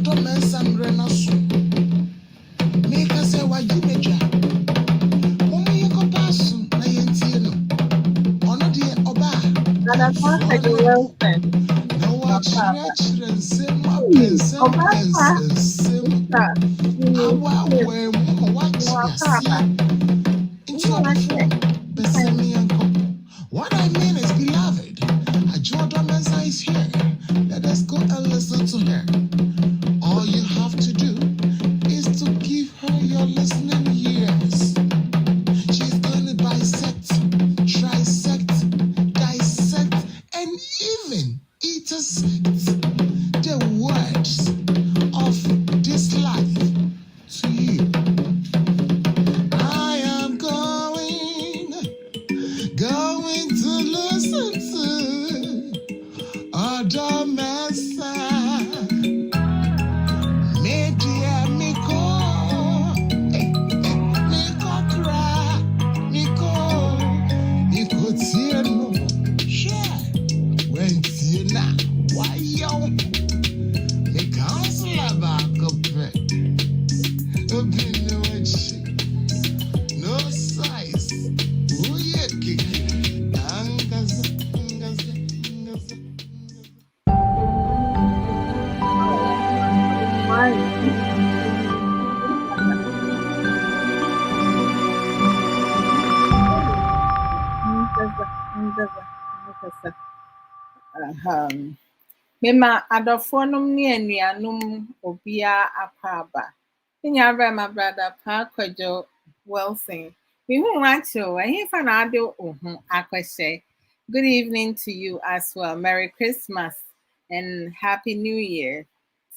Odo Nsem Renaso. Make us say why you measure. Only you go pass na yentino. Ono de oba. That's not a Wilson. Na wa Papa. chire nsem Obama nsem. is Awa we mo wa Papa. chiasia. Into You want before besemi anko. What I mean is, beloved, Adwoa Odo is here. Let us go and listen to her. All you have to do is to give her your listening ears. She's going to bisect, trisect, dissect, and even intersect the words of this life to you. I am going to listen to Odo Media Miko, Miko cry, Miko Tieno, share, when Tina, why yo, the counselor back up, no size, who ye kick, Angaza. Mema adofo nom ne anuanom obia akwa Nya my brother Pa Kwadwo Wilson. Me hu wacho, he fa na ade ohun akwese. Good evening to you as well. Merry Christmas and Happy New Year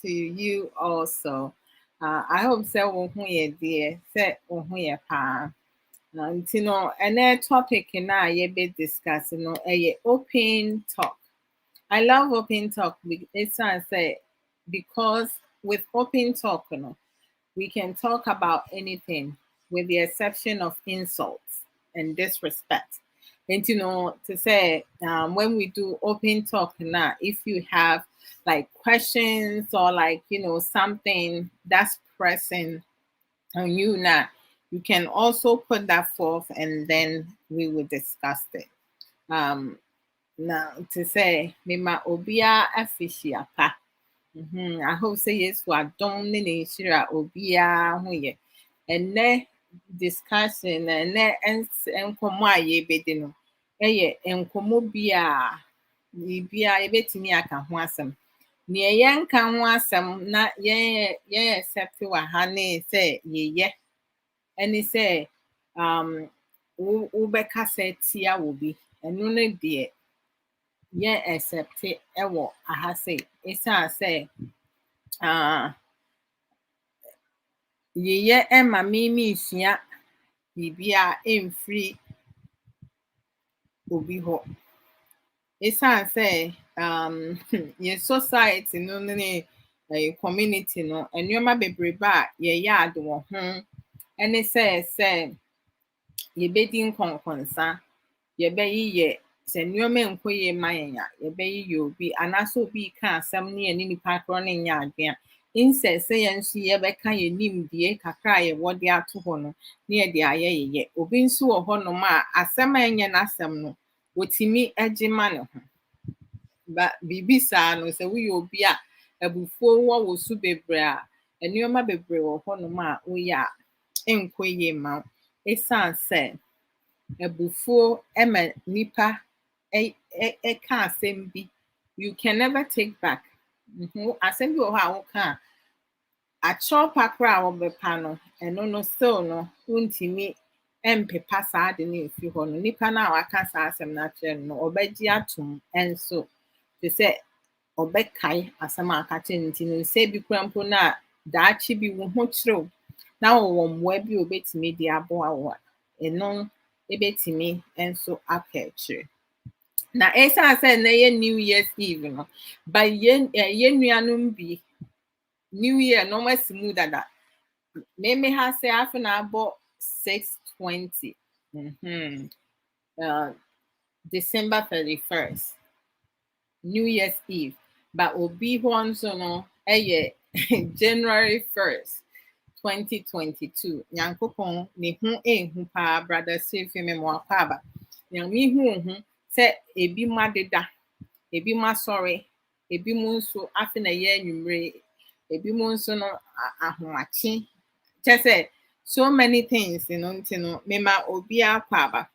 to you also. I hope say wo hu ye dear, say wo hu ye pa. You know, and topic na ye be discuss, you know, open talk. I love open talk. It's I say because with open talk, you know, we can talk about anything with the exception of insults and disrespect. And you know, to say when we do open talk now, if you have like questions or like something that's pressing on you now, you can also put that forth and then we will discuss it. Now to say, Mima Obia Afishia Pa. I hope say yes for adom ne ne nhyira obiara ho yɛ. Ɛnɛ discussion ɛnɛ nkɔmmɔ a yɛbɛdi no ɛyɛ nkɔmmɔ bi a biribiara yɛbɛtumi aka ho asɛm. Nea yɛnka ho asɛm na yɛn accept wɔ ha ne sɛ yɛyɛ ɛne sɛ wobɛkasa tia wɔ bi. Ɛno no deɛ yɛn accept ɛwɔ aha sɛ ɛsiane sɛ yɛyɛ ɛma mimi sua biribiara ɛmfiri obi hɔ. Ɛsiane sɛ yɛn society no ne community no nneɛma bebrebe a yɛyɛ ade wɔ ho ɛne sɛ yɛbɛdi nkɔnkɔnsa, yɛbɛyɛ sɛ nneɛma nkɔ yie ma yɛn a yɛbɛyɛ obi anaasɛ obi ka asɛm ne yɛne nipa korɔ ne nyɛ adwene a insɛ sɛ yɛn nso yɛbɛka yɛn nimdie kakra a yɛwɔ de ato hɔ no ne yɛde ayɛ yɛyɛ. Obi nso wɔ hɔnom a asɛm a ɛnyɛ n'asɛm no wɔtumi gye ma ne ho. Biribi saa no sɛ woyɛ obi a abufuo wɔ wo so bebree a nneɛma bebree wɔ hɔnom a woyɛ a nkɔ yie ma wo. Ɛsiane sɛ abufuo ma nipa ɛka asɛm bi you can never take back. Asɛm bi wɔ hɔ a woka a akyerɛw pa koraa a wɔbɛpa no ɛno no still no wontumi mpepa saa ade no mfi hɔ no. Nipa no a waka saa asɛm no akyerɛ no ɔbɛgye atom nso te sɛ ɔbɛkae asɛm a aka kyerɛ no nti no nsɛ bi koraa mpo no a daakye bi wo ho kyerɛw na wɔwɔ mmoa bi a obɛtumi de aboa wo a ɛno ɛbɛtumi nso aka akyire. Na ɛsiane sɛ na yɛ New Year's Eve no ba yɛn nuanom bi New Year no wɔasi mu dada. Meme ha sɛ afe na abɔ 6/20 December 31st New Year's Eve. But obi hɔ nso no ɛyɛ January 1st, 2022. Nyankopon ne ho ehu pa brother Sefi me mo akaba. Nyame hu se ebi ma deda, ebi ma sorry, ebi mu nso afi na ye anwumre, ebi mu nso no ahomachi. Say so many things, ntino me ma obi akaba.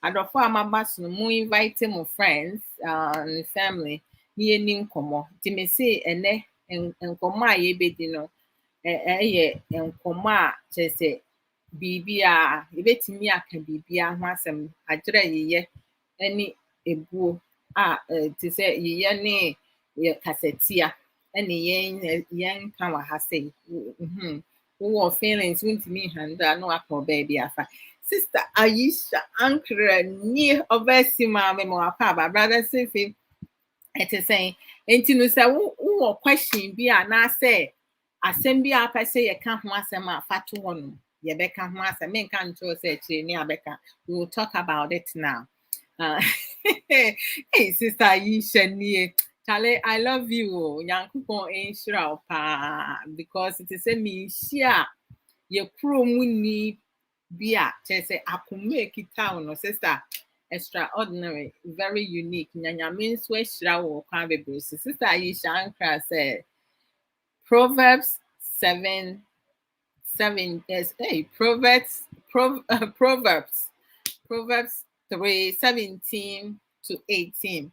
Adofo amaba so no mo invite mo friends, and family ni eni nkomo. Ti me say ene nkomo a ye bedi no ɛyɛ nkɔmmɔ a kyerɛ sɛ biribi a yɛbɛtumi aka biribi ho asɛm agyerɛ yɛyɛ ne ebuo a te sɛ yɛyɛ ne yɛ kasatia ne yɛn ka wɔ ha sɛ wowɔ feelings wontumi handle a na waka ɔbaa bi afa. Sister Aisha Ankara nie ɔbɛsi maa me ma wakɔ aba brother Sefi ɛte sɛn nti no sɛ wowɔ question bi anaasɛ asɛm bi a apɛ sɛ yɛka ho asɛm a fa to hɔ no yɛbɛka ho asɛm menka nkyerɛw sɛ akyire ne abɛka. We will talk about it now. Hey sister Aisha nie Charlie, I love you. Nyankopɔn enhyira wo paa because it is a menhyia yɛ kuro mu ni bi a kyerɛ sɛ akoma ekita wo no sister extraordinary, very unique. Nyanyame nso ahyira wo kwan bebree. Sister Aisha Ankara said Proverbs 7 yes, hey, Proverbs 3:17-18.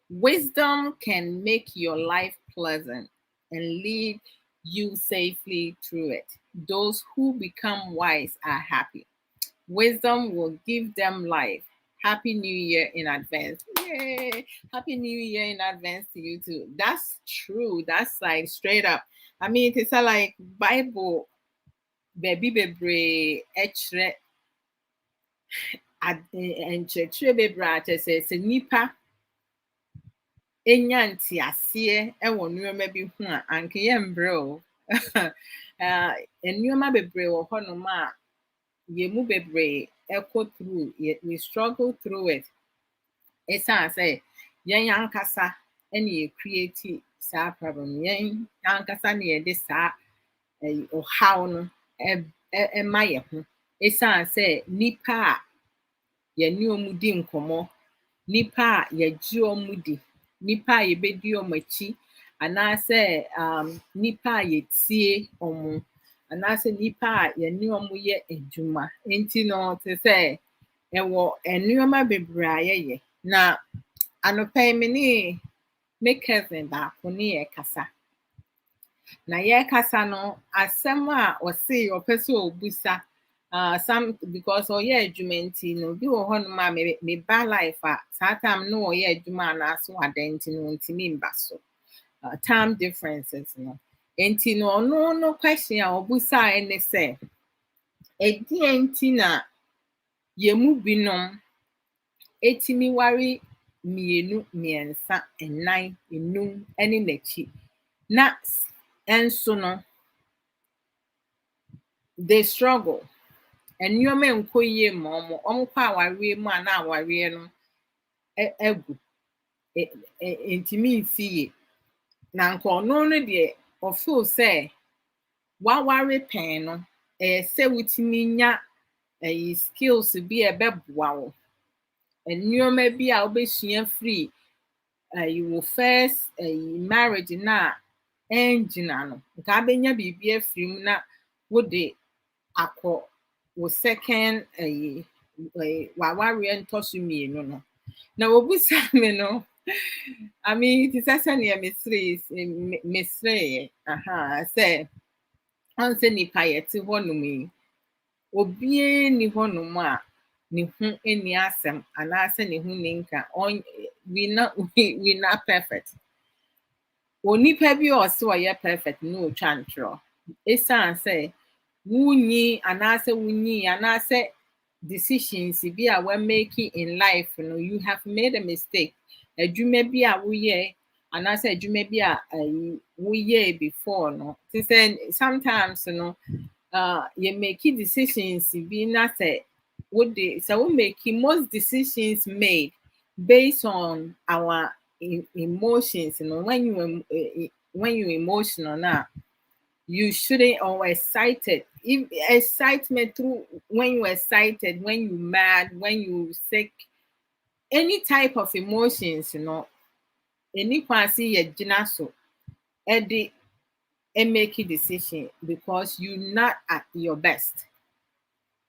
Wisdom can make your life pleasant and lead you safely through it. Those who become wise are happy. Wisdom will give them life. Happy New Year in advance. Yay! Happy New Year in advance to you too. That's true. That's like straight up. I mean, it's like Bible, baby, bebre, echre, and chre bebre, says, nipa, enya ntiaseɛ ɛwɔ nneɛma bi ho a anka yɛmbrɛ o. Nneɛma bebree wɔ hɔnom a yɛmu bebree ɛkɔ through, we struggle through it. Ɛsiane sɛ yɛn ankasa ɛna yɛ create saa problem. Yɛn ankasa na yɛde saa ɔhaw no ɛma yɛn ho. Ɛsiane sɛ nipa a yɛne ɔmo di nkɔmmɔ, nipa a yɛgye ɔmo di, nipa a yɛbɛdi ɔmo akyi, anaasɛ nipa a yɛtie ɔmo, anaasɛ nipa a yɛne ɔmo yɛ adwuma. Nti no te sɛ ɛwɔ nneɛma bebree a yɛyɛ. Na anɔpa yi me ne cousin baako ne yɛkasa. Na yɛkasa no asɛm a ɔse ɔpɛ sɛ obusa some because ɔyɛ adwuma nti no bi wɔ hɔnom a me ba life a saa time no ɔyɛ adwuma anaasɛ wada nti no ntimi mba so. Time differences no. Nti no ɔno no question a ɔbusaa ne sɛ ɛdeɛn nti na yɛmu binom etimi ware mmienu, mmiɛnsa, nnan, enum ɛne n'akyi. Na ɛnso no they struggle. Nneɛma nkɔ yie ma ɔmo kɔ awareɛ mu a na awareɛ no ɛgu. Ntimi nsi yie. Na nka ɔno no deɛ ɔfeel sɛ waware pɛn no ɛyɛ sɛ wotumi nya skills bi a ɛbɛboa wo. Nneɛma bi a wobɛsua firi wo first marriage na ɛngyina no. Nka abɛnya biribi afiri mu na wode akɔ wo second wawareɛ ntɔ so mmienu no. Na wobusa me no, I mean, it is sɛnea mesrɛɛ sɛ ɔnsɛ nipa yɛte hɔnom yi, obiara ni hɔnom a ne ho ani asɛm anaasɛ ne ho ni nka. We not perfect. Onipa bi a ɔse ɔyɛ perfect no otwa ntorɔ. Ɛsiane sɛ wunyi anaasɛ decisions bi a we're making in life, you have made a mistake. Adwuma bi a woyɛ anaasɛ adwuma bi a woyɛ before no. Te sɛ sometimes you make decisions bi na sɛ we making most decisions made based on our emotions. When you emotional now, you shouldn't, or excited. If excitement through when you're excited, when you're mad, when you sick, any type of emotions, any quasi ye so Eddie and make a decision because you're not at your best.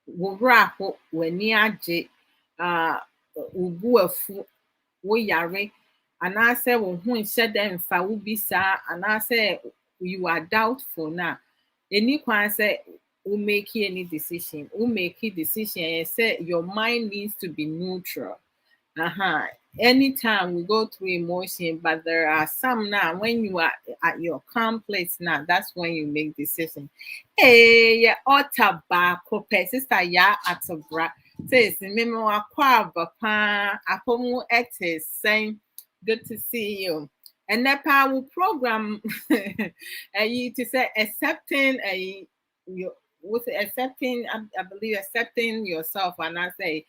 Wura ho w'ani agye, wo afu, wo yare, anaasɛ wo ho nhyɛ dɛ mfa wo bi saa, anaasɛ you are doubtful na any kwan sɛ wo make any decision. Wo make decision ɛyɛ sɛ your mind needs to be neutral. Anytime we go through emotion, but there are some now when you are at your calm place now, that's when you make decision. Hey, yeah, otaba sister ya atobra. Says mimi wakwa bapa apomu etis saying good to see you. And that power program you to say accepting a you with accepting I believe accepting yourself and I say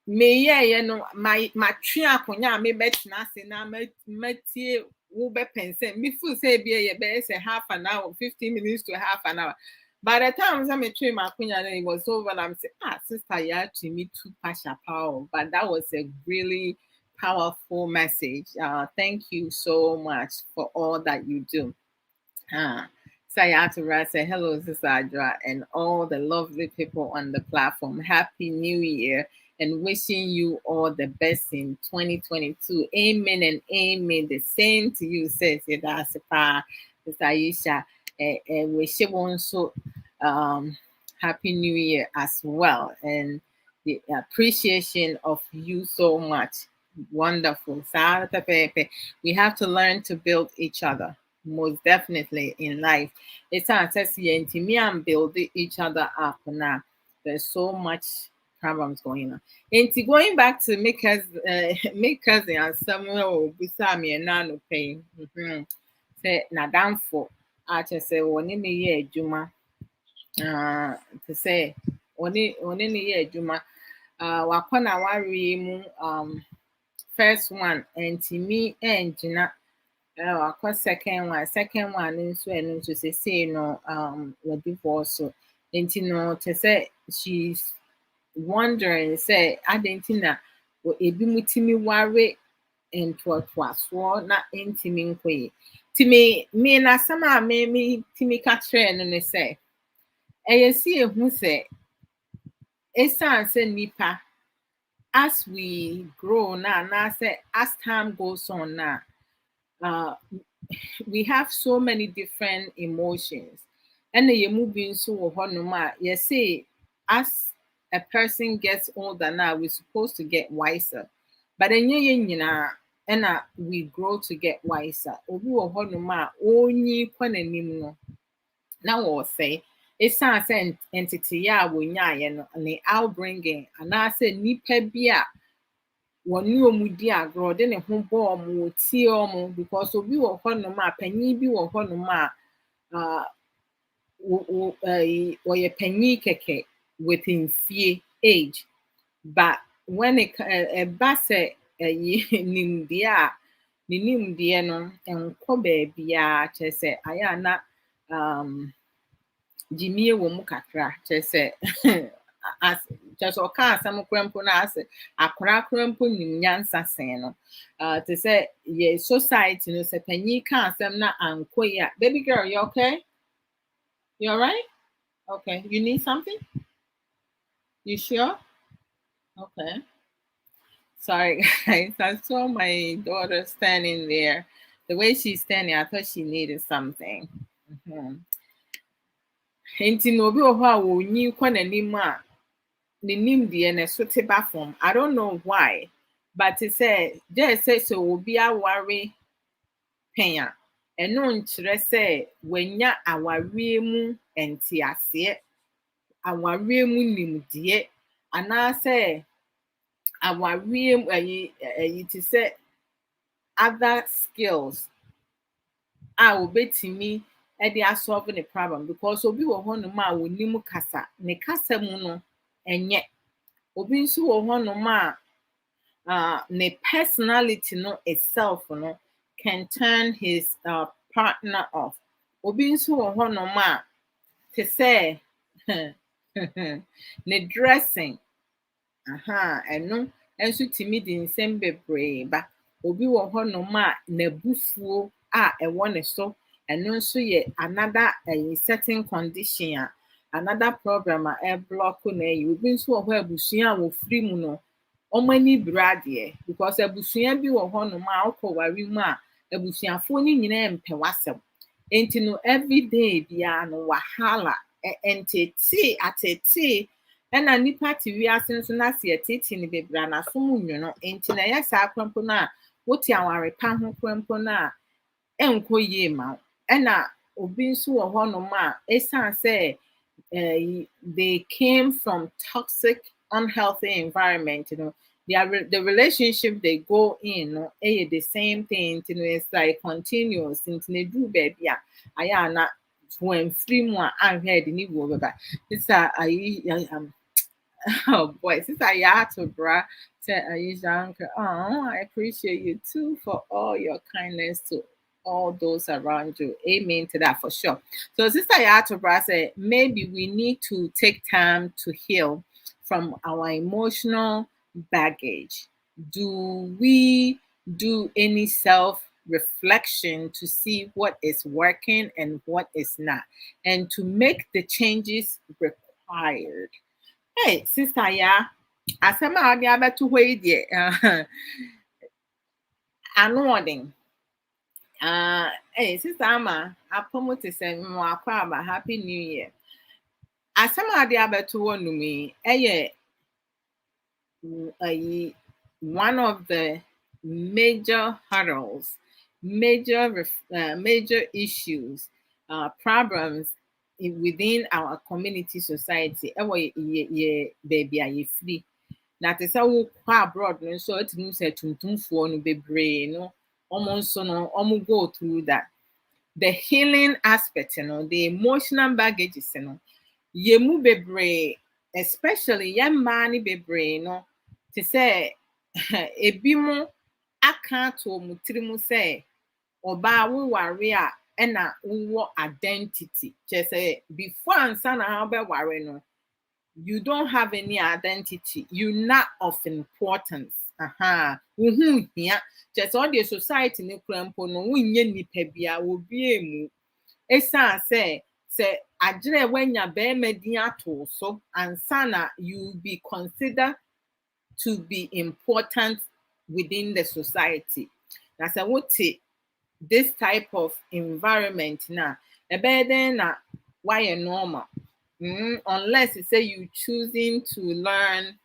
me yeah no my twe akonya me betina se na matie wo be pense me feel say be be say half an hour 15 minutes to half an hour. By the time I me twe my akonya then it was over and I'm saying sister yeah to me too passion power, but that was a really powerful message. Thank you so much for all that you do. Sayatu say hello, Sister Adwoa, and all the lovely people on the platform. Happy New Year and wishing you all the best in 2022. Amen and amen. The same to you, says Yedasipa, Sister Aisha. Wish you also Happy New Year as well. And the appreciation of you so much. Wonderful. We have to learn to build each other. Most definitely in life. It's me and build each other up now. There's so much problems going on. And going back to make cousin and someone beside me and no pain. Say nadamfo. I just say one in the year Juma. To say one in the year Juma. Wakona wari first one and to me and Gina. Of course, second one nso ɛno nso say no wɔ divorce so nti no to say she's wondering say adɛn nti na ebi mu timi ware ntoatoasoɔ na ntimi nkɔ yi me na asɛm a me timi ka kyerɛ no ne sɛ ɛyɛ si ehu sɛ ɛsiane sɛ nipa as we grow na say as time goes on na we have so many different emotions. And the moving so you say as a person gets older now, we're supposed to get wiser. But then and we grow to get wiser. Only no. Now we'll say it's an entity ya we outbringing and I say nipa bia wɔne ɔmo di agorɔ ɔde ne ho bɔ ɔmo wɔtie ɔmo because obi wɔ hɔnom a panyin bi wɔ hɔnom a wɔyɛ panyin kɛkɛ with mfie age but when it ɛba sɛ nimdeɛ a ne nimdeɛ no nkɔ baabiara kyerɛ sɛ ayɛ a na gyimie wɔ mu kakra kyerɛ sɛ as just ɔka asɛm kora mpo na asɛ akora kora mpo nim nyansa sen no to say ye society no sɛ panyin ka asɛm na ankɔ yi a baby girl you okay, you all right? Okay, you need something, you sure? Okay, sorry guys, I saw my daughter standing there. The way she's standing, I thought she needed something. Nti no obi wɔ hɔ a wɔnyi kɔ n'anim a nimdeɛ na so te ba fam. I don't know why, but it said just say so obi aware pɛn a ɛno nkyerɛ sɛ wanya awareɛ mu nteaseɛ, awareɛ mu nimdeɛ anaasɛ awareɛ mu ɛyi te sɛ other skills a obetumi ɛde asolve the problem because obi wɔ hɔnom a wɔnim kasa ne kasa mu no ɛnyɛ obi nso wɔ hɔnom a ne personality no itself no can turn his partner off. obi nso wɔ hɔnom a te sɛ ne dressing ɛno nso tumi de nsɛm bebree ba. Obi wɔ hɔnom a n'abufuo a ɛwɔ ne so ɛno nso yɛ another certain condition a another problem a ɛblock na ɛyɛ. Obi nso wɔ hɔ abusua a wɔfiri mu no wɔn ani bere adeɛ because abusua bi wɔ hɔnom a ɔkɔ ware mu a abusuafoɔ no nyinaa mpɛ w'asɛm. Nti no everyday biara no wahala ɛntete atete ɛna nipa te wiase nso na se yɛtete ne bebree a n'asom nwono nti na ɛyɛ saa krampo no a wote awarepa ho krampo no a ɛnkɔ yie ma wo. Ɛna obi nso wɔ hɔnom a ɛsiane sɛ they came from toxic unhealthy environment, you know, the relationship they go in no the same thing, you know, it's like continuous nti na do baby a ayɛ ana when free mu a anhwɛ de ne wo bɛba. Sister oh boy, Sister Yato bra said Aisha, oh, I appreciate you too for all your kindness to all those around you. Amen to that for sure. So Sister Yato bra said maybe we need to take time to heal from our emotional baggage. Do we do any self-reflection to see what is working and what is not, and to make the changes required? Hey, Sister Ya, asɛm a ɔde abɛto hɔ yi deɛ, ano ɔden. Hey, Sister Ama, apɔmu te sɛ mo akɔ aba, Happy New Year. Asɛm a ɔde abɛto hɔ nom yi, one of the major hurdles, major issues, problems within our community society. Baby a yɛfiri. Na te sɛ wokɔ abroad no nso atumi sɛ tuntumfoɔ no bebree no ɔmo nso no ɔmo go through that. The healing aspect, you know, the emotional baggages, you know, yɛmu bebree, especially yɛn mmaa ne bebree no, te sɛ ebi mo aka ato ɔmo tiri mu sɛ ɔbaa woware a ɛna wowɔ identity. Kyerɛ sɛ before ansa na wobɛware no, you don't have any identity. You're not of importance. Wohu hia. Kyerɛ sɛ ɔde society ne kura mpo no wonyɛ nipa bia obi emu. Ɛsan sɛ agyere wanya bɛrima din ato so ansa na you be considered to be important within the society. Na sɛ wote this type of environment na ɛbɛyɛ den na wayɛ normal. Unless you say you choosing to learn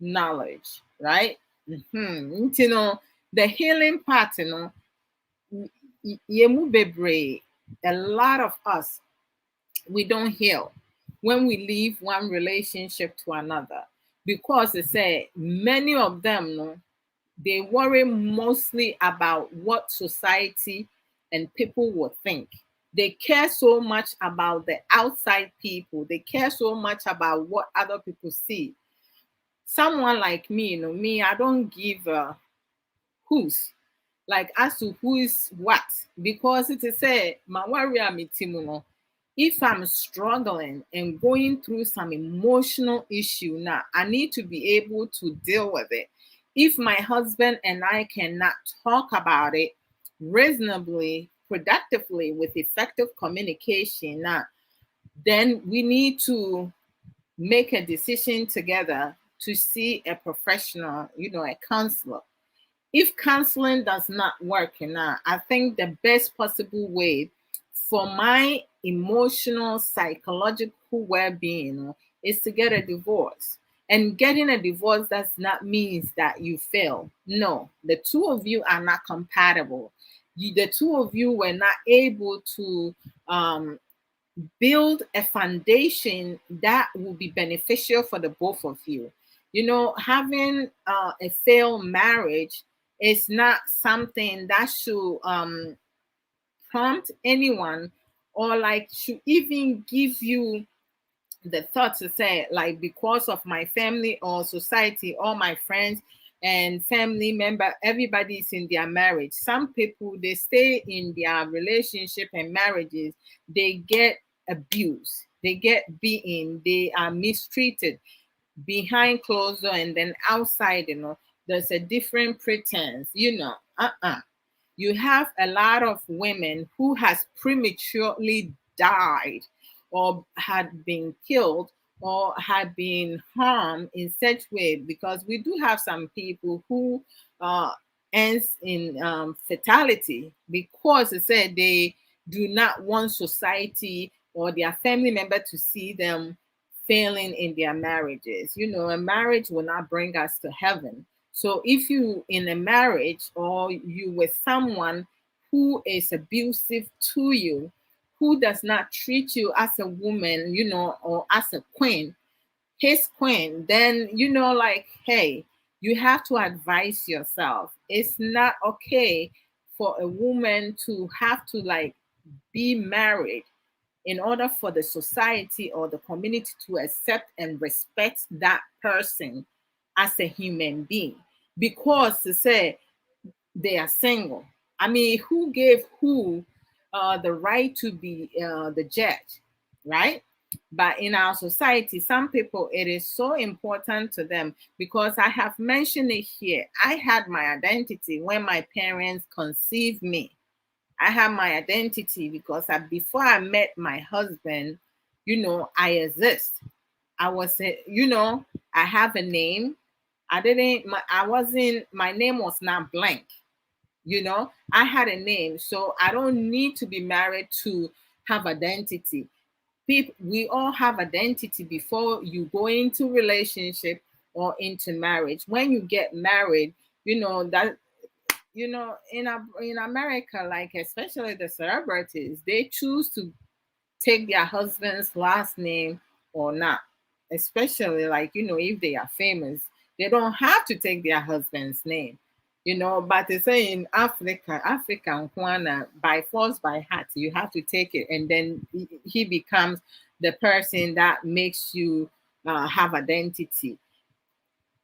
knowledge, right? You know, the healing part, you know, yemu bebree, a lot of us, we don't heal when we leave one relationship to another, because they say many of them, no, they worry mostly about what society and people will think. They care so much about the outside people. They care so much about what other people see. Someone like me, you know, me, I don't give who's, like, as to who is what, because it is a mawaria mitimuno. If I'm struggling and going through some emotional issue now, I need to be able to deal with it. If my husband and I cannot talk about it reasonably, productively, with effective communication, then we need to make a decision together to see a professional, you know, a counselor. If counseling does not work, I think the best possible way for my emotional, psychological well-being is to get a divorce. And getting a divorce does not mean that you fail. No, the two of you are not compatible. The two of you were not able to build a foundation that will be beneficial for the both of you. You know, having a failed marriage is not something that should prompt anyone, or like should even give you the thought to say, like, because of my family or society or my friends, and family member, everybody's in their marriage. Some people, they stay in their relationship and marriages, they get abused, they get beaten, they are mistreated behind closed door, and then outside, there's a different pretense, you have a lot of women who has prematurely died or had been killed or had been harmed in such way, because we do have some people who uh, ends in fatality because they said they do not want society or their family member to see them failing in their marriages. A marriage will not bring us to heaven. So if you in a marriage or you with someone who is abusive to you, who does not treat you as a woman, or as a queen, his queen, then like, hey, you have to advise yourself. It's not okay for a woman to have to like be married in order for the society or the community to accept and respect that person as a human being, because to say they are single. I mean, who gave who the right to be the judge, right? But in our society, some people, it is so important to them, because I have mentioned it here. I had my identity when my parents conceived me. I have my identity because before I met my husband, I exist. I was, I have a name. I wasn't, my name was not blank. I had a name. So I don't need to be married to have identity. People, we all have identity before you go into relationship or into marriage. When you get married, that in America, like especially the celebrities, they choose to take their husband's last name or not. Especially like, if they are famous, they don't have to take their husband's name. But they say in African Kwana, by force, by heart, you have to take it, and then he becomes the person that makes you have identity.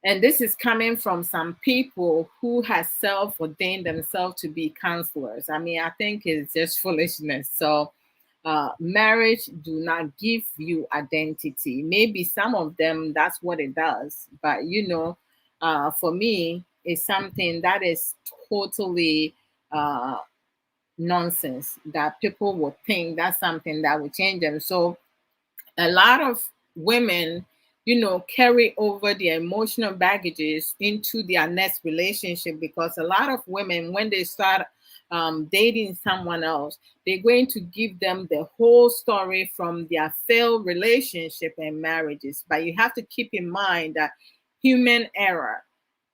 And this is coming from some people who has self-ordained themselves to be counselors. I mean, I think it's just foolishness. So marriage do not give you identity. Maybe some of them, that's what it does. But for me, it's something that is totally nonsense, that people would think that's something that would change them. So a lot of women, carry over their emotional baggages into their next relationship, because a lot of women, when they start dating someone else, they're going to give them the whole story from their failed relationship and marriages. But you have to keep in mind that human error,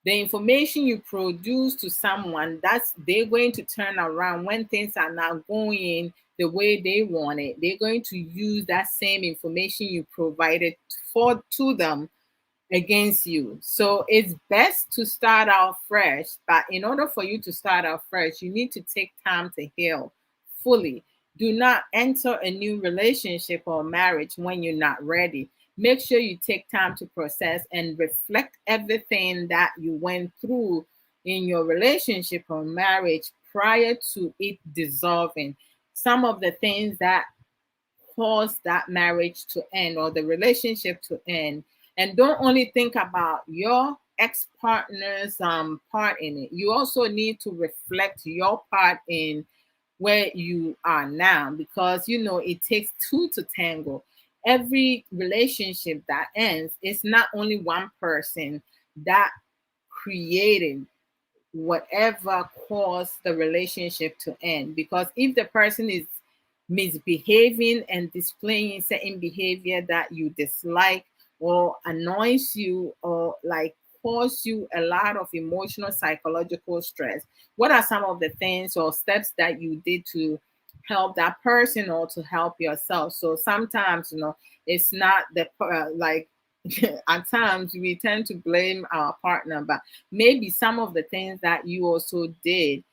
the information you produce to someone, that's they're going to turn around when things are not going the way they want it. They're going to use that same information you provided for to them against you. So it's best to start out fresh. But in order for you to start out fresh, you need to take time to heal fully. Do not enter a new relationship or marriage when you're not ready. Make sure you take time to process and reflect everything that you went through in your relationship or marriage prior to it dissolving. Some of the things that cause that marriage to end or the relationship to end. And don't only think about your ex-partner's part in it. You also need to reflect your part in where you are now, because it takes two to tango. Every relationship that ends, it's not only one person that created whatever caused the relationship to end. Because if the person is misbehaving and displaying certain behavior that you dislike or annoys you or like cause you a lot of emotional psychological stress, what are some of the things or steps that you did to help that person or to help yourself? So sometimes it's not the like at times we tend to blame our partner, but maybe some of the things that you also did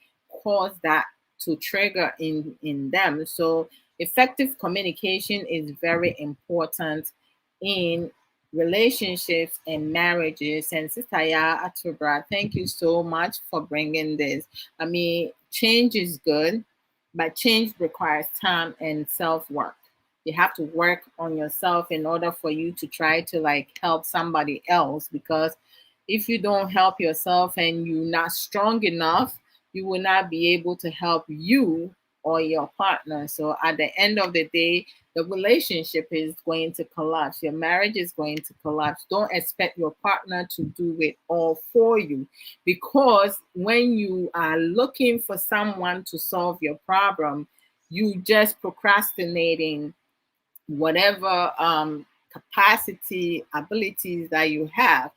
cause that to trigger in them. So effective communication is very important in relationships and marriages. And Sister Ya Atubra, thank you so much for bringing this. I mean, change is good, but change requires time and self work. You have to work on yourself in order for you to try to like help somebody else, because if you don't help yourself and you're not strong enough, you will not be able to help you or your partner. So at the end of the day, the relationship is going to collapse. Your marriage is going to collapse. Don't expect your partner to do it all for you, because when you are looking for someone to solve your problem, you just procrastinating whatever capacity, abilities that you have.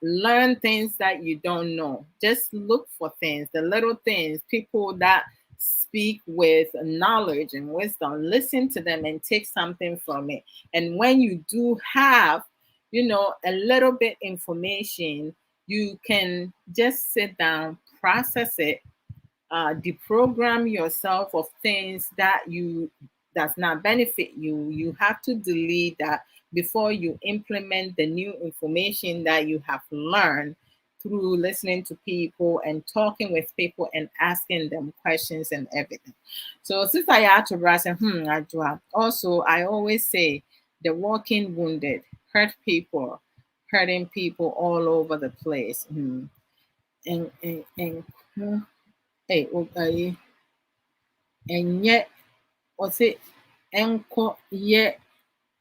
Learn things that you don't know. Just look for things, the little things, people that speak with knowledge and wisdom. Listen to them and take something from it. And when you do have, a little bit information, you can just sit down, process it, deprogram yourself of things that you does not benefit you. You have to delete that before you implement the new information that you have learned through listening to people and talking with people and asking them questions and everything. So since I had to write, Adwoa. Also, I always say the walking wounded hurt people, hurting people all over the place. And hey, and yet, what's it? Enko ye.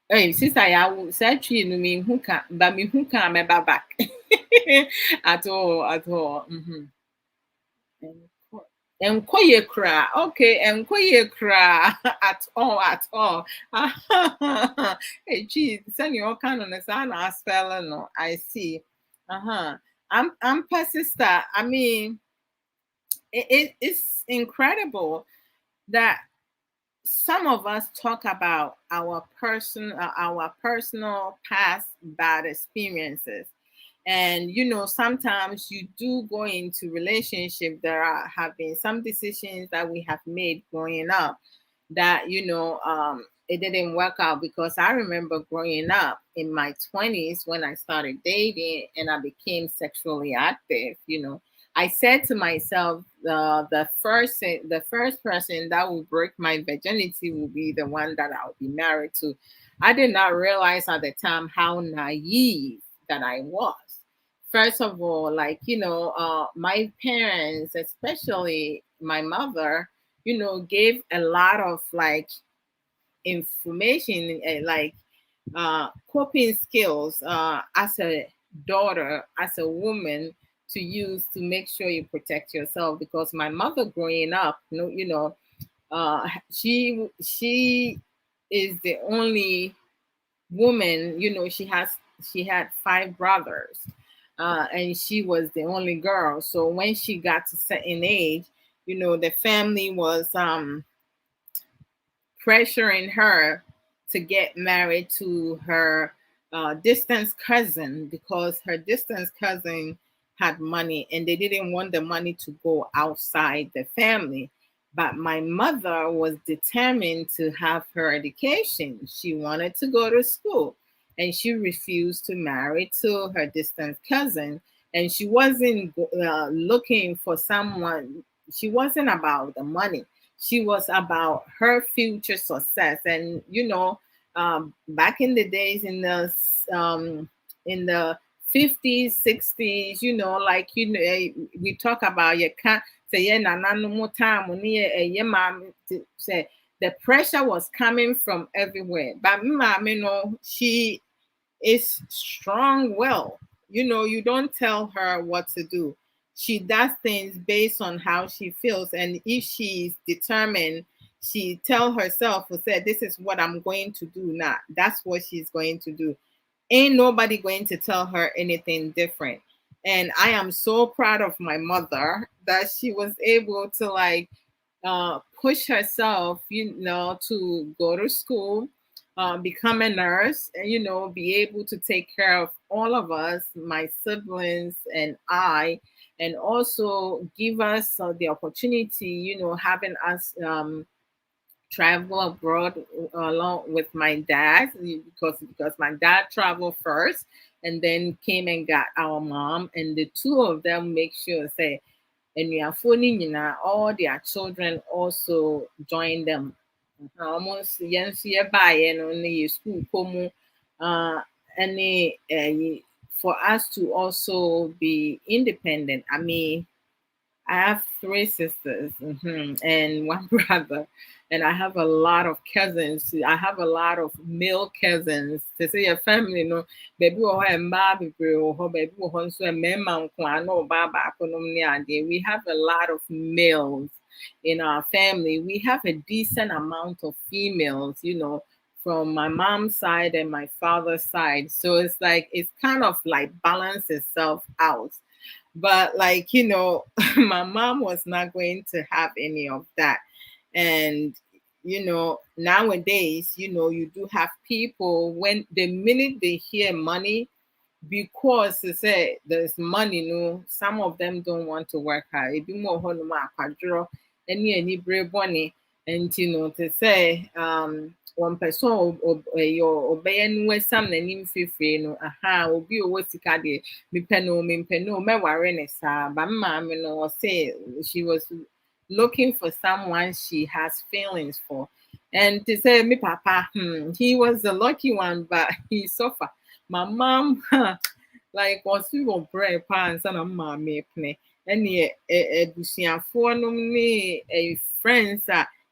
Hey, sister, ya will say no me who can, but me who can me back at all, at all. Enko ye cry. Okay, enko ye cry at all, at all. Hey, geez, send you all kind of sign I spell no. I see. I'm sister. I mean, it's incredible that some of us talk about our personal past bad experiences, and sometimes you do go into relationship. Have been some decisions that we have made growing up that it didn't work out, because I remember growing up in my 20s when I started dating and I became sexually active. I said to myself, the first person that will break my virginity will be the one that I'll be married to. I did not realize at the time how naive that I was. First of all, like my parents, especially my mother, gave a lot of like information, like coping skills as a daughter, as a woman, to use to make sure you protect yourself. Because my mother growing up, she is the only woman. She had five brothers, and she was the only girl. So when she got to certain age, the family was pressuring her to get married to her distance cousin, because her distance cousin had money and they didn't want the money to go outside the family. But my mother was determined to have her education. She wanted to go to school and she refused to marry to her distant cousin. And she wasn't looking for someone, she wasn't about the money, she was about her future success. And back in the days, in the 50s, 60s, like we talk about, you can't say yeah no more time when your mom say the pressure was coming from everywhere. But mom, she is strong will. You don't tell her what to do. She does things based on how she feels. And if she's determined, she tell herself or said, this is what I'm going to do now. That's what she's going to do. Ain't nobody going to tell her anything different. And I am so proud of my mother that she was able to like push herself, to go to school, become a nurse, and be able to take care of all of us, my siblings and I, and also give us the opportunity, having us travel abroad along with my dad because my dad traveled first and then came and got our mom, and the two of them make sure say enuafoɔ no nyinaa all their children also join them. Almost yɛn nso yɛbaeɛ no ne yɛ school kɔ mu ɛne for us to also be independent. I mean, I have three sisters and one brother, and I have a lot of cousins. I have a lot of male cousins. To say your family, no, baby or baby or baby or so a mema no baba we have a lot of males in our family. We have a decent amount of females, from my mom's side and my father's side. So it's kind of like balance itself out. But my mom was not going to have any of that. And nowadays, you do have people when the minute they hear money, because they say there's money, some of them don't want to work hard. It be more honoma kwadro any brave money, and to say one person or obey no some nanim free no aha obi o sika de me peno me ware ne sa but mama no say she was looking for someone she has feelings for. And to say me papa, he was the lucky one, but he suffered. My mom, like was we were brave pants and a mommy play. And for a friends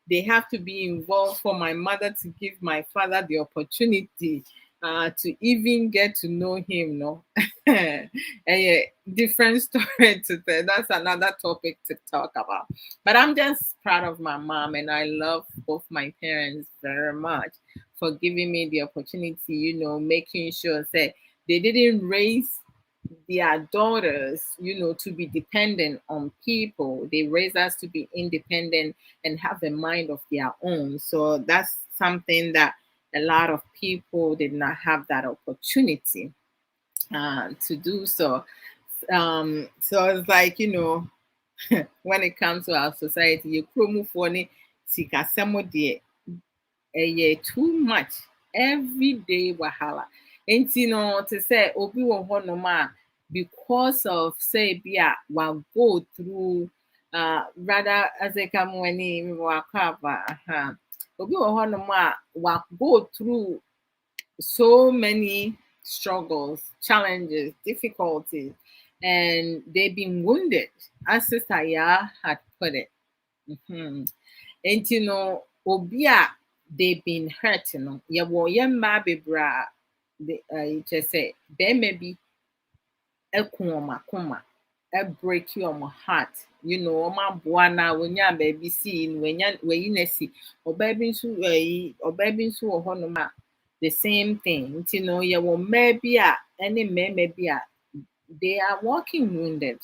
they have to be involved for my mother to give my father the opportunity to even get to know him, no. A different story to tell. That's another topic to talk about. But I'm just proud of my mom, and I love both my parents very much for giving me the opportunity, making sure that they didn't raise their daughters, to be dependent on people. They raise us to be independent and have a mind of their own. So that's something that a lot of people did not have that opportunity to do so. So it's like, when it comes to our society, you promo for ni sikasemo de too much everyday wahala. And to say obi wo honoma because of say bia will go through rather as I come when he wakava obi wo honoma will go through so many struggles, challenges, difficulties, and they've been wounded, as Sister Ya had put it. And Obia, they've been hurt, Yeah, well, yeah, maybe bra, just say, there may be a kuma, a break you on my heart. My buana, when ya baby seen, when you see, or baby so, or honoma the same thing. You will maybe any maybe they are walking wounded,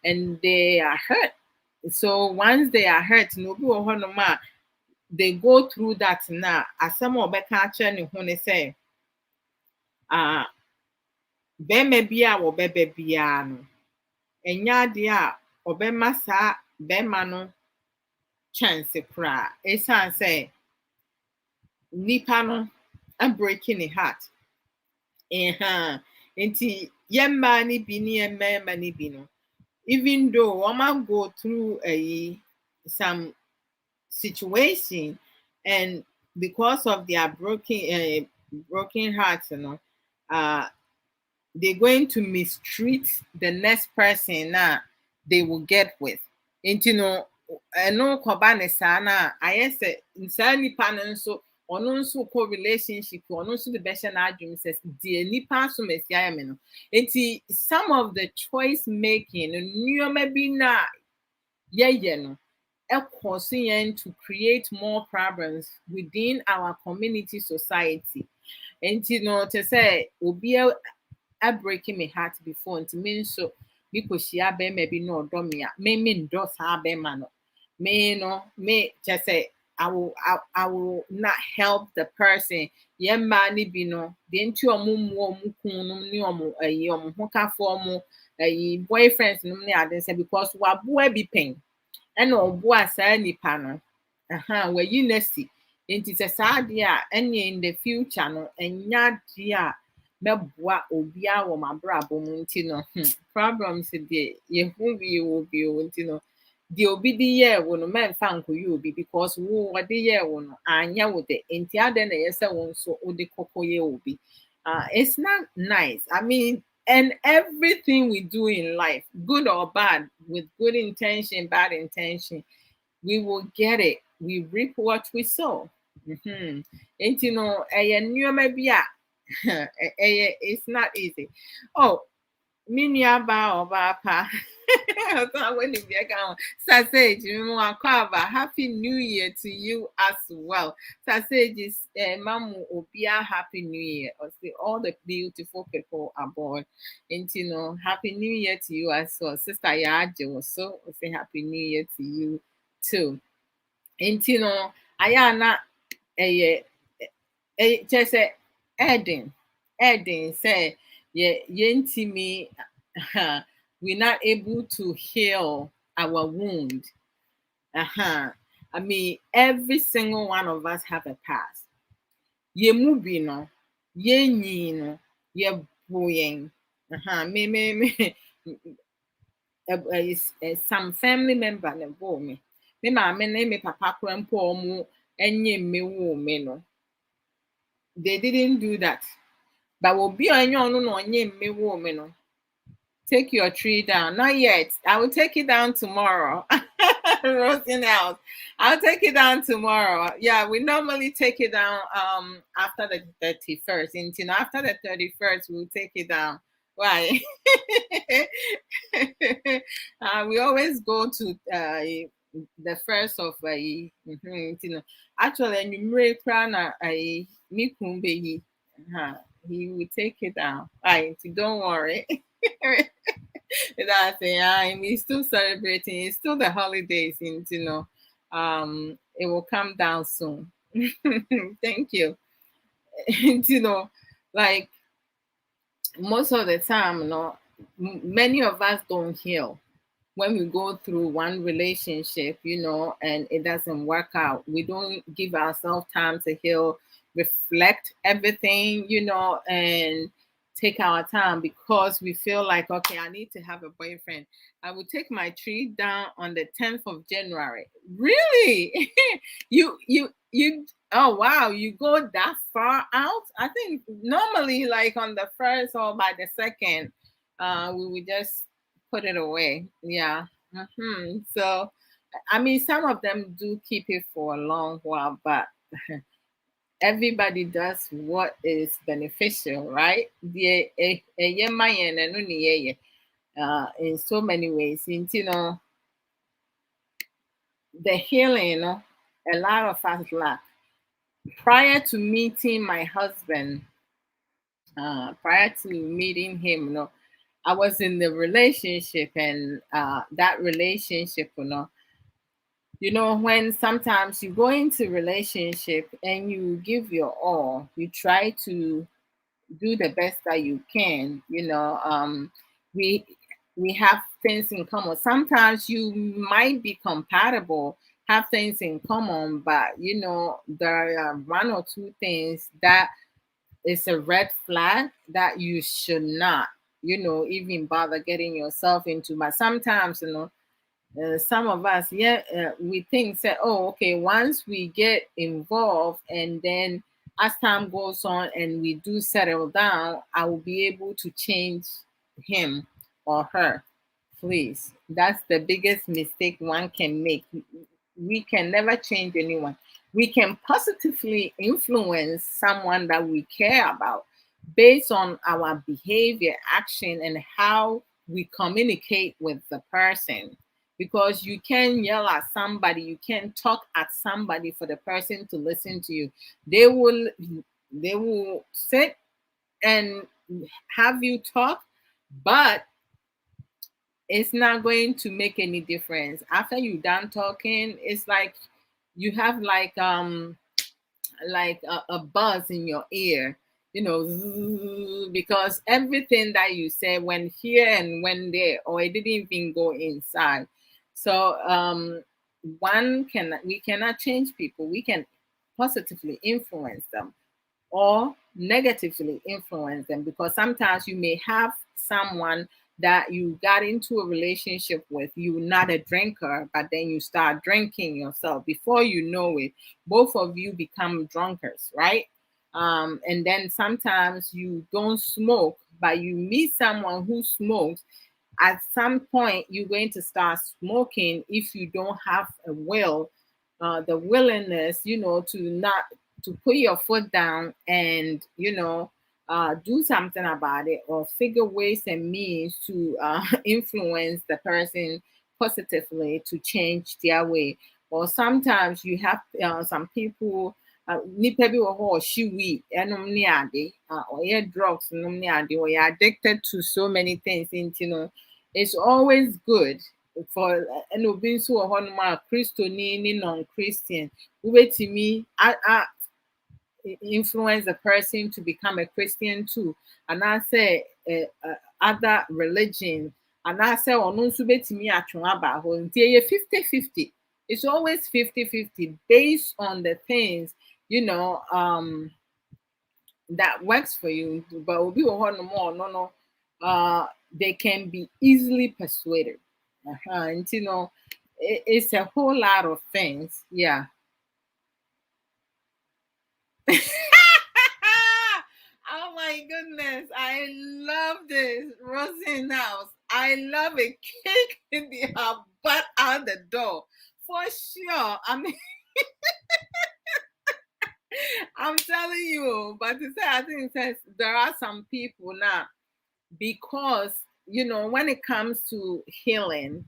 and they are hurt. So once they are hurt, they go through that now. As some of the culture when they say, maybe I will baby no. And ya dear or be massa be mano chance cry. It's say nipa no I'm breaking a heart. Nti yemma ni bi ni yemma ni bi no. Even though I might go through some situation, and because of their broken hearts, they're going to mistreat the next person they will get with. And no kobane sana I say insani panen so ɔno nso kɔ relationship ɔno nso de bɛhyɛ n'adwene sɛ deɛ nipa nso mesia me no nti some of the choice making nneɛma bi na yɛyɛ no ɛkɔ so yɛn to create more problems within our community society. Nti to say obi a breaking my heart before nti me nso bi kɔhyia bɛrima bi na ɔdɔ me a me ndɔ saa bɛrima no me just say I will not help the person. Yeah, man, be no. The nti omo mu omo kun no ni omo omo hokafo omo boyfriends no ne ade say because waboa bi pen. And oboa saa nipa no. were you nesi. Nti sɛ saa adeɛ a ɛne in the future no ɛnya adeɛ a mɛboa obiara wɔ m'abrabɔ mu nti no problems deɛ yɛhu bi wɔ bi o nti no deɛ obi de yɛɛ wo no mɛmfa nkɔyɛ obi because wo wɔde yɛɛ wo no anyɛ wo de nti adɛn na ɛyɛ sɛ wo nso wode kɔkɔyɛ obi. It's not nice. I mean, and everything we do in life, good or bad, with good intention, bad intention, we will get it. We reap what we sow. And you know, it's not easy. Oh, me aba oba pa. When you get on Sausage, happy new year to you as well. Sausage is mamu obia happy new year. Or say all the beautiful people aboard. And you know, happy new year to you as well. Sister Yaje also say happy new year to you too. And you know, ayana just say Eden say me we're not able to heal our wound. I mean, every single one of us have a past. Ye mubi no, ye nyi no, ye boying. Me. Some family member na bo me. Me maame ne me papa kura mpo omo enye me wo me no. They didn't do that. But obi onye ono no onye me wo me no. Take your tree down. Not yet. I will take it down tomorrow. Roasting out. I'll take it down tomorrow. Yeah, we normally take it down after the 31st. And you know, after the 31st, we'll take it down. Why? We always go to the first of you know. Actually, enumerate krana mikumbe he will take it down. Right, don't worry. That's it. He's still celebrating. It's still the holidays, and you know, it will come down soon. Thank you. And, you know, like most of the time, you know, many of us don't heal when we go through one relationship, you know, and it doesn't work out. We don't give ourselves time to heal, reflect everything, you know, and take our time because we feel like, okay, I need to have a boyfriend. I will take my tree down on the 10th of January. Really? you oh wow, you go that far out? I think normally like on the first or by the second, we would just put it away. Yeah. So, I mean, some of them do keep it for a long while, but everybody does what is beneficial, right? In so many ways. And, you know, the healing, you know, a lot of us lack. Prior to meeting my husband, prior to meeting him, you know, I was in the relationship and that relationship, you know, when sometimes you go into relationship and you give your all, you try to do the best that you can, you know, we we have things in common. Sometimes you might be compatible, have things in common, but you know, there are one or two things that is a red flag that you should not, you know, even bother getting yourself into. But sometimes, you know, some of us, yeah, we think say, oh, okay, once we get involved and then as time goes on and we do settle down, I will be able to change him or her. Please, that's the biggest mistake one can make. We can never change anyone. We can positively influence someone that we care about based on our behavior, action, and how we communicate with the person. Because you can yell at somebody, you can talk at somebody for the person to listen to you. They will sit and have you talk, but it's not going to make any difference. After you done talking, it's like you have like a buzz in your ear, you know, because everything that you said went here and went there, or it didn't even go inside. So we cannot change people. We can positively influence them or negatively influence them, because sometimes you may have someone that you got into a relationship with, you're not a drinker, but then you start drinking yourself. Before you know it, both of you become drunkards, right? And then sometimes you don't smoke, but you meet someone who smokes. At some point you're going to start smoking if you don't have a will, the willingness, to not to put your foot down and do something about it, or figure ways and means to influence the person positively to change their way. Or sometimes you have some people, nipa bi wɔ hɔ a ɔhye weed ɛnom ne ade, ɔyɛ drugs nom ne ade, ɔyɛ addicted to so many things nti no, it's always good for ɛna obi nso wɔ hɔnom a kristoni ne non-christian wobɛtumi influence the person to become a Christian too, and I say other religion, and I say ɔno nso betumi atwe aba hɔ nti ɛyɛ 50-50. It's always 50-50 based on the things that works for you. But obi wɔ hɔnom a ɔno no, they can be easily persuaded. And it's a whole lot of things. Yeah. Oh my goodness, I love this. Rosie House. I love it. Kick her butt out the door. For sure. I mean, I'm telling you, but to say, I think it says there are some people now, because when it comes to healing,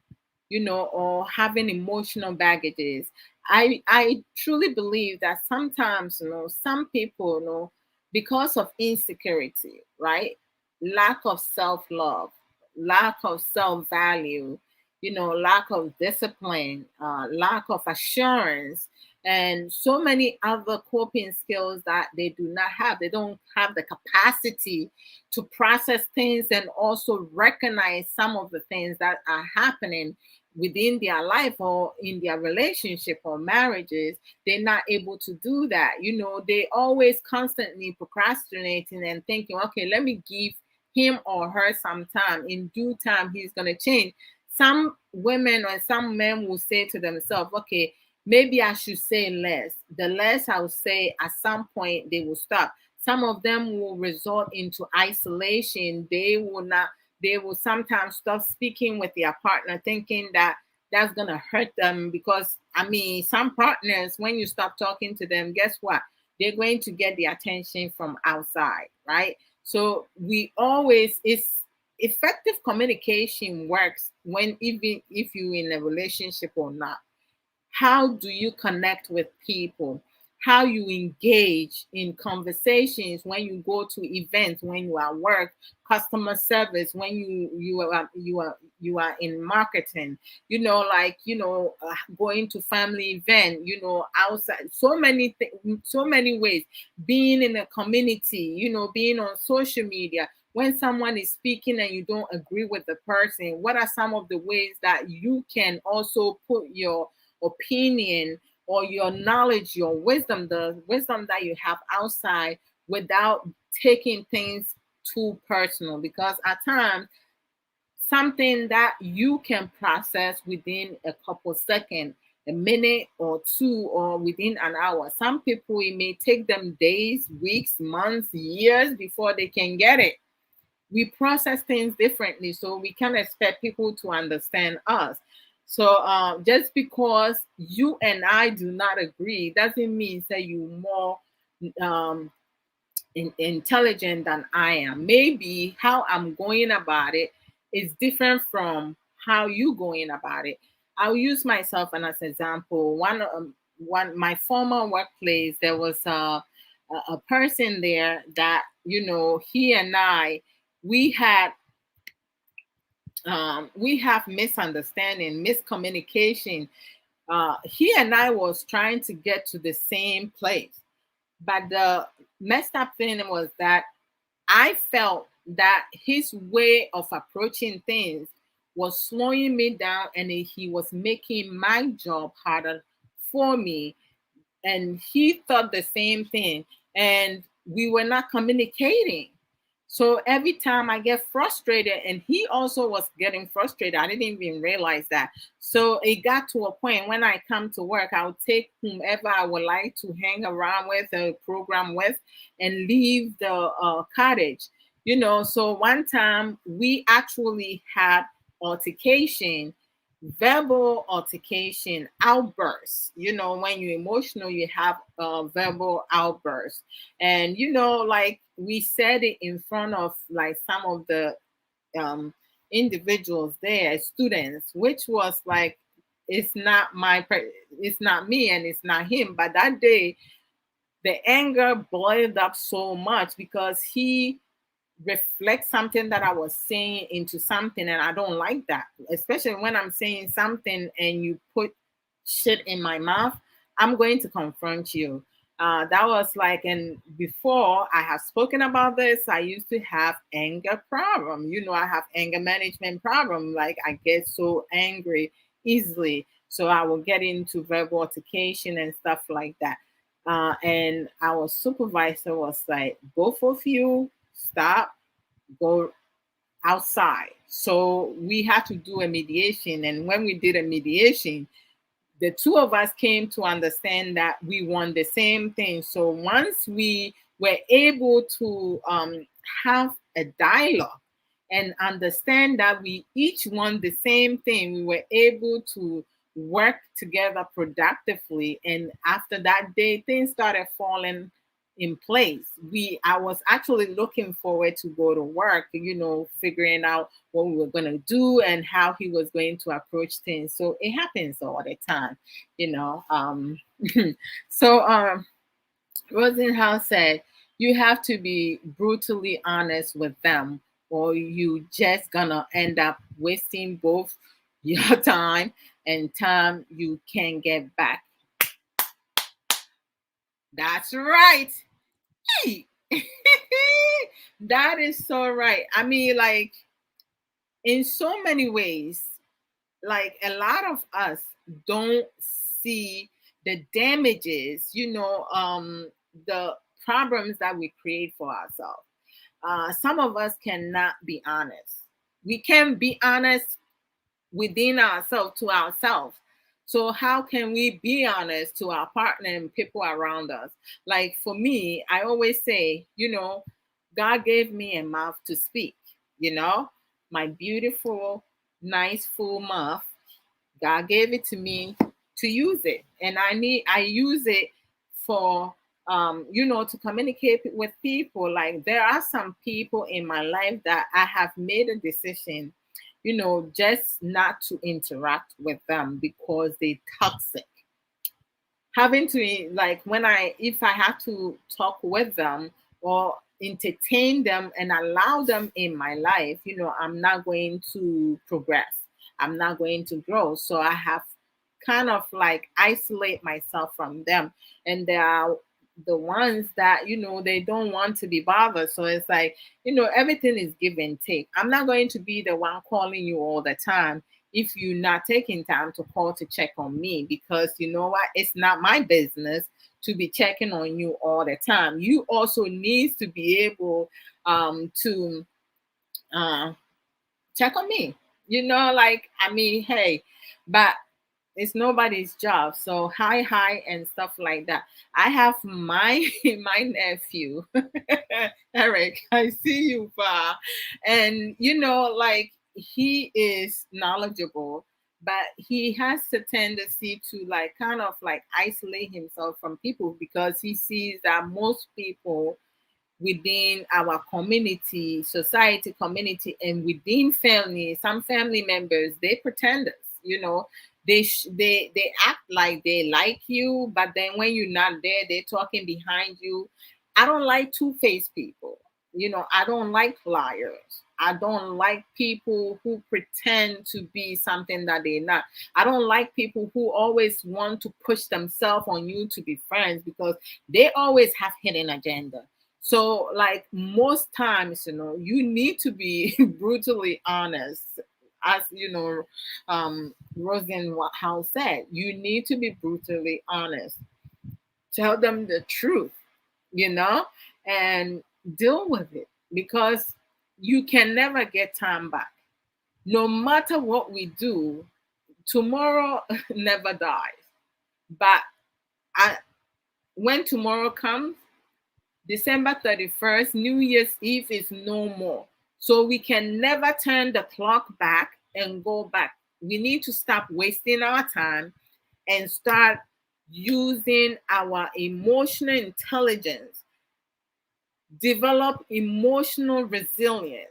or having emotional baggages, I truly believe that sometimes some people because of insecurity, right, lack of self-love, lack of self-value, lack of discipline, lack of assurance, and so many other coping skills that they do not have. They don't have the capacity to process things and also recognize some of the things that are happening within their life or in their relationship or marriages. They're not able to do that. They always constantly procrastinating and thinking, okay, let me give him or her some time. In due time, he's going to change. Some women or some men will say to themselves, okay, maybe I should say less. The less I'll say, at some point they will stop. Some of them will resort into isolation. They will sometimes stop speaking with their partner, thinking that that's going to hurt them. Because some partners, when you stop talking to them, guess what? They're going to get the attention from outside, right? So it's effective communication works when, even if you're in a relationship or not. How do you connect with people? How you engage in conversations when you go to events, when you are at work, customer service, when you are in marketing, going to family event, outside, so many ways, being in a community, being on social media. When someone is speaking and you don't agree with the person, what are some of the ways that you can also put your opinion or your knowledge, your wisdom, the wisdom that you have outside, without taking things too personal? Because at times, something that you can process within a couple seconds, a minute or two, or within an hour, some people, it may take them days, weeks, months, years before they can get it. We process things differently, so we can't expect people to understand us. So just because you and I do not agree doesn't mean that you're more um, intelligent than I am. Maybe how I'm going about it is different from how you going about it. I'll use myself as an example. One my former workplace, there was a person there that he and I, we had we have misunderstanding, miscommunication. He and I was trying to get to the same place, but the messed up thing was that I felt that his way of approaching things was slowing me down, and he was making my job harder for me. And he thought the same thing, and we were not communicating. So every time I get frustrated, and he also was getting frustrated, I didn't even realize that. So it got to a point when I come to work, I would take whomever I would like to hang around with, a program with, and leave the cottage. So one time we actually had altercation, verbal altercation, outbursts. When you're emotional, you have verbal outbursts. And like we said it in front of like some of the um individuals there, students, which was like, it's not me and it's not him. But that day the anger boiled up so much because he reflect something that I was saying into something, and I don't like that. Especially when I'm saying something and you put shit in my mouth, I'm going to confront you. That was like, and before I have spoken about this, I used to have anger problem. I have anger management problem. Like I get so angry easily, so I will get into verbal altercation and stuff like that. And our supervisor was like, both of you stop, go outside. So we had to do a mediation. And when we did a mediation, the two of us came to understand that we want the same thing. So once we were able to have a dialogue and understand that we each want the same thing, we were able to work together productively. And after that day, things started falling in place. I was actually looking forward to go to work, figuring out what we were going to do and how he was going to approach things. So it happens all the time, you know. So Rosenhaus said, you have to be brutally honest with them, or you just gonna end up wasting both your time and time you can get back. That's right. Hey. That is so right. I mean, like, in so many ways, like a lot of us don't see the damages, the problems that we create for ourselves. Some of us cannot be honest. We can be honest within ourselves, to ourselves. So how can we be honest to our partner and people around us? Like for me, I always say, God gave me a mouth to speak, my beautiful, nice, full mouth. God gave it to me to use it. And I use it for to communicate with people. Like there are some people in my life that I have made a decision, just not to interact with them because they toxic. Having to, like, if I have to talk with them or entertain them and allow them in my life, I'm not going to progress. I'm not going to grow. So I have kind of like isolate myself from them. And there are the ones that, they don't want to be bothered. So it's like, everything is give and take. I'm not going to be the one calling you all the time if you're not taking time to call to check on me, because you know what, it's not my business to be checking on you all the time. You also need to be able to check on me, like, I mean, hey, but it's nobody's job. So hi and stuff like that. I have my my nephew Eric. I see you, Pa. And like, he is knowledgeable, but he has the tendency to like kind of like isolate himself from people because he sees that most people within our community, society, community, and within family, some family members, they pretenders, they act like they like you, but then when you're not there, they're talking behind you. I don't like two-faced people. I don't like liars. I don't like people who pretend to be something that they're not. I don't like people who always want to push themselves on you to be friends because they always have hidden agenda. So, like most times, you need to be brutally honest. as Rosenhouse said, you need to be brutally honest. Tell them the truth, you know, and deal with it, because you can never get time back. No matter what we do, tomorrow never dies. But I, when tomorrow comes, December 31st, New Year's Eve is no more. So we can never turn the clock back and go back. We need to stop wasting our time and start using our emotional intelligence, develop emotional resilience.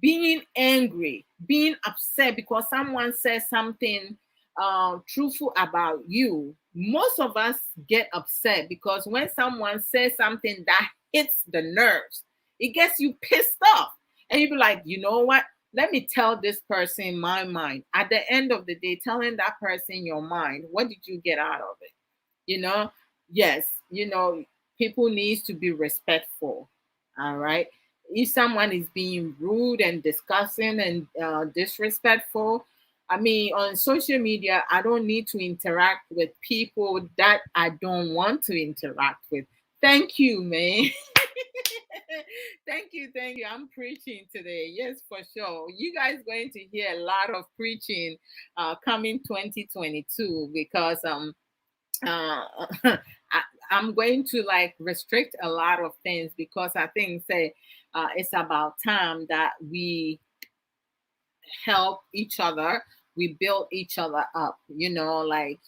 Being angry, being upset because someone says something truthful about you. Most of us get upset because when someone says something that hits the nerves, it gets you pissed off. And you be like, you know what? Let me tell this person my mind. At the end of the day, telling that person your mind, what did you get out of it? You know, yes, people needs to be respectful. All right. If someone is being rude and disgusting and disrespectful, I mean, on social media, I don't need to interact with people that I don't want to interact with. Thank you, man. Thank you. I'm preaching today. Yes, for sure. You guys going to hear a lot of preaching coming 2022, because uh I, I'm going to like restrict a lot of things, because I think say it's about time that we help each other, we build each other up, like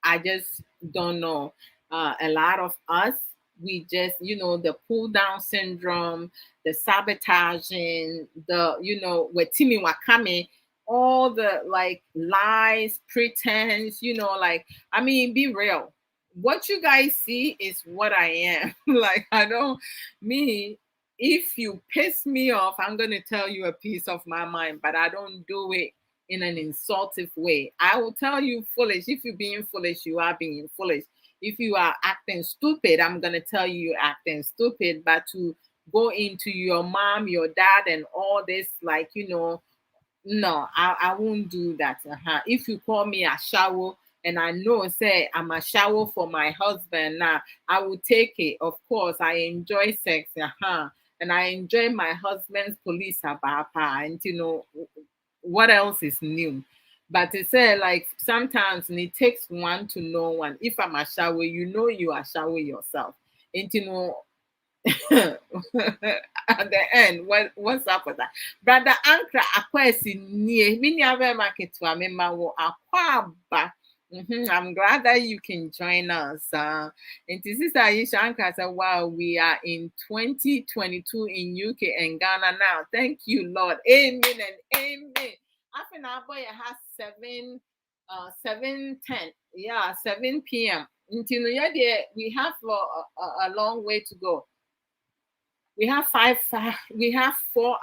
I just don't know. A lot of us, we just, the pull down syndrome, the sabotaging, with Timmy Wakame, all the like lies, pretense, like, I mean, be real. What you guys see is what I am. Like, I don't, me, if you piss me off, I'm going to tell you a piece of my mind, but I don't do it in an insultive way. I will tell you foolish. If you're being foolish, you are being foolish. If you are acting stupid, I'm going to tell you you're acting stupid. But to go into your mom, your dad, and all this, like, no, I won't do that. If you call me a shower and I know, say, I'm a shower for my husband, now I will take it. Of course, I enjoy sex. And I enjoy my husband's police abapa. And, what else is new? But it said like sometimes it takes one to know one. If I'm a shower, you are shower yourself. And at the end, what's up with that? Brother Ankra Akwesi near mini ave market to a member aquaba. I'm glad that you can join us. And this is Aisha Ankra said, wow, we are in 2022 in UK and Ghana now. Thank you, Lord. Amen and amen. After now, boy, it has 7:10. Yeah, 7 p.m. Until we have a long way to go. We have 4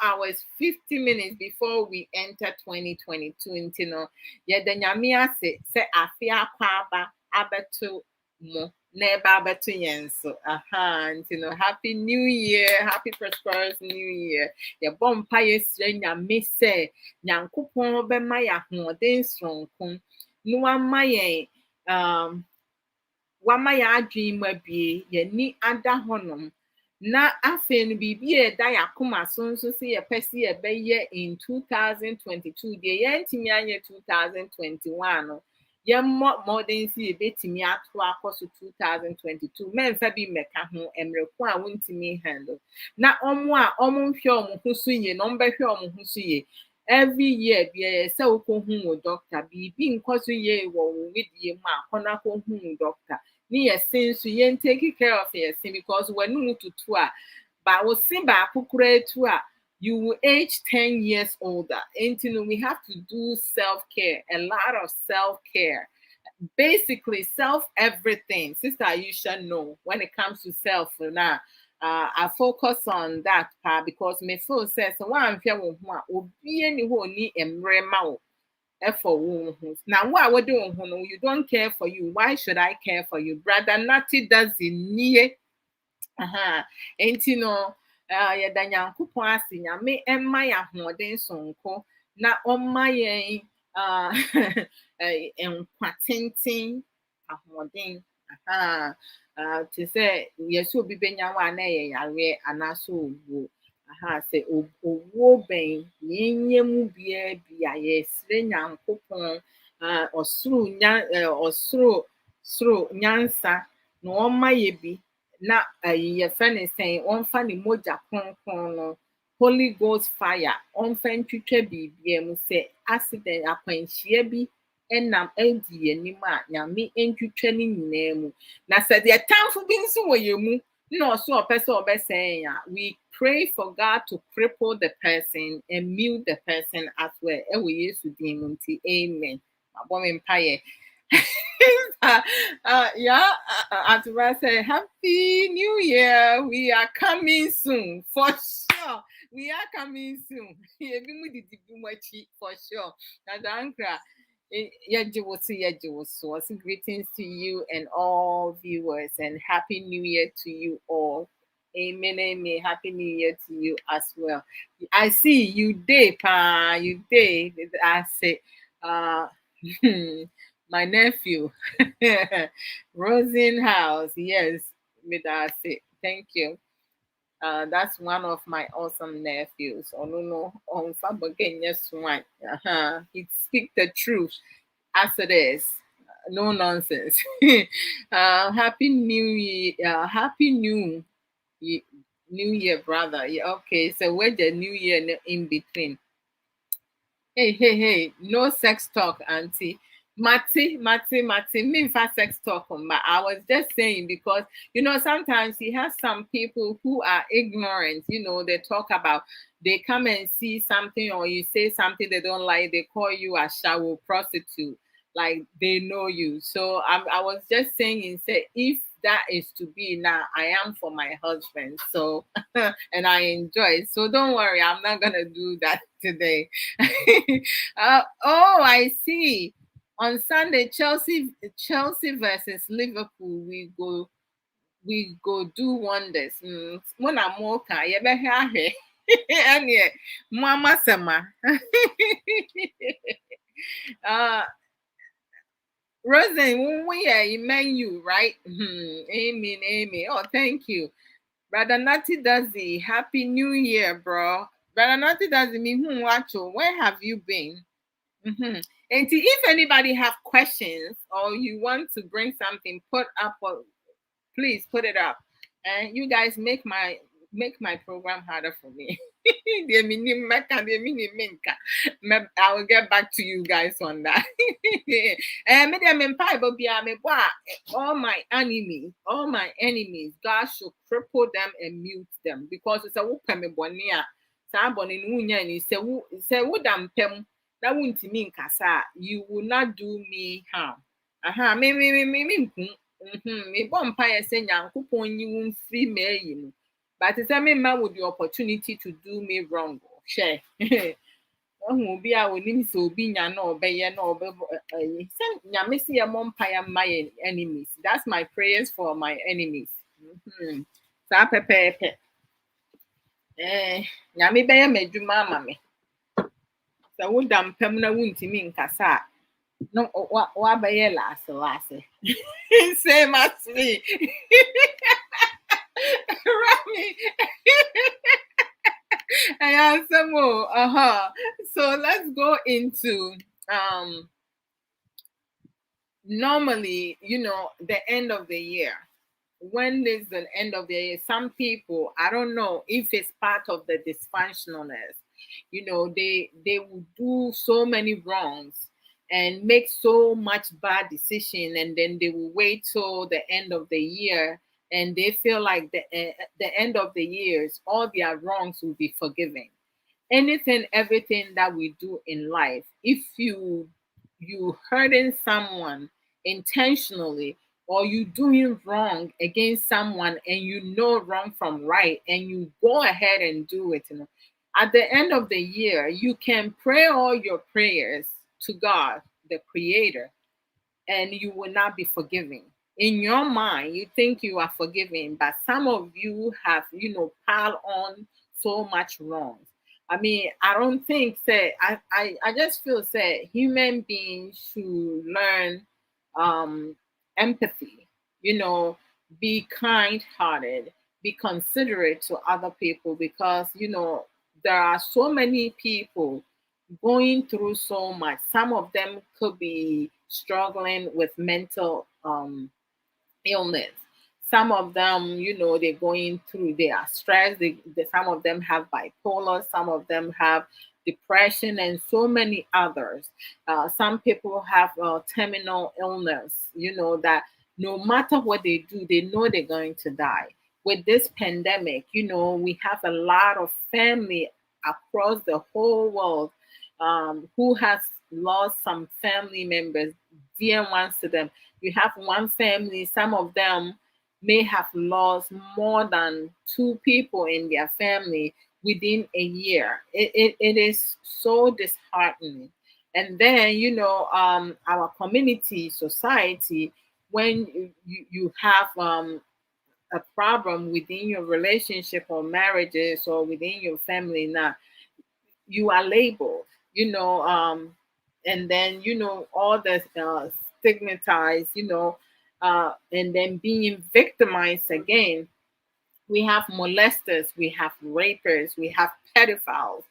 hours 50 minutes before we enter 2022. Yeah, the nyamia say afia kwaba abeto mo neba abeto yenso. Happy New Year, happy prosperous New Year. Yeah, bompa yesre nyame say nyankopon bema ya hoden sonko. No wama yen wama ya adwin ma bie ye ni ada honom. Na afei no biribi a ɛda yɛakoma so nso sɛ yɛpɛ sɛ yɛbɛyɛ in 2022 deɛ yɛntumi anyɛ 2021 no yɛmmɔ mmɔden sɛ yɛbɛtumi ato akɔ so 2022 mɛmfa bi mmɛka ho mmerɛ ko a wontumi handle na ɔmo nhwɛ ɔmo ho so yie na ɔmbɛhwɛ ɔmo ho so yie every year biara sɛ wokɔhu wo doctor biribi nkɔ so yie wɔ wo wedie mu a kɔ na kɔhu wo doctor ni yɛsen so yɛn take care of yɛsen because w'anum tutu a ba wosin baako kura etu a you will age 10 years older. And we have to do self-care, a lot of self-care. Basically, self everything. Sister Aisha know when it comes to self now. I focus on that part because me feel says so one fear wo ho a obi ani ho ni emre ma wo. Now, what we're doing, you don't care for you. Why should I care for you? Brother Natty does in near. Ain't yeah, the Yankupon, me and my hoden sonko. na ɔmma yɛn nkwa tenten ahoɔden aha te sɛ yɛsɛ obi bɛnya wo a na ɛyɛ yareɛ anaasɛ owuo aha sɛ owuo bɛn yɛnyɛ mu biara bi a yɛsrɛ nyankopɔn ɔsoro nyansa na ɔmma yɛ bi na yɛfrɛ ne sɛn ɔmfa ne mogya kronkron no Holy Ghost fire ɔmfa ntwitwa biribiara mu sɛ accident akwanhyia bi ɛnam adi yɛn anim a nyame ntwitwa ne nyinaa mu na sɛ deɛ tamfo bi nso wɔ yɛn mu na ɔso ɔpɛ sɛ ɔbɛsɛn a we pray for God to cripple the person and mute the person as well ɛwɔ Yesu din mu nti amen mabɔ me mpaeɛ Adwoa said, Happy New Year. We are coming soon, for sure. We are coming soon. For sure. Nadankra. Greetings to you and all viewers, and Happy New Year to you all. Amen, amen. Happy New Year to you as well. I see you day, pa. You day. I say, my nephew, Rosenhouse. Yes, that's it. Thank you. That's one of my awesome nephews. Oh no, on Fabogen, yes, one. He speak the truth as it is. No nonsense. Happy New Year. Happy New Year, brother. Yeah, okay. So where's the New Year in between? Hey, no sex talk, auntie. Mati, me fast sex talk, but I was just saying because sometimes you have some people who are ignorant, they talk about they come and see something or you say something they don't like, they call you a shower prostitute, like they know you. So I was just saying, say if that is to be now, I am for my husband. So and I enjoy it. So don't worry, I'm not gonna do that today. Oh, I see. On Sunday, Chelsea versus Liverpool, we go do wonders. When I'm okay, you better hear. And yeah, Mama Sama. Rosen, when we are in menu, right? Amen, amen. Oh, thank you. Brother Natty Dazzy, Happy New Year, bro. Brother Natty Dazzy, where have you been? And if anybody have questions or you want to bring something, please put it up. And you guys make my program harder for me. I will get back to you guys on that. And all my enemies, God should cripple them and mute them because it's a wupemibonia. Somebody say would na wuntimi nkasa you will not do me harm. Me bɔ mpaeɛ sɛ Nyankopɔn nyi wo mfiri m'ayi mu. But sɛ memma wo the opportunity to do me wrong. Hwɛ. Ɔhu obi a onim sɛ obi nya na ɔbɛyɛ na ɔbɛbɔ sɛ Nyame sɛ yɛmmɔ mpaeɛ mma yɛn enemies. That's my prayers for my enemies. Saa pɛpɛɛpɛ. Nyame bɛyɛ m'adwuma ama me. Sɛ woda mpam na wontimi nkasa a no wabɛyɛ laase. Same as me. Rami. I answer more. So let's go into normally, the end of the year. When is the end of the year? Some people, I don't know if it's part of the dysfunctionalness. They will do so many wrongs and make so much bad decision, and then they will wait till the end of the year, and they feel like the end of the years, all their wrongs will be forgiven. Everything that we do in life, if you hurting someone intentionally or you doing wrong against someone and you know wrong from right and you go ahead and do it, at the end of the year you can pray all your prayers to God, the creator, and you will not be forgiven. In your mind you think you are forgiven, but some of you have piled on so much wrong. I mean, I don't think say I just feel say human beings should learn empathy, you know, be kind hearted, be considerate to other people, because there are so many people going through so much. Some of them could be struggling with mental illness. Some of them, they're going through, they are stressed. Some of them have bipolar, some of them have depression, and so many others. Some people have terminal illness, that no matter what they do, they know they're going to die. With this pandemic, we have a lot of family across the whole world who has lost some family members, dear ones to them. You have one family, some of them may have lost more than two people in their family within a year. It is so disheartening. And then, our community, society, when you have a problem within your relationship or marriages or within your family now, you are labeled, and then all the stigmatized, and then being victimized again. We have molesters, we have rapers, we have pedophiles,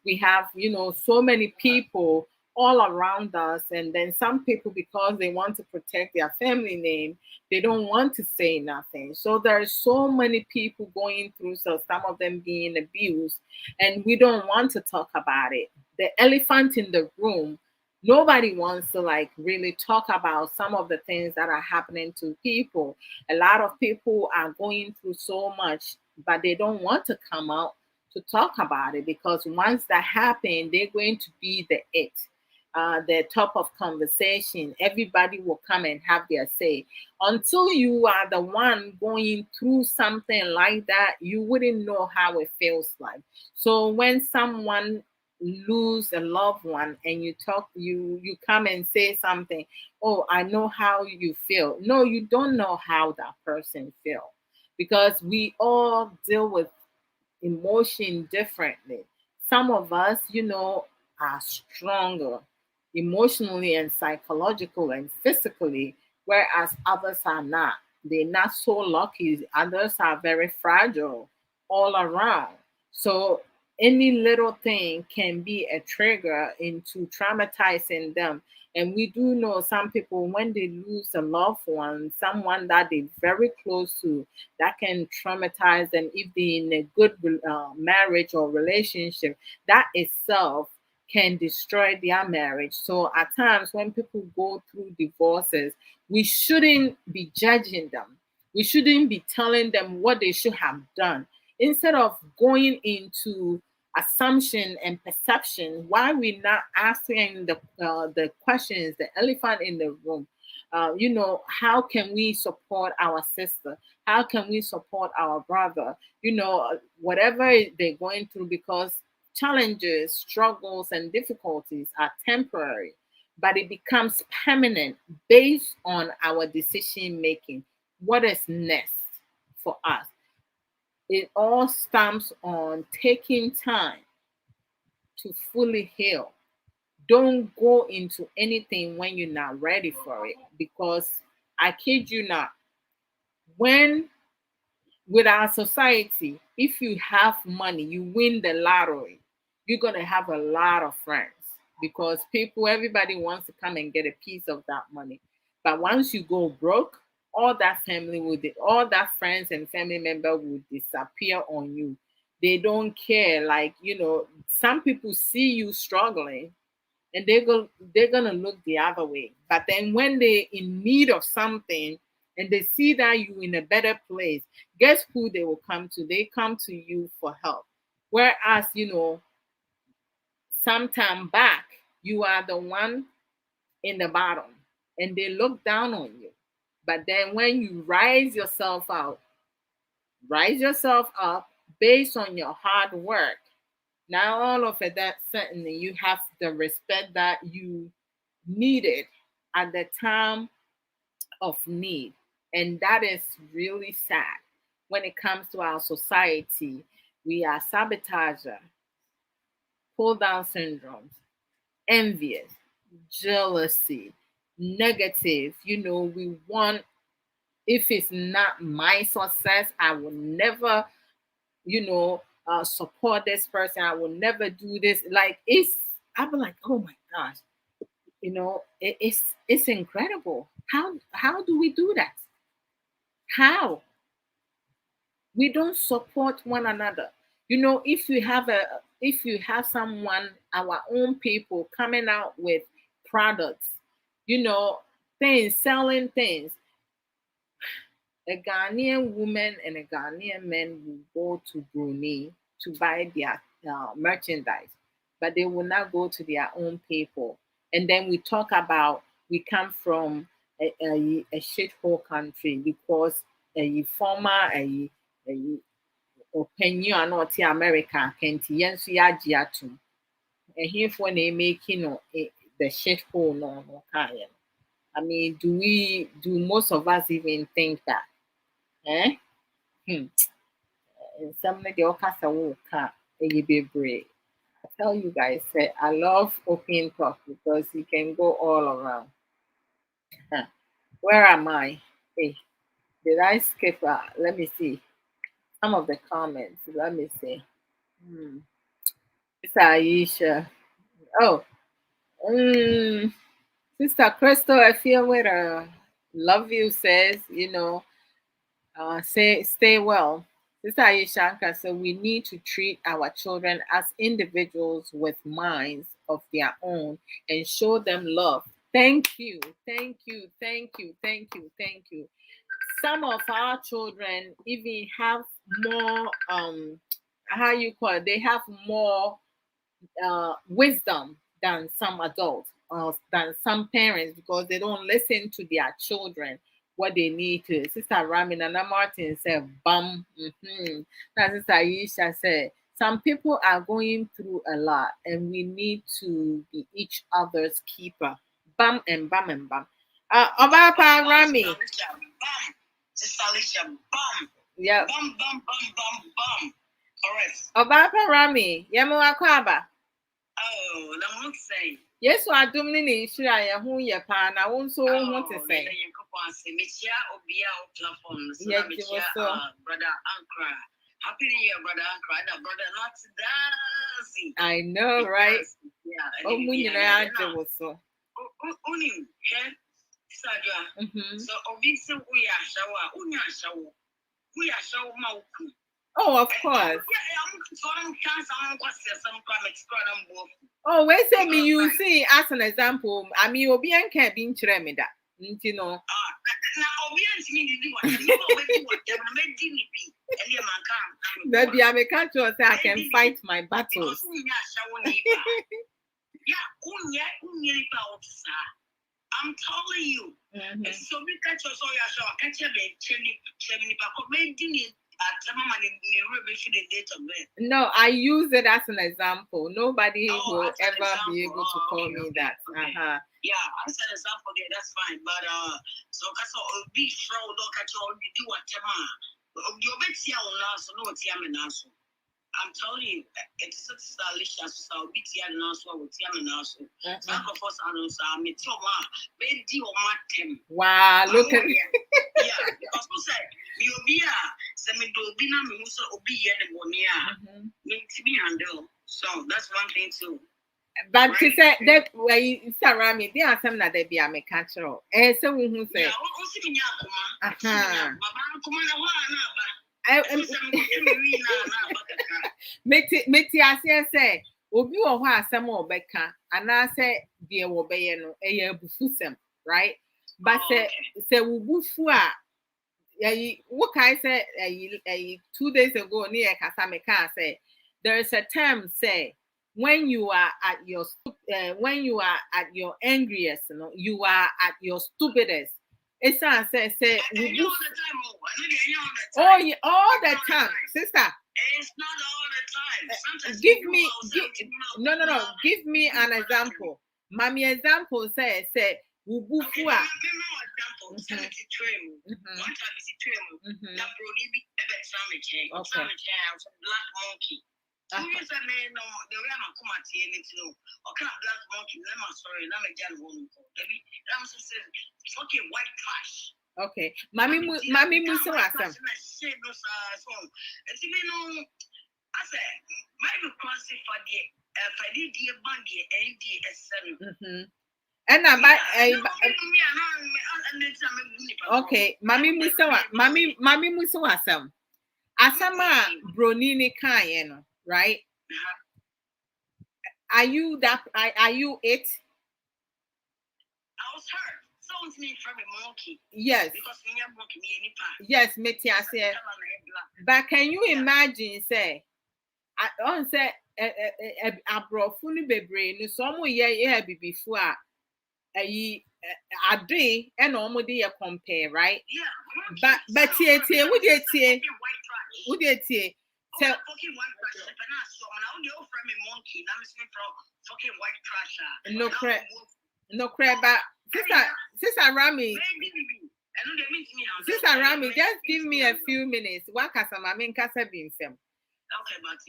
we have, so many people all around us. And then some people, because they want to protect their family name, they don't want to say nothing. So there are so many people going through, so some of them being abused, and we don't want to talk about it. The elephant in the room, nobody wants to like really talk about some of the things that are happening to people. A lot of people are going through so much, but they don't want to come out to talk about it, because once that happens, they're going to be the top of conversation. Everybody will come and have their say. Until you are the one going through something like that, you wouldn't know how it feels like. So when someone lose a loved one and you come and say something, oh, I know how you feel. No, you don't know how that person feel, because we all deal with emotion differently. Some of us, are stronger emotionally and psychological and physically, whereas others are not. They're not so lucky. Others are very fragile all around. So any little thing can be a trigger into traumatizing them. And we do know some people, when they lose a loved one, someone that they're very close to, that can traumatize them. If they're in a good marriage or relationship, that itself can destroy their marriage. So at times when people go through divorces, we shouldn't be judging them. We shouldn't be telling them what they should have done. Instead of going into assumption and perception, why we not asking the questions, the elephant in the room? How can we support our sister? How can we support our brother? Whatever they're going through, because challenges, struggles, and difficulties are temporary, but it becomes permanent based on our decision making. What is next for us? It all stems on taking time to fully heal. Don't go into anything when you're not ready for it, because I kid you not, when with our society, if you have money, you win the lottery, you're going to have a lot of friends, because everybody wants to come and get a piece of that money. But once you go broke, all that friends and family member will disappear on you. They don't care. Like, some people see you struggling, and they're gonna look the other way. But then when they're in need of something and they see that you in a better place, guess who they will come to? They come to you for help. Whereas, sometime back, you are the one in the bottom and they look down on you. But then when you rise yourself up based on your hard work, now all of it, that certainly you have the respect that you needed at the time of need. And that is really sad. When it comes to our society, we are sabotager. pull down syndromes, envious, jealousy, negative. We want, if it's not my success, I will never, support this person. I will never do this. Like I'm like, oh my gosh, it's incredible. How do we do that? How? We don't support one another. If you have someone, our own people coming out with products, you know things, selling things, a Ghanaian woman and a Ghanaian man will go to Brunei to buy their merchandise, but they will not go to their own people. And then we talk about we come from a shithole country because a former a opinion a na ɔte America kenti yɛn nso yɛagye atom. Ɛhefoɔ na making no the shithole no kaeɛ no. I mean, do most of us even think that? Eh? Some of the okasa will car bebree. I tell you guys, I love open talk because you can go all around. Huh. Where am I? Hey, did I skip? Let me see some of the comments. Let me see. It's Aisha. Oh, Sister Crystal, I feel with love you says, stay well. Sister Aisha said we need to treat our children as individuals with minds of their own and show them love. Thank you, thank you, thank you, thank you, thank you. Some of our children even have more how you call it, they have more wisdom than some adults or than some parents because they don't listen to their children what they need to. Sister Ramin and Martin said, "Bum." Now, Sister Aisha said, "Some people are going through a lot, and we need to be each other's keeper." Bum and bum and bum. Obapa Rami. Sister Alicia, bum. Yeah. Bum, bum, bum, bum, bum. Correct. Obapa Rami. Yemu Akwaba. Oh, the moon say. Yes, I do mean Shira, who ye pan. I won't so want to say. Yeah, brother Ankara. Happy New Year, brother Ankara. Brother not dancing. I know, right? Yeah. Oh, when I was so. Unim, Sadia. So, obviously, we are shower. We are shower mouth. Oh, of course. Oh, wait, say me, you see, as an example, I mean, Obian can't be in Tremida, you know. Maybe I'm a country so I can fight my battles. I'm telling you. So we catch us all your show, catch a no, I use it as an example. Nobody will ever be able to call me that. Yeah, as an example there, that's fine. But so that's all big show, look at all you do what you'll bet you now, so no it's I'm telling you, it's such a delicious so bit here now, so with Yamanaso. Wow, look at yeah, because who said you'll be a semi dobina muso obi and me handle. So that's one thing too. But to say that where you start around me, there are some that they be a mechanical. And so who say, Meti ase say obi wo ho asem obeka ana say die wo be ye no eye abufusem, right? But say wo bufu a what can I say 2 days ago near Kasameka say there is a term say when you are at your angriest, you are at your stupidest. It's not say all the time, sister. It's not all the time. Sometimes Give me an example. Mommy example say Wubufu. Black monkey. 2 years I may know the way I'm come at here, let's know. Or can black monkey, I'm sorry, and I'm a jan woman. I'm so saying, fucking white trash. Okay. Mami muso asam. It's even no, I said, my request for the dear bandy and the And okay, mami muso asam. Asama broni ni kan right? Are you it? I was hurt. Someone's me from a monkey. Yes. Because when you're monkey, me any part. Yes, Metiase. But can you imagine, say, I don't say Abrabo Odo bebre no so mo ye before ayi ade and almost compare, right? Yeah. But tie wo dey tie so fucking white trash. If I so now they offer me monkey, now I'm saying fucking white trash. No crap, but Sister Rami. Sister Rami, just give me a few minutes. Wakasa mama nkasa bi nsem. Okay, but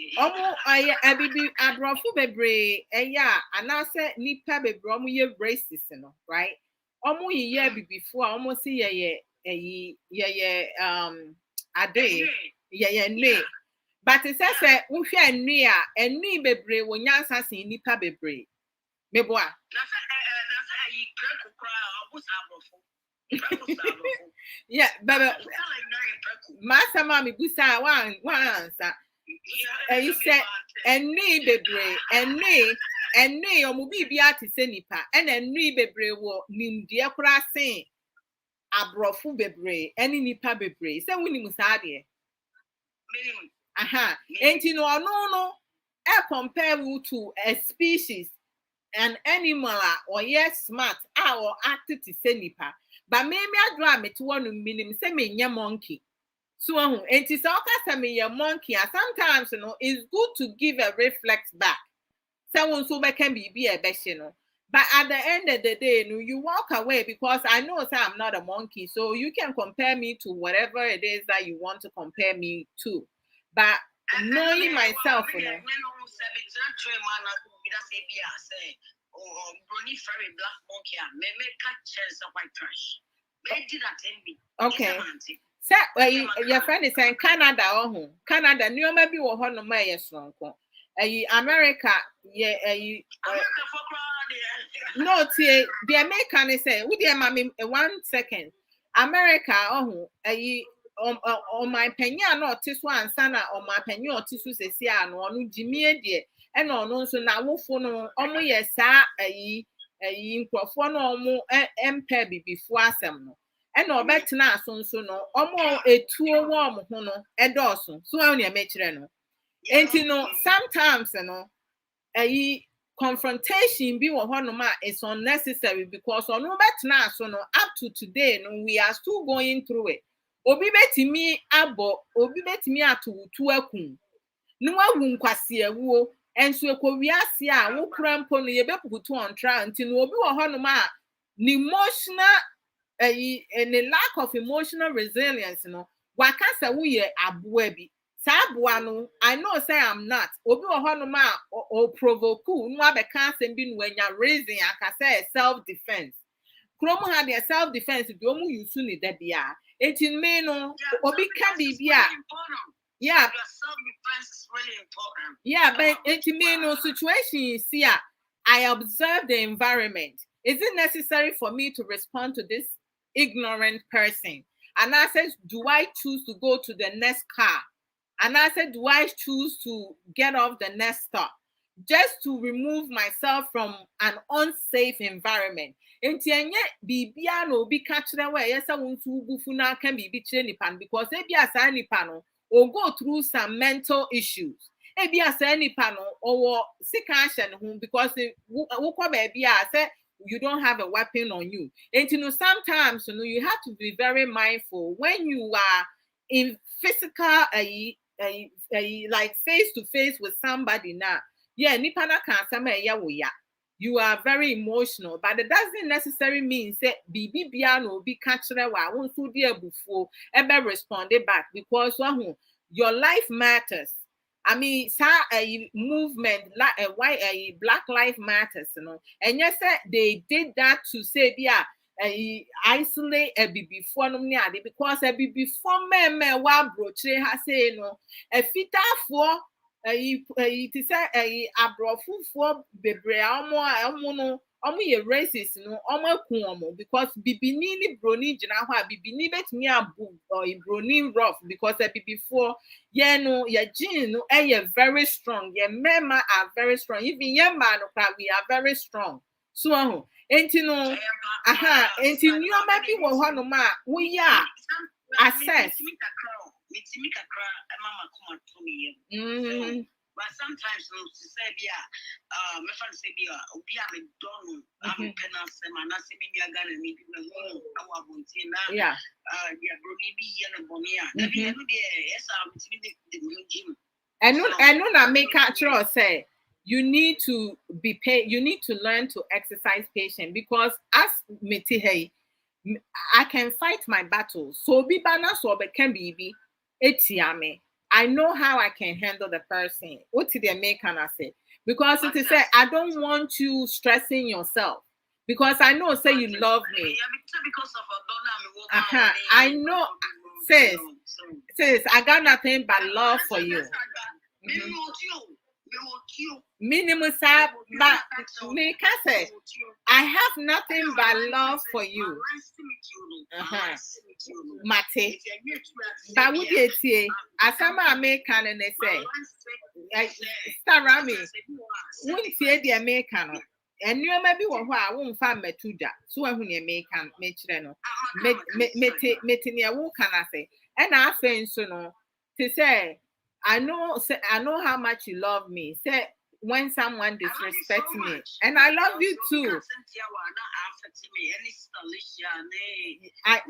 Abibi Abrabo bebre anase nipa bebre omo ye racist no, right? Omo ye before omo si ye ade ne. But it says that unhwe anui a anui bebre wo nyansa sin nipa bebre. Meboa. Yeah, but Master Mommy Busa one answer. You said anui bebre anui omo bibia te se nipa and anui bebre wo nimdie kura sen Abrabo bebre any nipa bebre. Say woni musade. And you know, no, compare you to a species, an animal, or yes, smart, or acted to say nipa. But maybe I draw me to one minimum, say me your monkey. So, and it's all cast me your monkey, and sometimes, you know, it's good to give a reflex back. Someone so can be a best, you know. But at the end of the day, you walk away because I know I'm not a monkey, so you can compare me to whatever it is that you want to compare me to. But knowing myself, you know. Okay. So, your friend is saying Canada, Canada, you maybe will hold no my strong. America, no, the American say, would you, mammy, 1 second? America, on my penya no tiswa ansana on my penyo tisu sesi ano onu jimie de e no no so na wofo no omo ye sa ayi nkrofo no omo empe bibifo asem no e na obetena aso no omo etuo wo omo ho no edoso so an ya mekire no enti no sometimes no ayi confrontation bi wo ho no ma is unnecessary because onu betena aso no up to today no we are still going through it. Obi betimi abo obi betimi atutu akun no awu nkwase awuo enso ekowiase a wo krampo no ye bepukutu on trial nti no obi wo hono ma the emotional a lack of emotional resilience no wakasa wo ye aboa bi sa aboa no I know say I'm not obi wo hono ma o provoke no abeka asem bi no anya reason akasa self defense kromo had their self defense do omu yusu ni dabia. It's in me no obi ka bibia. Yeah. Self-defense is really important. Yeah, but it's me no situation see I observe the environment. Is it necessary for me to respond to this ignorant person? And I said, do I choose to go to the next car? And I said, do I choose to get off the next stop? Just to remove myself from an unsafe environment. Enti enye bibia no obi ka kire we yesa wonsu bufu na aka bibi kire nipa because ebi asa nipa no o go through some mental issues. Ebi asa nipa no owo sika ahye ne ho because wo kwa ba bia say you don't have a weapon on you. Enti no sometimes you have to be very mindful when you are in physical like face to face with somebody now. Yeah, nipa na kan sama ya wo ya. You are very emotional, but it doesn't necessarily mean say bibi bia no be kachire wa won so de abufuo ebe respond back because your life matters. I mean, a movement like why a Black Lives Matters, and yes, they did that to say, yeah, isolate a before no because a before men wa broche has say no a fita for it is a Abrabo for bebre no ye racist no kuomo because bibini ni broni jina ho a bibini betimi abu or broni rough because a before no your gene no very strong your men are very strong even your man we are very strong so enti no enti nneoma bi wo ho no ma wo ya access but sometimes no to say bia me fan say bia obi a me don am pena se mana se me nua gana ni bi me ho awa bonti na yeah dia bro mi bi ye no boni a na bi no de yes am ti de me gym and no na make sure say you need to be paid. You need to learn to exercise patience because as meti hey, I can fight my battles. So be bana so be can be etiame. I know how I can handle the person. What did they make can I say? Because it is say I don't want you stressing yourself. Because I know say you love me. I know sis, I got nothing but love for you. Minimum but me can say I have nothing but love for you. Mate, but would you say as some American and they say Starami won't say the American and you maybe one who I won't find Metuda, so when you make can make metinia won't can I say and I think so no to say I know how much you love me. Say when someone disrespects me, and I love you too.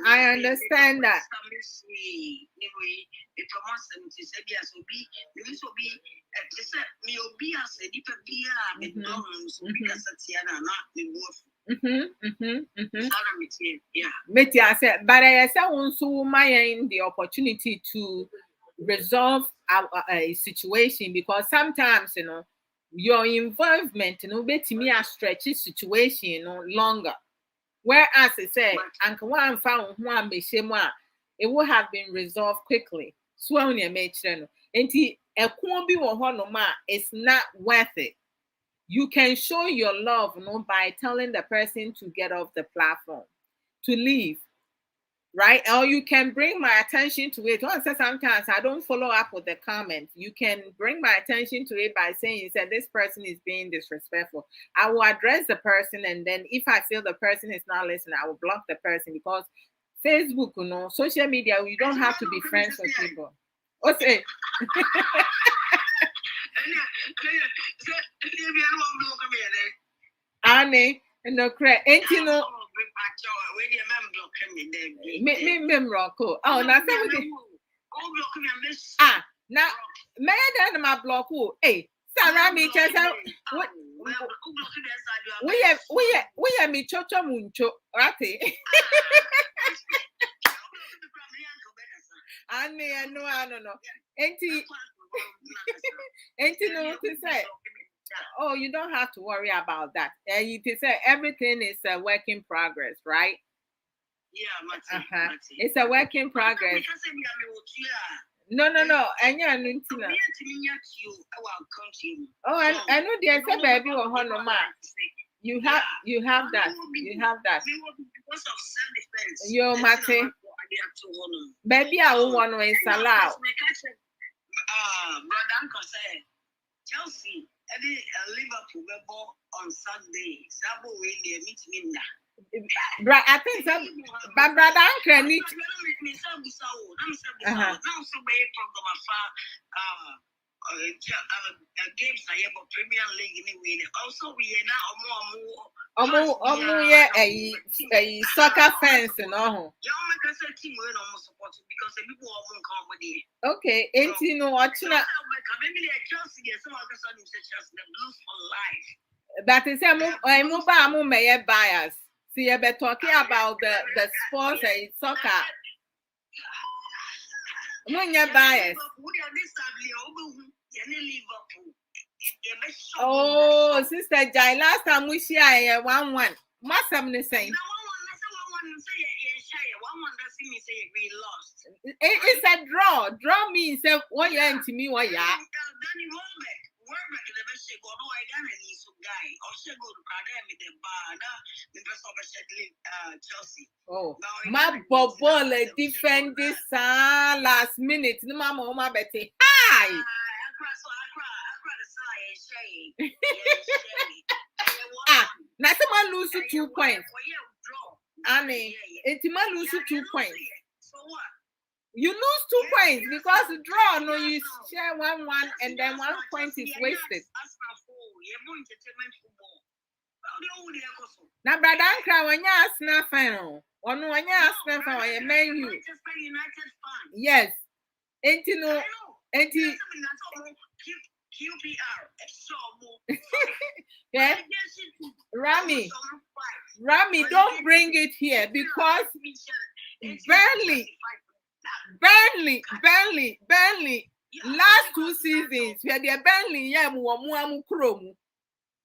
I understand that. But I said also my the opportunity to resolve a situation because sometimes your involvement bet me a stretchy situation longer. Whereas I say Uncle one found one it would have been resolved quickly. So when you make sure and a be it's not worth it. You can show your love by telling the person to get off the platform, to leave. Right? Or you can bring my attention to it. Once sometimes I don't follow up with the comment. You can bring my attention to it by saying you said this person is being disrespectful. I will address the person, and then if I feel the person is not listening, I will block the person because Facebook, social media, you don't have to be friends with people. What's it? Annie, no correct. Ain't you know? Me Rocco. Oh, now say now may I my block? Hey, Sarah, me just we have me chocho muncho, right? Annie, I don't know. Ain't you know what to say? Oh, you don't have to worry about that. You can say everything is a work in progress, right? Yeah, it's a work in progress. No. And yeah, oh, I know there's a baby or honor. You have that. You have that. Yo, Mate. Baby, I will want to is allowed. Brother Uncle said, Chelsea, Liverpool on Sunday. Sabo way they meet me now. I think so. But brother Uncle need games I have a Premier League anyway. Also, we are now a soccer fans and all. Okay, ain't you know what you know? That is a mobile may bias. See, I've been talking about the sports and soccer. When you're biased. Liverpool. Oh, Sister Jai, last time we share 1-1. Must have the same. We lost. It's a draw. Draw means what you and to me, what ya? Oh, my bubble defend this last minute. No, Mama Betty. Hi. Now someone lose 2 points. Annie, it's man lose 2 points. You lose 2 points because the draw, no, you share 1-1 and then 1 point is wasted. Now, brother, Ankara, when you ask nothing, when you ask nothing, I mean you. Yes. Ain't you know? Ain't you? Yeah. Rami, don't bring it here because Burnley. Last 2 seasons, we had the Burnley, yeah, muamu kromu.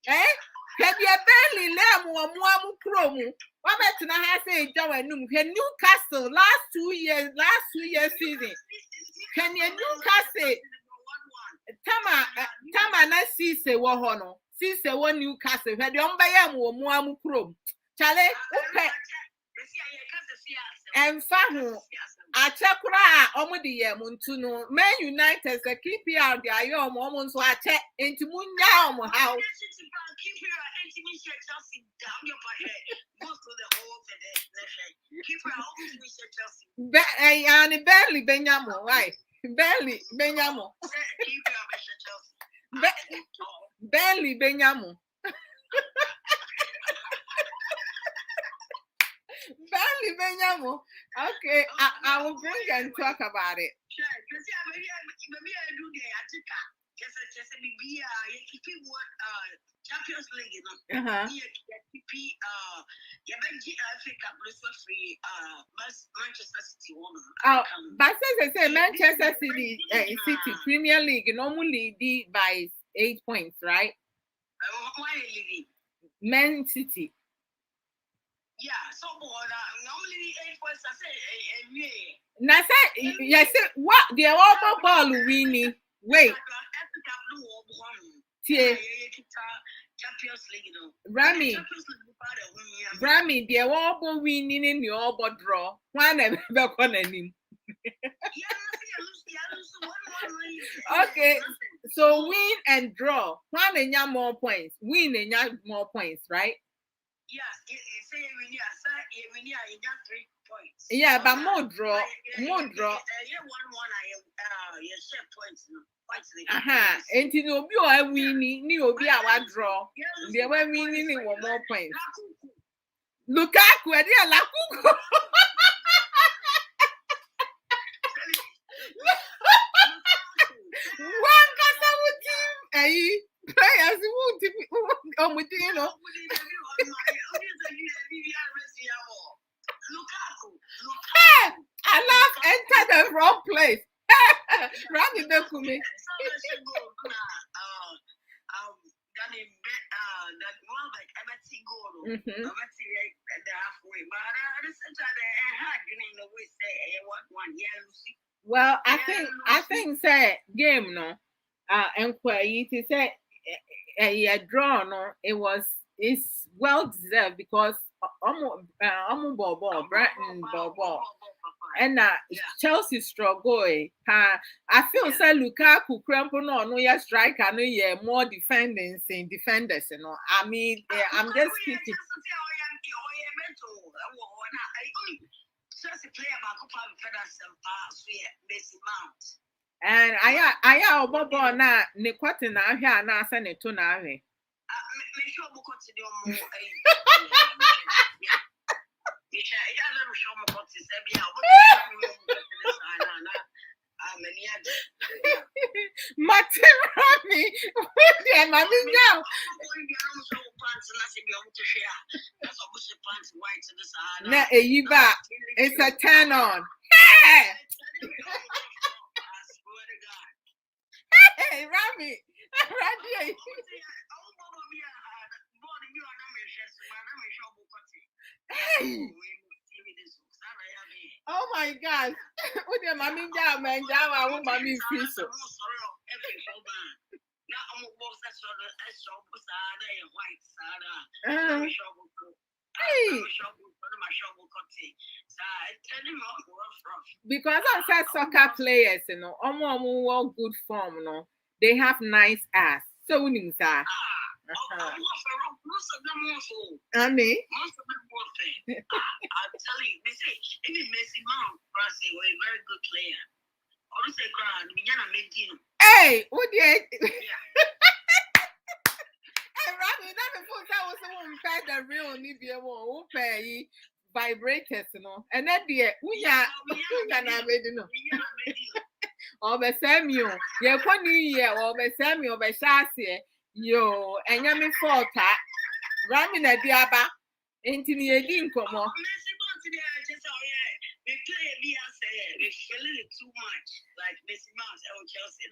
Eh? Had the Burnley, muamu kromu. What about to have say, Newcastle last 2 years season. Can you Newcastle? Tama na Cisse wo hono. Cisse wo Newcastle. Had the umbaya muamu krom. Chale, okay. And fahu. Achakura omudi ye muntuno. Man United se keep out the ayom almost so I check into munya omo how. Barely Benyamo, why? Barely Benyamo. Barely Benyamo. Barely Benyamo. Okay, I will bring and talk about it. Champions League, Manchester City. Oh, but since I say Manchester City, City Premier League normally lead by 8 points, right? Man City. Yeah, so normally 8 points. I say, now say yes. What the overall ball winning? Wait. Champions League, Rami, the overall winning in the overall draw. One ever him. Okay, so win and draw. One and you more points. Win and you more points, right? Yes, say we need 3 points. Yeah, but more draw. Yeah, 1-1. Share points. And you know, you are winning. You be our draw. They were winning in 1 more points. Lukaku, they are Lukaku. One customer team, players who you know. Hey, I love enter the wrong place. Run it back to me. Well, I think say game no. And it say a draw no. It's well deserved because Brighton ball. And Chelsea struggle. I feel say Lukaku crumple no yes striker no yeah more defenders, you know. I mean, I'm just speaking. And I Bobo na ne kwate na ahia na asa ne to na ahwe. Matirami, now. Na eyiba, it's a turn on. Hey! Hey, Rami. Rami. Hey. Oh my God. What your mommy down, man? Down, I want mommy free so. Hey. Because I said soccer players, you know, almost good form, no. They have nice ass. So we are. I mean, I'm telling you, they say even Messi Mount Francis was a very good player. Honestly, hey, what did Hey, Robbie, that before that was someone pay the real Nibia won't pay vibrators, you know, and then the we are or the Samuel, you're funny, or the Samuel, the Shassi, yo, and Yami Forta, Ramin at Diaba, Antony Edin, come on. They play they feel it too much, like Messi Mouse, Chelsea.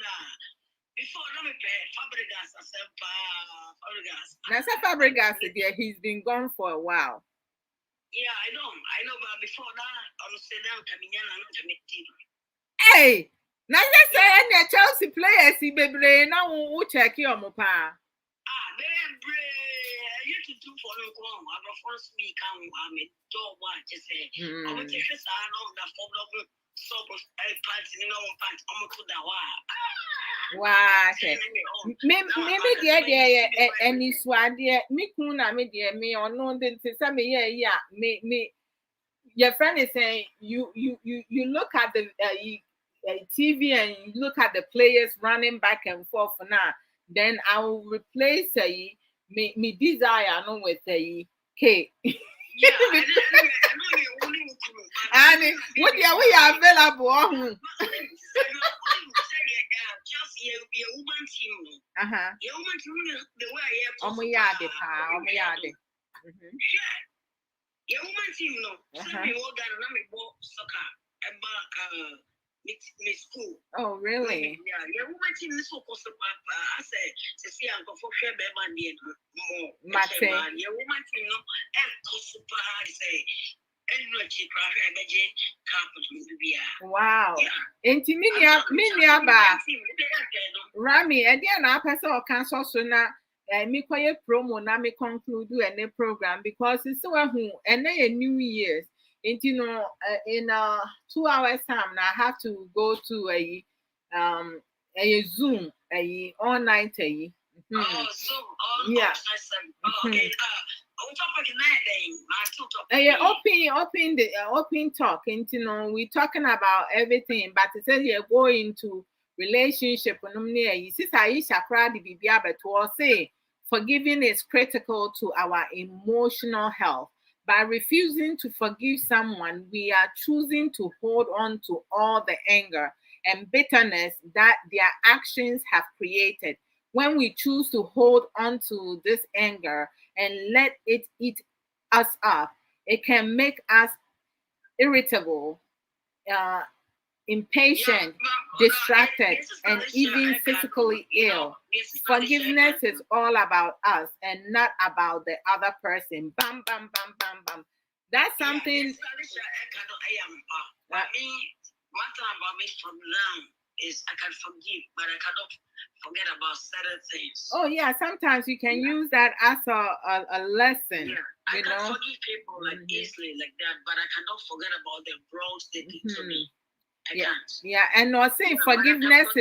Before no pay Fabregas, Fabregas. That's a Fabregas there. He's been gone for a while. Yeah, I know, but before that, I'm saying coming in and to make team. Hey, now you say any Chelsea players, he be brain now who check your mopa. Then you to do for no go. I go force me come. I'm a dog one to say. I'm a teacher. I know that for the so pants in no pants. I'm a good wow. Maybe the any swag me kuna me dear me or no then to say me yeah me your friend is saying you look at the TV and you look at the players running back and forth for now. Then I will replace me desire no with K. Yeah, and what we are available. Just your woman team. Your woman team the way I am. Yeah. Your woman team no. Some people got a number of soccer about school. Oh, really? Yeah, your woman team is so close to Papa. I said, to see Uncle for sure, baby, more. Your woman team no, and Cosupa, I say. Wow. Intimia ba Rami, and then I pass all cancel so now. Me quiet promo na me conclude any program because it's so who and then a New Year's. And you know, in 2 hours time, now I have to go to a Zoom, a all night. Yeah. Okay. Open talk, and you know we're talking about everything, but it says you're going to relationship. Say forgiving is critical to our emotional health. By refusing to forgive someone, we are choosing to hold on to all the anger and bitterness that their actions have created. When we choose to hold on to this anger and let it eat us up, it can make us irritable, impatient, distracted, and even physically ill. Forgiveness is all about us and not about the other person. Bam, bam, bam, bam, bam. That's something. One thing about me from now is I can forgive, but I cannot forget about certain things. Oh yeah, sometimes you can use that as a lesson. Yeah, I can forgive people like easily like that, but I cannot forget about the wrongs they did to me. I can't. Yeah, and I say forgiveness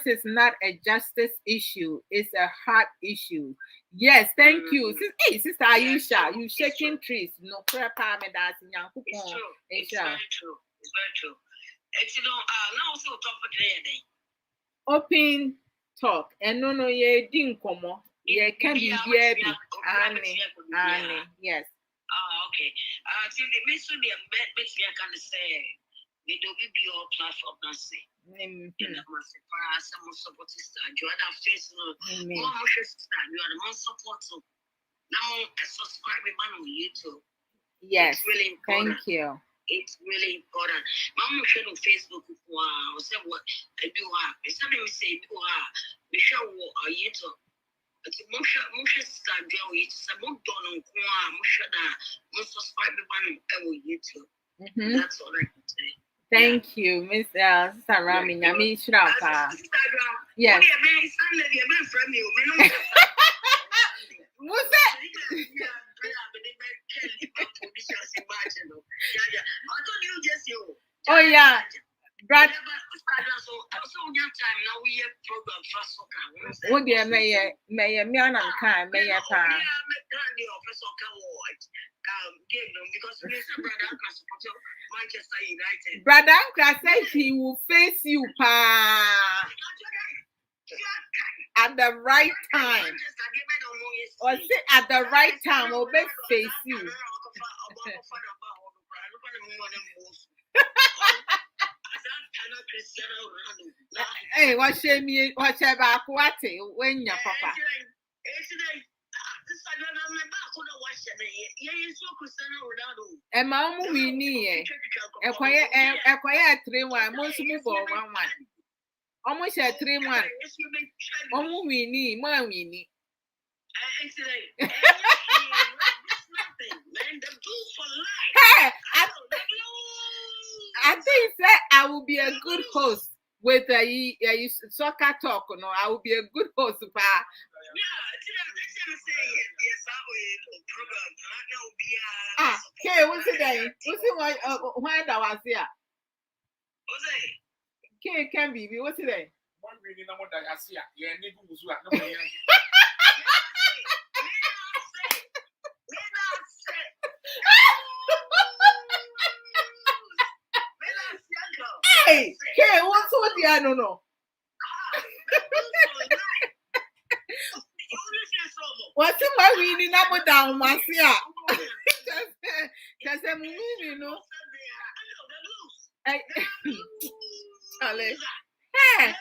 is not a justice issue; it's a heart issue. Yes, thank you. Hey, Sister Aisha, you shaking trees. No prayer, It's true. It's very true. It's very true. You know, now also topic today. Open talk. And no, ye didn't come. Ye can be Annie. Yes. Okay. So the mission the bet me I can say we do be your platform now say. Some support sister. You are the face no. More sister. You are the most support. Now subscribe me on YouTube. Yes. It's really important. Thank you. It's really important. Mama shared on Facebook. Wow, say what I do. Somebody say do. Be sure what you to. But Musha start girl. It's a book done on Kwa. Musha da. Most subscribe one YouTube. That's all I can say. Thank you, Miss Sarami. I mean, Shrapa. Yes. What's that? Oh yeah, Brad. What do you may me on kind may pa? Brother Uncle said he will face you pa at the right time. Or say at the right time will be face you. Hey, what shame me? What about what? When your papa? And my movie near a quiet 3-1, most move 1-1. Almost a 3-1. Almost we need, more we need. Hey, I think that I will be a good host with a soccer talk. No, I will be a good host. Okay, what's it then? What's it why that was here? Okay, can be. What's it then? One reading number that I see. Yeah, Hey, what's what the I don't know? What's my reading number down, Marcia? Because I'm you know. Charlie. Hey.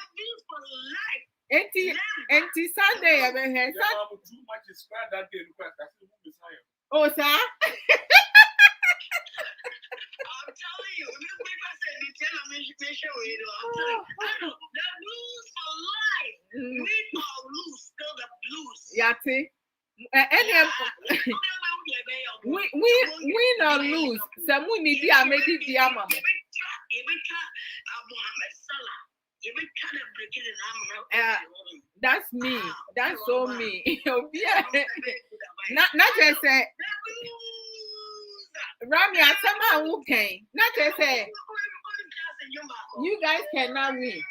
Auntie Sunday, I've been here. Too much is bad that day. Oh, sir. I'm telling you, this paper said the tell me the blues for life. Win or lose, still the blues. Yati. Win or lose. Someone need to make it the mama. That's me. That's so me. Not just say Rami, I somehow okay. Not just say you guys cannot win.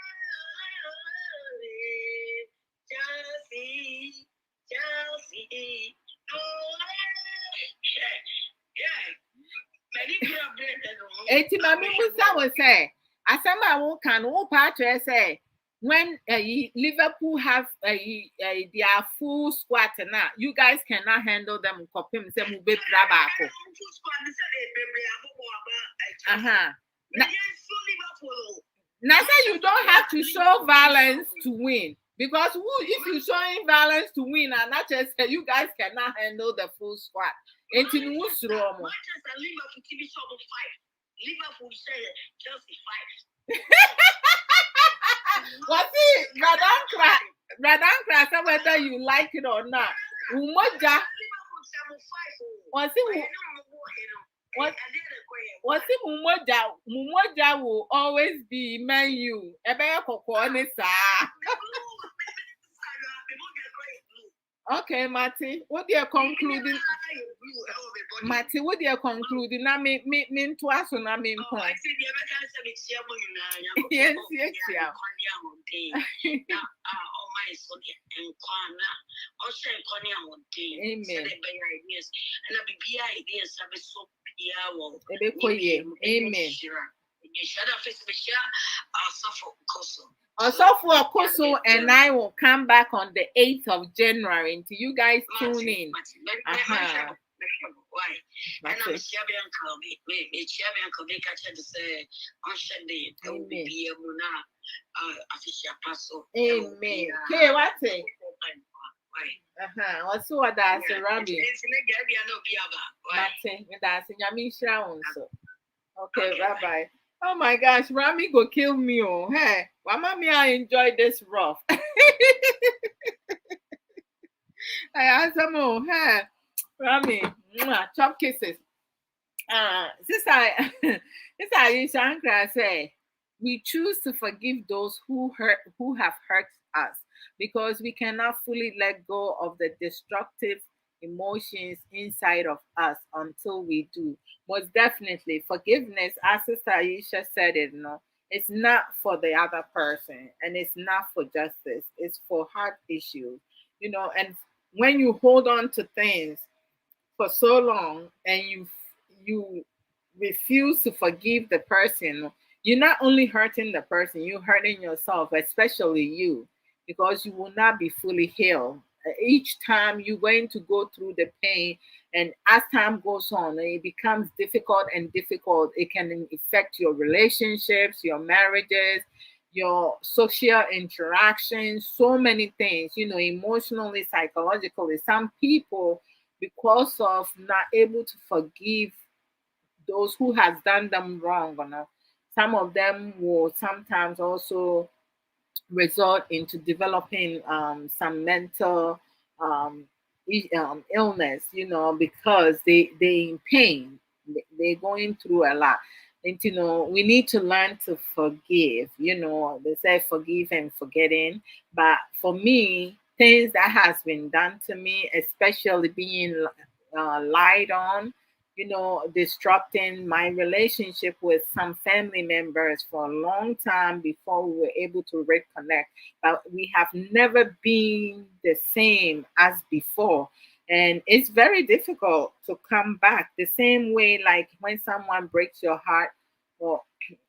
Eti mami Musa will say, I somehow can all part say when Liverpool have their full squad now, you guys cannot handle them. Now say you don't have to show violence to win. Because if you're showing violence to win, and not just you guys cannot handle the full squad. Into Manchester Liverpool TV show 5. Liverpool say Chelsea 5. What's it? Radon crack, whether you like it or not. Umoja. What's it? What's it? Mumoja will always be Man U. Okay, Marty, what do you concluding? Marty, what do you concluding? I mean to us on I mean point. Yes, yeah. Amen. Amen. Also for Koso and I will come back on the 8th of January until you guys tune in. Amen. Okay, what's it? Also that's a rabbi. That's in Yamisha also. Okay, Okay, bye bye. Oh my gosh, Rami go kill me. Oh, hey, why mommy I enjoy this rough. I ask them, oh, hey, Rami, mwah, chop kisses. Sister, Sister Aisha Ankara say, we choose to forgive those who have hurt us because we cannot fully let go of the destructive emotions inside of us until we do. Most definitely, forgiveness, as Sister Aisha said it, it's not for the other person and it's not for justice. It's for heart issues, and when you hold on to things for so long and you refuse to forgive the person, you're not only hurting the person, you're hurting yourself, especially you, because you will not be fully healed. Each time you're going to go through the pain, and as time goes on, it becomes difficult and difficult. It can affect your relationships, your marriages, your social interactions, so many things, emotionally, psychologically. Some people, because of not able to forgive those who has done them wrong, some of them will sometimes also result into developing some mental illness, because they in pain. They're going through a lot. And we need to learn to forgive. They say forgive and forgetting. But for me, things that has been done to me, especially being lied on, disrupting my relationship with some family members for a long time before we were able to reconnect. But we have never been the same as before. And it's very difficult to come back the same way, like when someone breaks your heart, or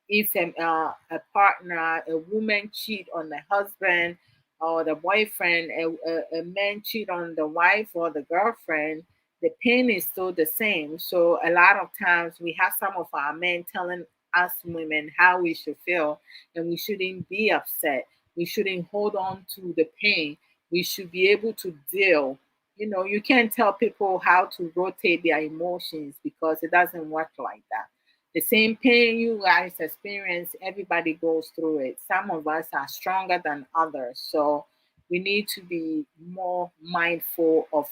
if a partner, a woman cheat on the husband or the boyfriend, a man cheat on the wife or the girlfriend, the pain is still the same. So a lot of times we have some of our men telling us women how we should feel, and we shouldn't be upset. We shouldn't hold on to the pain. We should be able to deal. You can't tell people how to rotate their emotions because it doesn't work like that. The same pain you guys experience, everybody goes through it. Some of us are stronger than others. So we need to be more mindful of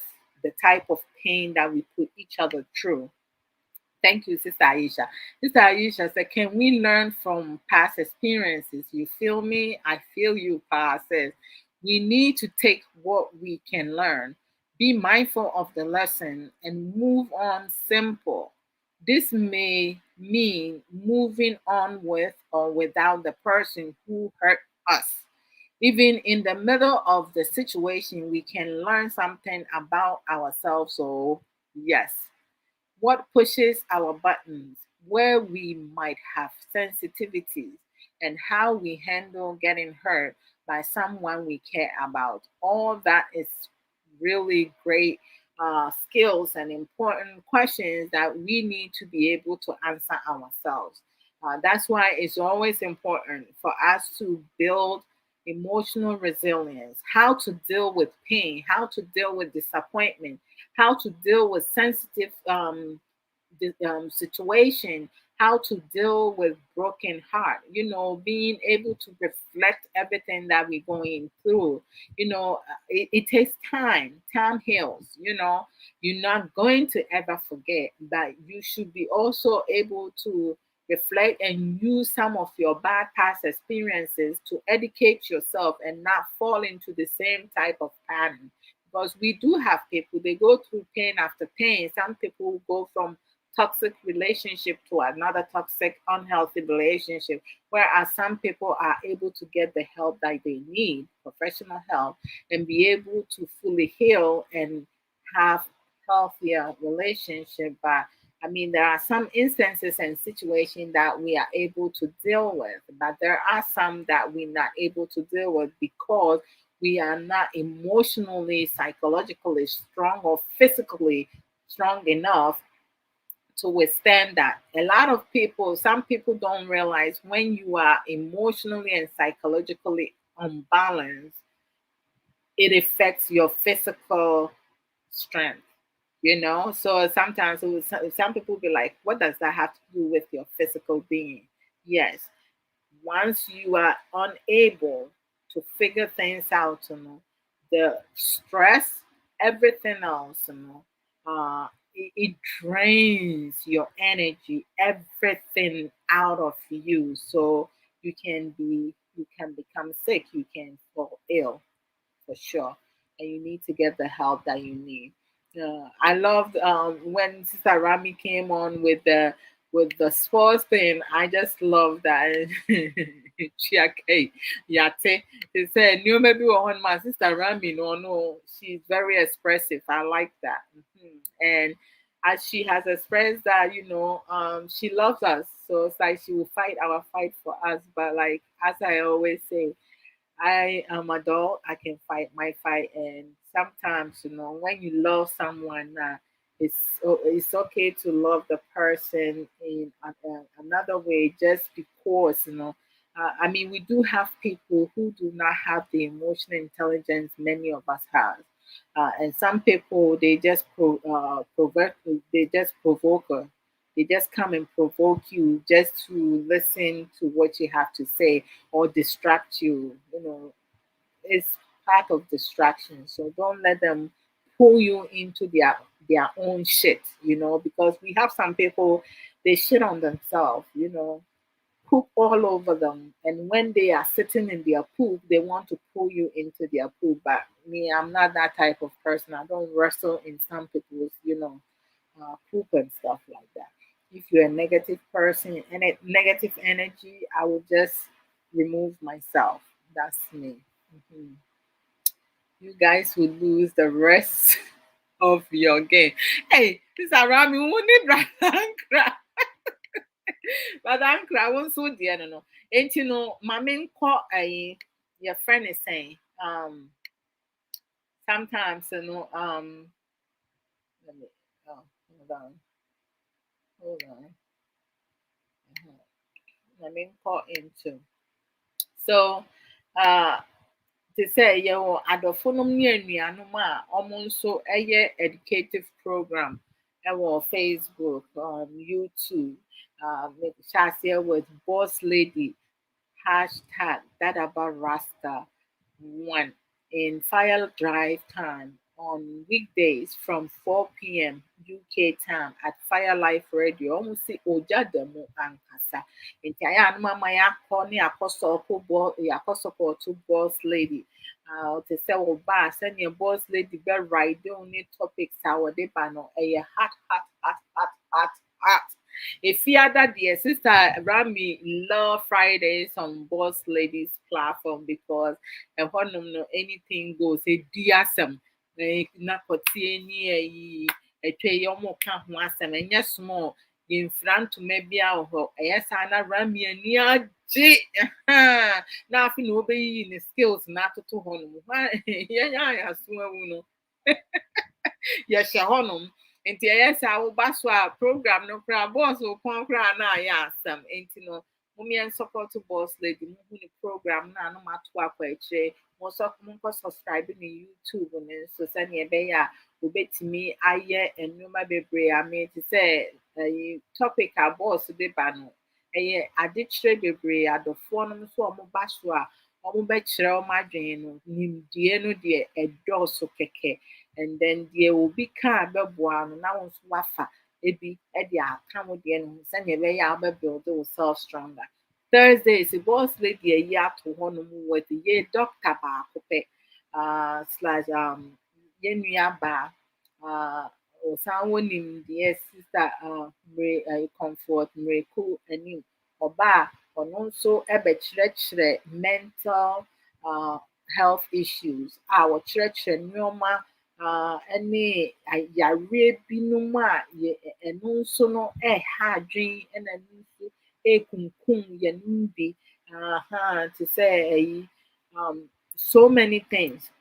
the type of pain that we put each other through. Thank you, Sister Aisha. Sister Aisha said, can we learn from past experiences? You feel me? I feel you, Pa says. We need to take what we can learn, be mindful of the lesson, and move on simple. This may mean moving on with or without the person who hurt us. Even in the middle of the situation, we can learn something about ourselves. So, yes, what pushes our buttons, where we might have sensitivities, and how we handle getting hurt by someone we care about. All that is really great skills and important questions that we need to be able to answer ourselves. That's why it's always important for us to build emotional resilience, how to deal with pain, how to deal with disappointment, how to deal with sensitive situation, how to deal with broken heart, being able to reflect everything that we're going through. It takes time. Time heals. You're not going to ever forget, but you should be also able to reflect and use some of your bad past experiences to educate yourself and not fall into the same type of pattern, because we do have people, they go through pain after pain. Some people go from toxic relationship to another toxic unhealthy relationship, whereas some people are able to get the help that they need, professional help, and be able to fully heal and have healthier relationship. But I mean, there are some instances and situations that we are able to deal with, but there are some that we're not able to deal with because we are not emotionally, psychologically strong or physically strong enough to withstand that. A lot of people, some people don't realize when you are emotionally and psychologically unbalanced, it affects your physical strength. So sometimes some people be like, what does that have to do with your physical being? Yes, once you are unable to figure things out, the stress, everything else, it drains your energy, everything out of you. So you can become sick, you can fall ill for sure, and you need to get the help that you need. I loved when Sister Rami came on with the sports thing. I just love that. Chiake, Yate. She said, "No, maybe on my sister Rami. No, she's very expressive. I like that." And as she has expressed that, she loves us. So it's like she will fight our fight for us. But like as I always say, I am adult. I can fight my fight, and sometimes, when you love someone, it's okay to love the person in another way, just because, I mean, we do have people who do not have the emotional intelligence many of us have, and some people they just provoke, they just provoke. They just come and provoke you just to listen to what you have to say or distract you. It's part of distraction. So don't let them pull you into their own shit, because we have some people they shit on themselves, poop all over them. And when they are sitting in their poop, they want to pull you into their poop. But me, I'm not that type of person. I don't wrestle in some people's, poop and stuff like that. If you're a negative person and a negative energy, I will just remove myself. That's me. Mhm. You guys will lose the rest of your game. Hey, this is around me. We need Bradankra. Bradankra won't so dear no. Ain't you know, my main call your friend is saying, sometimes let me hold on. Let me call into. So uh te sɛ yɛwɔ adɔfonom ne anuanom a ɔmo nso ɛyɛ educative program ɛwɔ Facebook, YouTube, mehyɛ aseɛ with Boss Lady hashtag that about Rasta one in fire drive time on weekdays from 4 p.m. UK time at Fire Life Radio. Almost see Oja Demo Ankasa. Nti ayɛ a no mama yɛakɔ ne yɛakɔ support to Boss Lady. Te sɛ wɔba a sɛnea Boss Lady bɛride wo ne topics a wɔde ba no ɛyɛ hot. Efiada dear sister Rami love Fridays on Boss Ladies platform because no anything goes. A diasem na kotie ni ayi etwe yomo ka ho asem enya small yemfra ntoma bia wo ho ɛyɛ saa na Rami ani agye na afi na obeyi ne skills na atoto ho no yɛnya aso awu no yɛhyɛ hɔnom nti ɛyɛ saa woba so a program no kora boss wo kɔn kora na ayɛ asɛm nti no momyɛ support Boss Lady muhu ne program na no mato akɔ akyire monkɔ subscribe ne YouTube ne nso sɛnea ɛbɛyɛ a wobɛtumi ayɛ nneɛma bebree a mete sɛ topic a boss de ba no ɛyɛ adekyerɛ bebree adɔfoɔ no nso ɔmo ba so a ɔmo bɛkyerɛ ɔmo adwene no nimdie no deɛ ɛdɔɔso kɛkɛ. And then deɛ obi ka bɛboa no na wo nso wafa ebi de aka wo deɛ no ho sɛnea ɛbɛyɛ a wobɛbuild yourself stronger. Thursdays, Boss Lady ayi ato hɔnom with yɛ doctor baako pɛ slash yɛn nua baa ɔsan wɔ nimdeɛ sister comfort mmireko anim ɔbaa ɔno nso ɛbɛkyerɛkyerɛ mental health issues a wɔkyerɛkyerɛ nneɛma ɛne ayareɛ binom a ɛno nso no ɛha adwene ɛna ɛno nso ekunkum yɛn bi te sɛ so many things,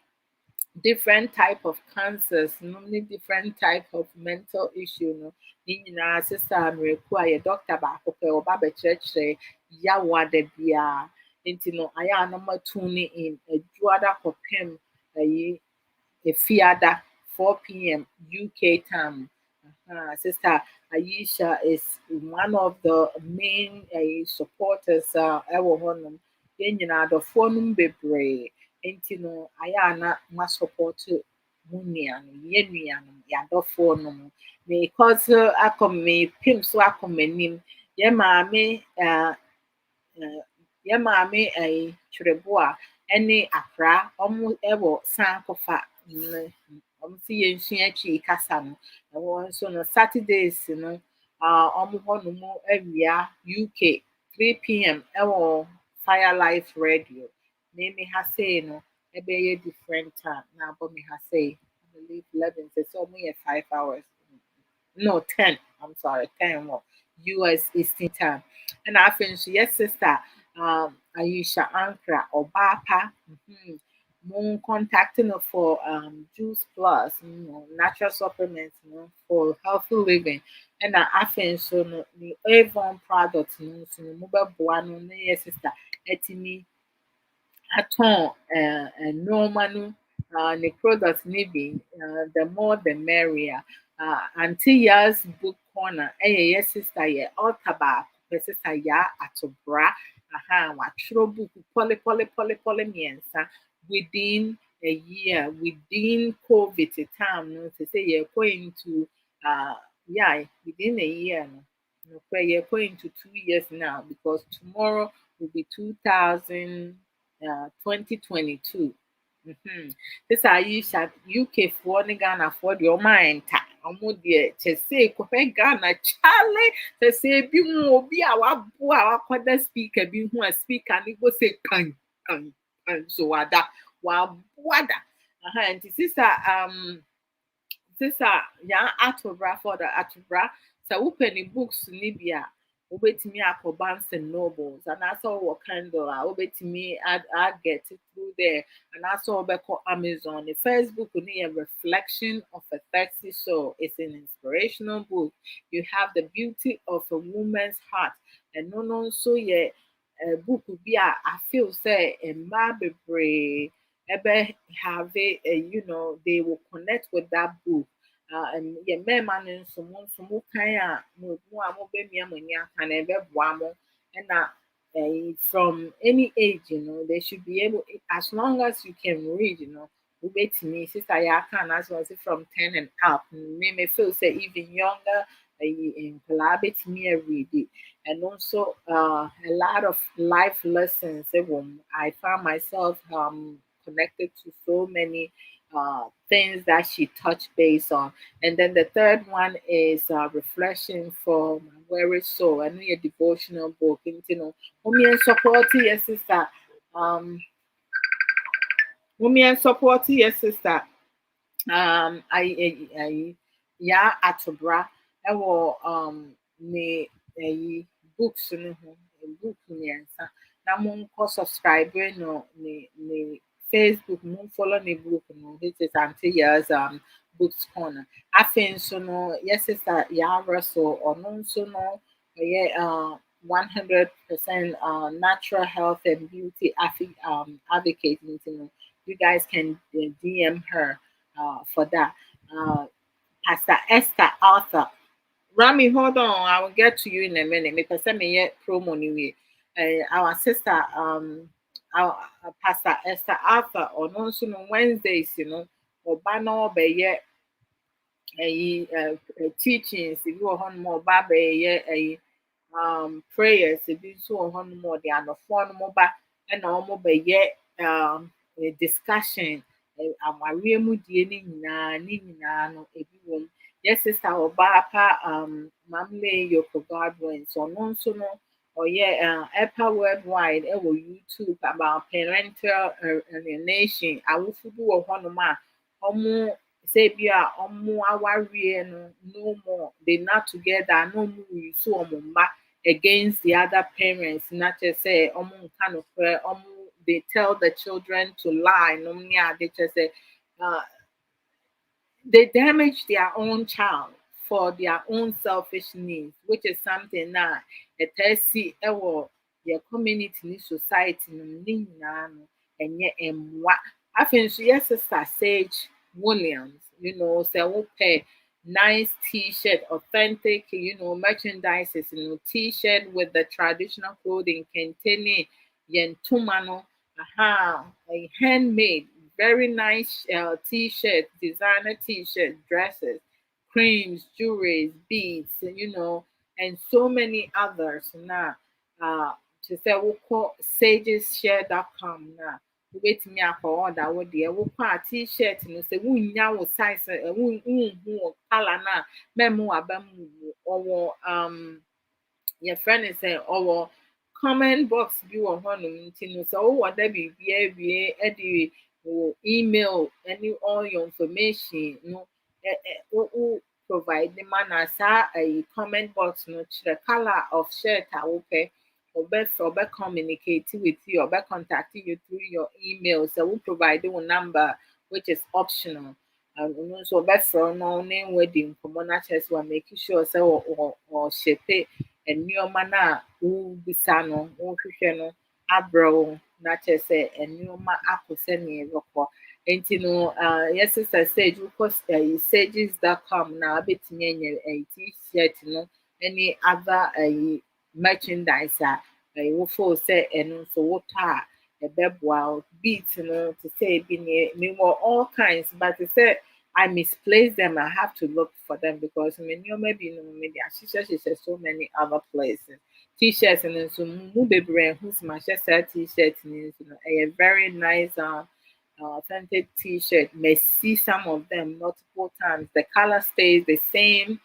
different type of cancers, normally different type of mental issue no ne nyinaa sister mmireko a yɛ doctor baako pɛ ɔba bɛkyerɛkyerɛ yawa da biara nti no ayɛ a na tune in adwuada kɔpem efiada 4 p.m. UK time. Sister Aisha is one of the main supporters ɛwɔ hɔnom. Yɛn nyinaa adɔfoɔ no mu bebree. Nti no, ayɛ a na support mu nuanom, yɛn nuanom, yɛadɔfoɔ no mu. Mekɔ so akɔ mepem so akɔ m'anim. Yɛn maame yɛn maame twerɛboa ne akra ɔmo wɔ sankofa ɔmo si yɛnsua twi kasa no ɛwɔ nso no Saturdays no ɔmo hɔnom awia UK 3 p.m. ɛwɔ Firelife Radio. Me ha sei no ɛbɛyɛ different time na abɔ me ha sei I believe 11 sɛ ɔmo yɛ 5 hours. No 10, I'm sorry, 10 more US Eastern Time. And I finish yes sister Aisha Ankra or Bapa. Moon contacting her for Juice Plus, natural supplements, for healthy living. And I finish so no the Avon products, so mobile buano, yes sister, etimi atɔn nneɛma no ne product no bi the more the merrier. Auntie Ya's book corner ɛyɛ yɛ sister yɛ author baako pɛ sister Ya Atobra watwerɛ book pɔle mmiɛnsa within a year within COVID time no to say you're going to yeah within a year no. We're going to 2 years now because tomorrow will be 2022. This are UK for the Ghana for the mind. Omo deɛ kyɛ sɛ kɔhwɛ Ghana Charlie kyɛ sɛ bi mu obi a waboa wakɔda speaker bi ho a speaker ne go say kan so wada waboa da nti sister ya atobra for the atobra sɛ wopɛ ne books ne bi a wobɛtumi akɔ Barnes and Nobles anaasɛ ɔwɔ Kindle a wobɛtumi get it through there anaasɛ wobɛkɔ Amazon. The first book will be a reflection of a thirsty soul. It's an inspirational book. You have the beauty of a woman's heart and no so yeah book will be I feel say mmaa bebree ebe have it they will connect with that book. And yeah, mmarima no nso mo kan a mo a mobɛmia mo ani aka na ɛbɛboa mo ɛna from any age they should be able as long as you can read wobɛtumi sister yɛ aka anaasɛ ɔse from 10 and up me feel say even younger nkwadaa bɛtumi read it and also a lot of life lessons I found myself connected to so many things that she touched base on. And then the third one is Reflection from Weary Soul. I know your devotional book. Mommy and support your sister. Mommy and support your sister. I yeah atobra. I will me books no ho book mmiɛnsa na monkɔ subscribe no ne Facebook mo follow ne book no which is Auntie Ya's books corner. Afei nso no yes sister Yara so ɔno nso no ɔyɛ 100% natural health and beauty advocate. You guys can DM her for that. Pastor Esther Arthur. Rami, hold on. I will get to you in a minute. Because I may yet promo anyway. Our sister, our Pastor Esther Arthur, on also on Wednesdays, or banner by yet teachings. If you are on more baby, prayers. If you saw on more the other phone mobile and almost by yet a discussion. Awareɛ mu die ne nyinaa no ebi wɔ mu. Yes, sister ɔbaa pa Mamle Yoko Godwin so ɔno nso no ɔyɛ Upper Worldwide ɛwɔ YouTube about parental alienation. Awofo bi wɔ hɔnom a ɔmo sɛ bi a ɔmo awareɛ no more they not together no more use ɔmo mma against the other parents na kyerɛ sɛ ɔmo nka nokorɛ ɔmo they tell the children to lie. They just say they damage their own child for their own selfish needs, which is something that a see your community ni society and yet and what I think yes sister Sage Williams say we pay nice t-shirt, authentic, merchandises, t-shirt with the traditional clothing, kentene, yentumano, a handmade, very nice t-shirt, designer t-shirt, dresses, creams, jewelries, beads, and so many others. Now, to say we call sageshare.com now. Wobɛtumi akɔ order wo deɛ wokɔ a t-shirt no sɛ wonnya wo size wonhu wo colour no a mɛmo waba mu ɔwɔ yɛfrɛ no sɛ ɔwɔ comment box bi wɔ hɔnom nti no sɛ wowɔ da biribi awie de wo email ne all your information no wo provide ma na saa comment box no kyerɛ colour of shirt a wopɛ or communicate with you or contact you through your email. So we'll provide you a number which is optional. And so for no name wedding common chest we're making sure so or ship it and new mana who bisano who no Abrabo not just say and new ma akuseni roko. And yes, sister sage we post sages.com now a bit me a t-shirt any other merchandise wofo say and so what a beboa beats to say me all kinds but to say I misplace them. I have to look for them because maybe she says so many other places. T-shirts and so mu baby who's my t-shirt a very nice authentic t-shirt. May see some of them multiple times. The color stays the same.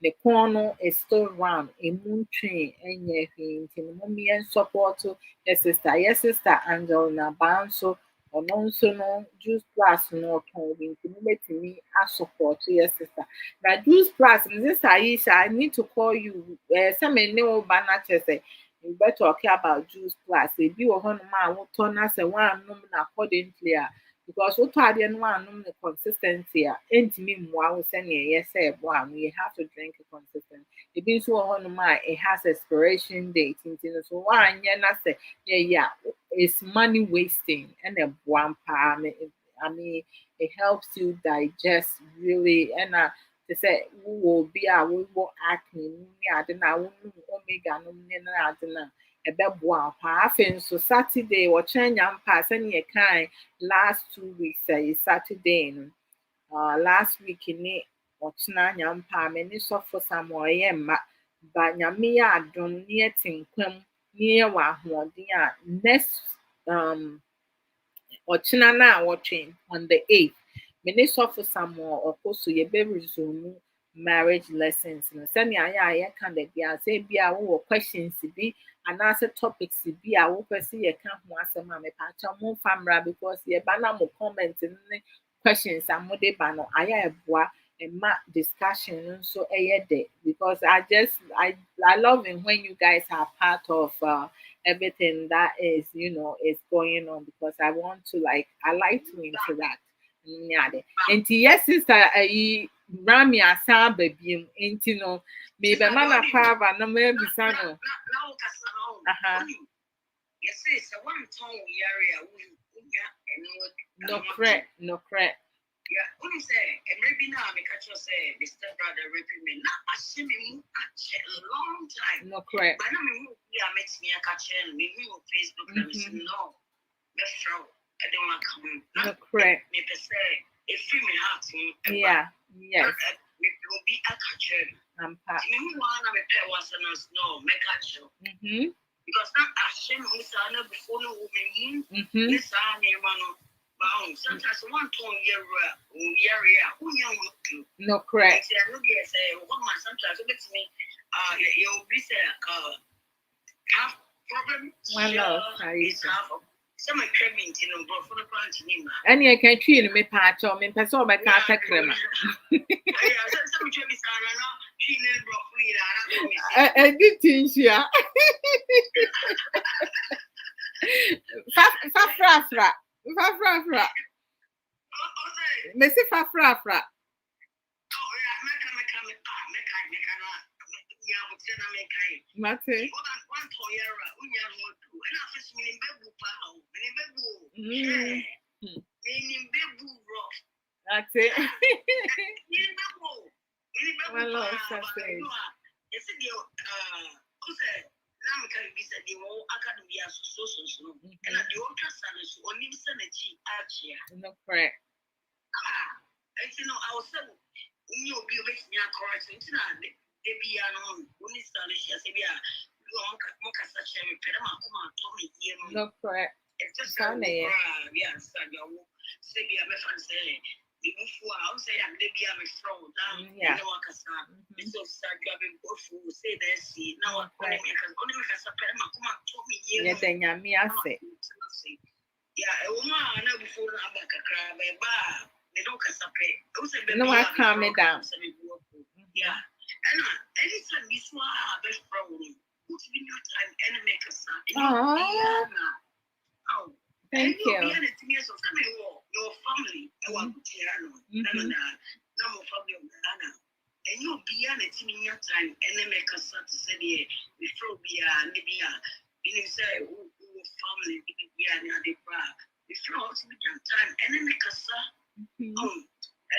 The corner is still round. A moon train and ye support to your sister Angela Banso or non so no juice plus no tone to me as support to your sister. Now juice plus this Aisha, I need to call you some no banner say you better talk about juice plus. If you are on my will turn us a one accordingly. Because what are the one the consistency ain't me more send yes say one you have to drink it consistent. It means one my it has expiration date so one say yeah it's money wasting and a one I mean it helps you digest really and to say we will be we will acne I don't know omega no ɛbɛboa paa afei nso Saturday wɔkyerɛ nyampa sɛnea yɛkae last 2 weeks Saturday no last week ne ɔkyena nyampa a m'ani sɔfo Samuel ɔyɛ mma ba nyame yɛ adom ne yɛte nkwam ne yɛwɔ ahoɔden a next ɔkyena no a wɔtwe on the 8th m'ani sɔfo Samuel ɔkɔ so yɛbɛresume marriage lessons no sɛnea ayɛ a yɛka da bi a sɛ bi a wowɔ questions bi anaasɛ topics bi a wopɛ sɛ yɛka ho asɛm a mepaakyɛ mo mfa mmra because yɛba na mo comment ne questions a mode ba no ayɛ ɛboa ɛma discussion no nso ɛyɛ dɛ because I love it when you guys are part of everything that is is going on because I like to interact. Nti yes sister Rami asa babiem nti no me be mana pava na me bisa no yes it's a one tone area no correct yeah only say and maybe now me catch you say the step brother raping me na ashimi mu a long time no correct but na me yeah makes me a catch me on Facebook and me say no me show I don't want to come no correct me per se if you me heart yeah yes me will be a catcher me wanna me pay once and no me catch you because not ashimi me say na before no woman this name no sometimes one tone area no correct sometimes it me you'll be say have problem some craving but for the plant and you can treat me patch or me person by cat crema I did things yeah Fafra. Messi Fafra. Mate. That's it. Well, Well, sausage. you see the Namika be said the whole academy as so, and at the old Casalis, only Senachi Archia. No correct. I know I was saying, you'll be with me correct. It's not the piano, only Salish as a beer. Mocha such a pedama, Tommy, No correct. it's just a yes, I go. Say, I'm a fan say. The before I say I'm maybe I'm a fraud down. Yeah. It's so sad you have been both who say that see now only make us a pair of Tommy. Yeah, then ya me I say. Yeah, a woman I know before I'm like a crab, a bar. They don't cast a pay. No, I calm it down. Yeah, and anytime this one I best problem. What's been your time and make us oh. Thank you. Your family, no more family of Ghana. And you'll be on it in your time, and then make us say, before we are Libya, you say, family, the bra, before your time, and then make us and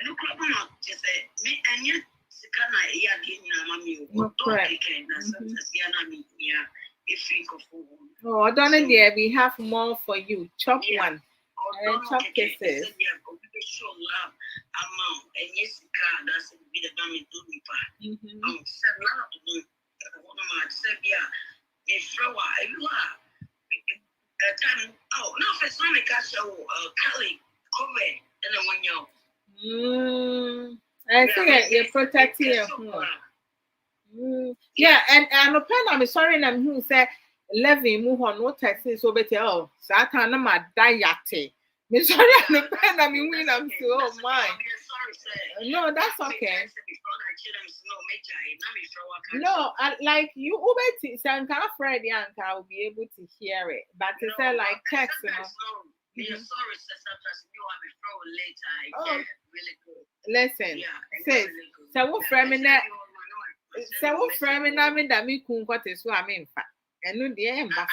look up just say, me and yet, Sikana, Mammy, Oh, I don't know there. We have more for you. Chop one. Chop kisses. And yes, that's be the dummy do me back. Oh, no, for some, I got show Kelly, COVID, and then 1 year. I think you're protecting your home. Yeah, and I'm sorry, and I'm who said, Levy, move on, no taxes over to oh, Satan, I'm a diate. Miss sorry, I'm when I'm so oh my. No, that's okay. No, like you over Sanka Friday, and I will be able to hear it, but it's like text, you know. Listen, says, so what framing that? So what framing I mean that me couldn't what is what I mean, and no, the end, but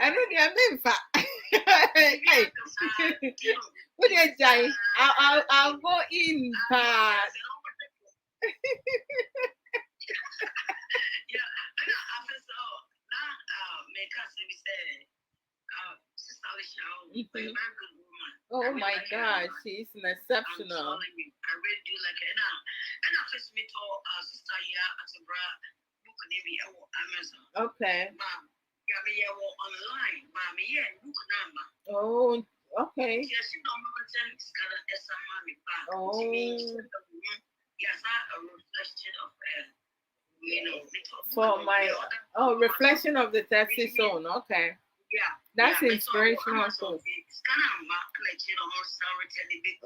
I know the mean, what is that? I'll go in, Oh my God, she's an exceptional. I really do like it now. And I first met sister here at book Amazon. Okay. Mom, yeah, me online. Mom, yeah, book number. Oh, okay. Yes, you don't know what mommy back. Oh. Yes, a reflection of for my reflection of the Texas zone. Okay. Yeah. That's inspirational.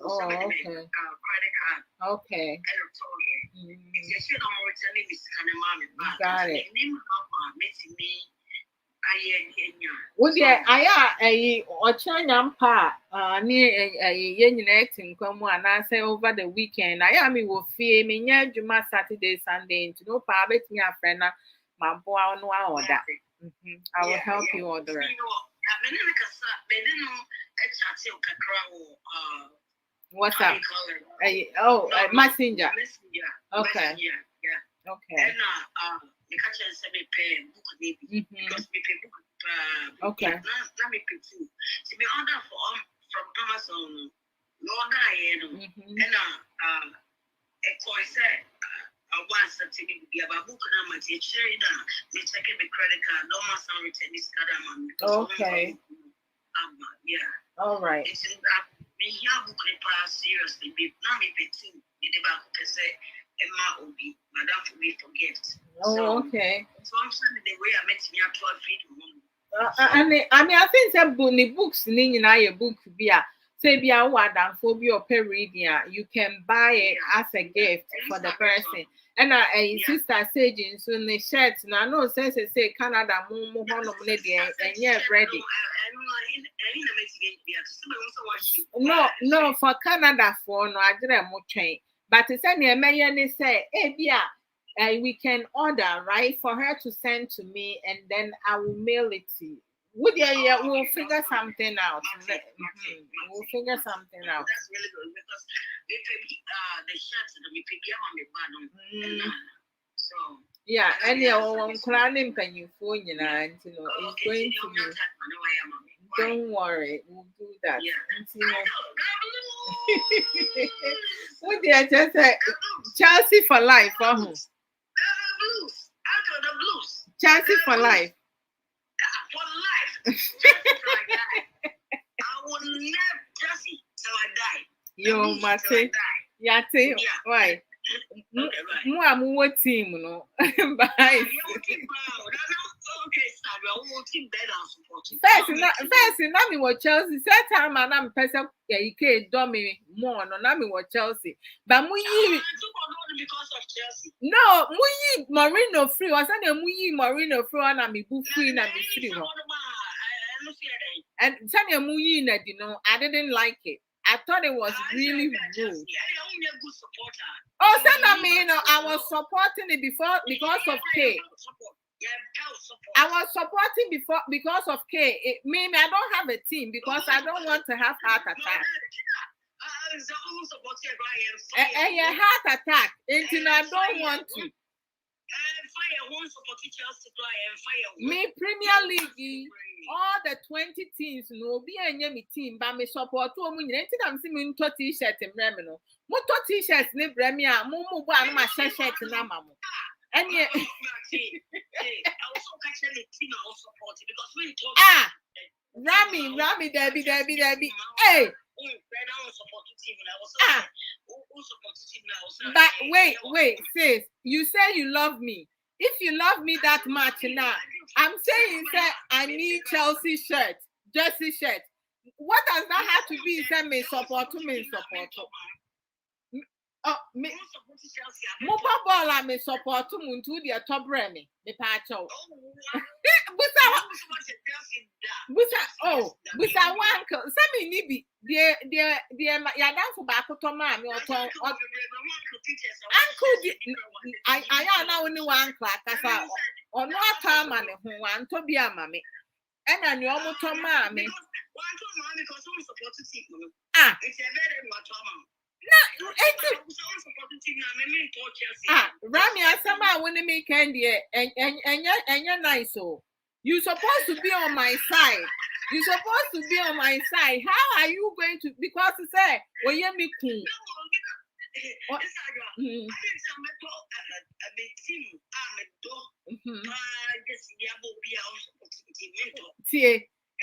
Oh, okay. Okay. Got it. Would you a Ochanyampa near a uniting come and I say over the weekend? I am will fear me near Juma Saturday, Sunday to no private me a friend, my boy no order. I will help you order it. What's up? Messenger. Okay. Okay. Okay. Let me pick two. To be order from Amazon, and once a TV be about book number, cherry down, they check the credit card, no more some return this card. Okay. Yeah. All right. It's me here book the pass seriously, be not me betting the back say Emma Obi, Madam for me for gifts. Oh, okay. So I'm saying the way I met me at 12 feet. I think that books in a book via say be a word and phobia or peridia, you can buy it as a gift for the person. And a sister said in soon the shirt now no sense say Canada more and yeah ready. No, for Canada for no I didn't much train. But it's any American say, eh, yeah. we can order, right, for her to send to me, and then I will mail it to you. Would you, yeah, we'll figure something out. We'll figure something out. That's really good because we pay the shirts and we pay on the bottom. So yeah, and yeah, on planning penny phone, you know, it's going to be. Don't worry, we'll do that. What did I just say? Chelsea for life, the blues. Chelsea for life. For life. I will never Chelsea till I die. Yo, Mate. Yate. Why? What team, no? Bye. First, Nami was Chelsea. That time, and I'm person. Yeah, you can't do me more. No, Nami was Chelsea. But because of Chelsea. No, Muyi Marino free. Was that a Muyi Marino free? And I'm free. And I'm free. And Tanya Muyi, you know, I didn't like it. I thought it was really rude. Oh, I mean, I was supporting it before because of K. I was supporting before because of K. It mean I don't have a team because I don't want to have heart attack. A heart attack. And I don't want to. Me Premier League, all the 20 teams no be any team, but me support to me. I'm seeing to t-shirt in Remino. Moto t-shirts ne Bremia, Mumu ba ma shirt na mamu. And yeah, I also catch the team I also support because we talk. Rami, Debbie. Hey. But wait, sis, you say you love me. If you love me that much now, I'm saying that I need Chelsea shirt, jersey shirt. What does that have to be? Say me support to me support. Oh, me. Mopa ball I me support to muntu the top remi. Me pacho. Busa wanko. Sami nibi. Dear, yadan for bako to mami or to uncle. I am now only one class. That's all. Or no time and who want to be a mammy. And I know what to mammy. It's a very much. Rami, I somehow want to make candy and you're nice. So you're supposed to be on my side. You're supposed to be on my side. How are you going to? Because you say, well, you're me cool.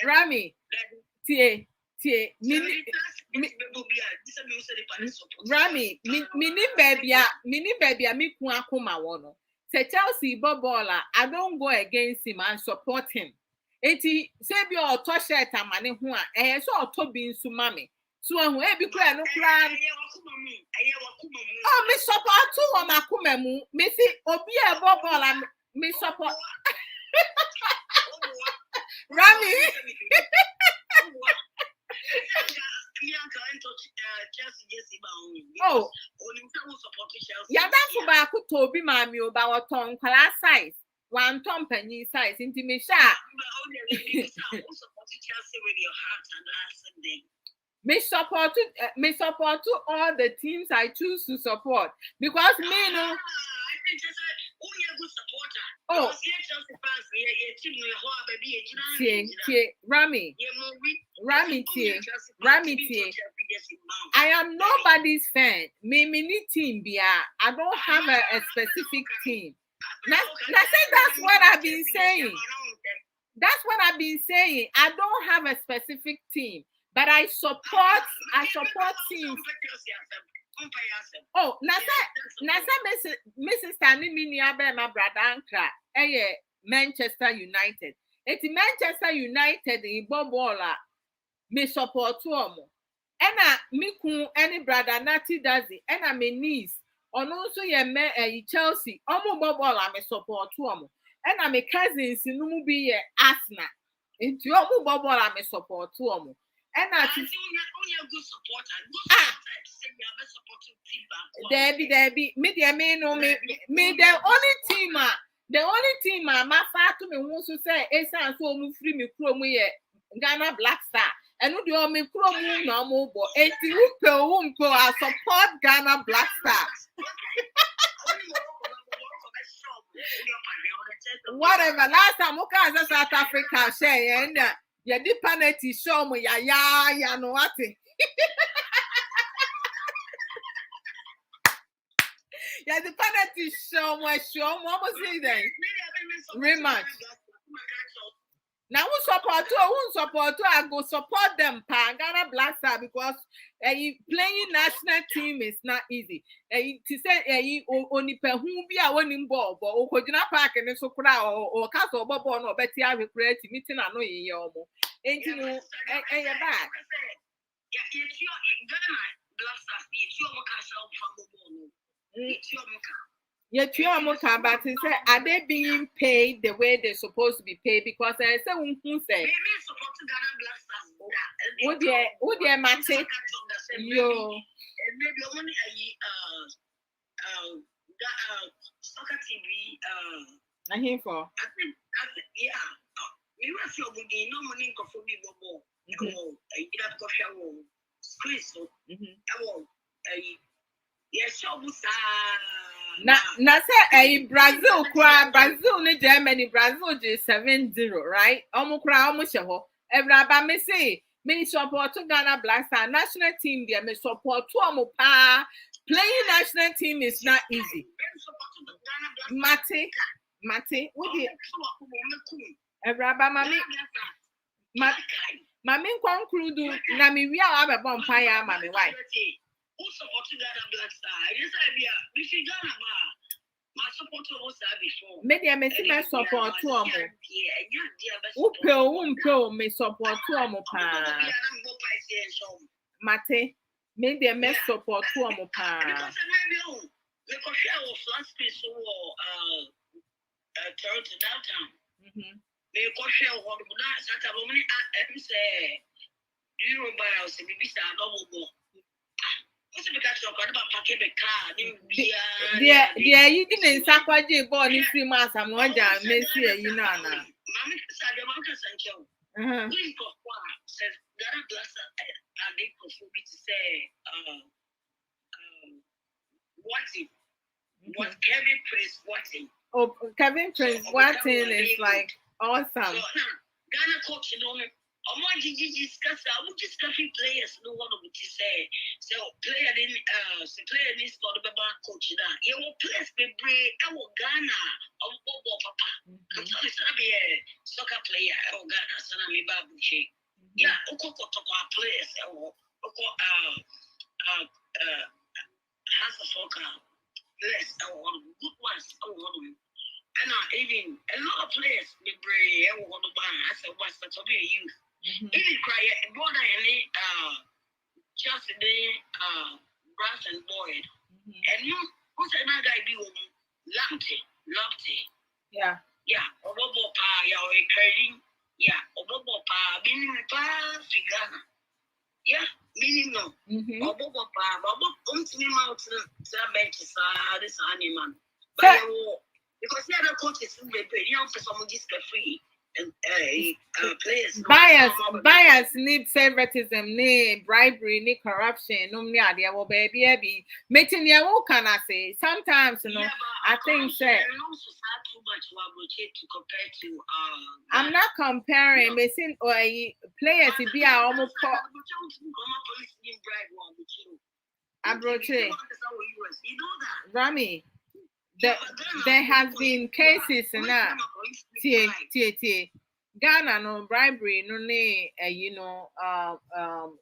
Rami, Rami, mini baby, me kuma wono. Say Chelsea Bobola, I don't go against him and support him. Eti sebi o to shirt amane ho a so to bi nsu mame. So ho e bi kura no kura. Oh, me support to o makuma mu. Me si obi e Bobola me support. Rami. Oh, yeah, that's about Toby Mammy about what tongue class size. One tom penny size into me sharp. Me support to all the teams I choose to support because me no. Oh, Rami, I am nobody's fan. Me team be I don't have a specific team. Now that's what I've been saying. That's what I've been saying. I don't have a specific team, but I support teams. Oh, Nasa Mrs. Stanley Miniabe, my brother Ankra, Manchester United. It's Manchester United in Bobola. Me support to omo. Ena me kun any brother Nati Dazi. Ena me niece. Ono also ye Chelsea. Omo Bobola me support to omo. Ena me cousins numu be Arsenal. Into omo Bobola me support to omo. And I good supporter. Debbie, me no me the only team my far to me wants to say Esan so mu free me chrome Ghana Black Star. And who do me chrome no more but 80 I support Ghana Black Star. Whatever. Last time okay as South Africa share and ya di penalty show me ya no what. Yeah, the penalty show what was it then? Rematch. Now who support to I go support them Ghana Black Star because playing national team is not easy. To say only pe who be a winning ball but okojina park and so kura or castle ball no better have create meeting I know ye omo. Ain't you know eh back. Yeah, it's your Ghana Black Stars, it's your castle from it's your Yet you are more but say are they being paid the way they're supposed to be paid? Because I say who say would you matter yo maybe only soccer TV I hear for I think yeah we were so good no money for me bobo you have to show squeeze so yes so na say Brazil ni Germany Brazil is 7-0 right omukra omusheho Abrabo me say me support to Ghana Black Star national team there me support to omupa playing national team is not easy Mate what the Abrabo mami conclude na me wi a abebo mpa ya ma me why who support Ghana Black Star? I just idea. We should Ghana my support was before. Maybe I may see my support to omo. Upe me support to omo pa. Mate, maybe I may support to omo pa. Because maybe we could share our flat space or Toronto downtown. We could share what we not such a woman and say you buy us and we start double. Yeah, you didn't sakwaje ball in 3 months. I'm one jam, Messi, you know. Mammy said, the mountain Sancho. We got one says, Ghana Black Star are they for me to say, what Kevin Prince Watson. Oh, Kevin Prince Watson is like awesome. So, Ghana coach, you know. I want to discuss. I would discuss players. No one would say. So player didn't. Player needs to be back coach now. You will players be brave. I will Ghana. I will go papa. I'm telling you, be a soccer player. I will Ghana. So I'm a babu she. Yeah, Oko to players. I will Oko has a soccer players. I will good ones. I will want them. And even a lot of players be brave. I will want to buy. I said, what's that to be a youth? Even cry more than any Chelsea Brass and Boyd. And you who's another guy be Lumpty. Yeah. Obobo pa ya we trading. Yeah, Obobo pa minimum pa figana. Yeah, minimum. Obobo pa Bobo to me mountain bench this animal. But because the other coaches will be pretty young for someone just free. Players bias need favoritism need bribery need corruption no me ade wo baby meeting ya wo can I say sometimes you know I think say too much to compare to I'm not comparing me seeing or players be are almost Abroche Rami there has been cases now. Ghana no bribery no ne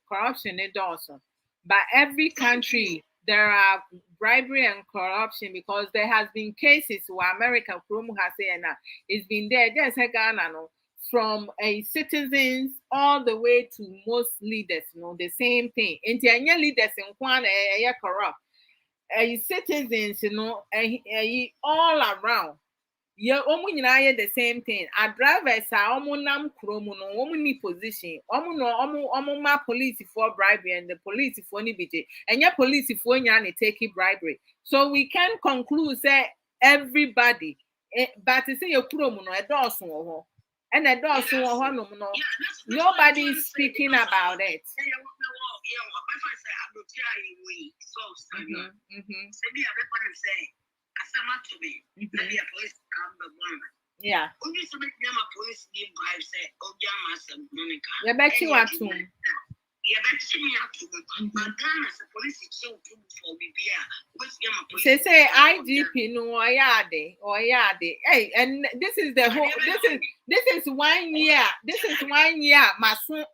corruption it also. But every country there are bribery and corruption because there has been cases where American Chrome has said it's been there. There's a Ghana no from citizens all the way to most leaders, the same thing. And the leaders in Kwan corrupt. Citizens, all around, Yeah, the same thing. Our drivers are nam kromu no ni position. No ma police for bribery and the police for ni bije. And your police for nyane take bribery. So we can conclude say everybody but say your kromu no edosun ho. And edosun ho no no. Nobody is speaking about it. Yeah. Yeah, bet you are too. Say IGP no or yade. Hey, and this is the whole this is 1 year. This is 1 year. Masun.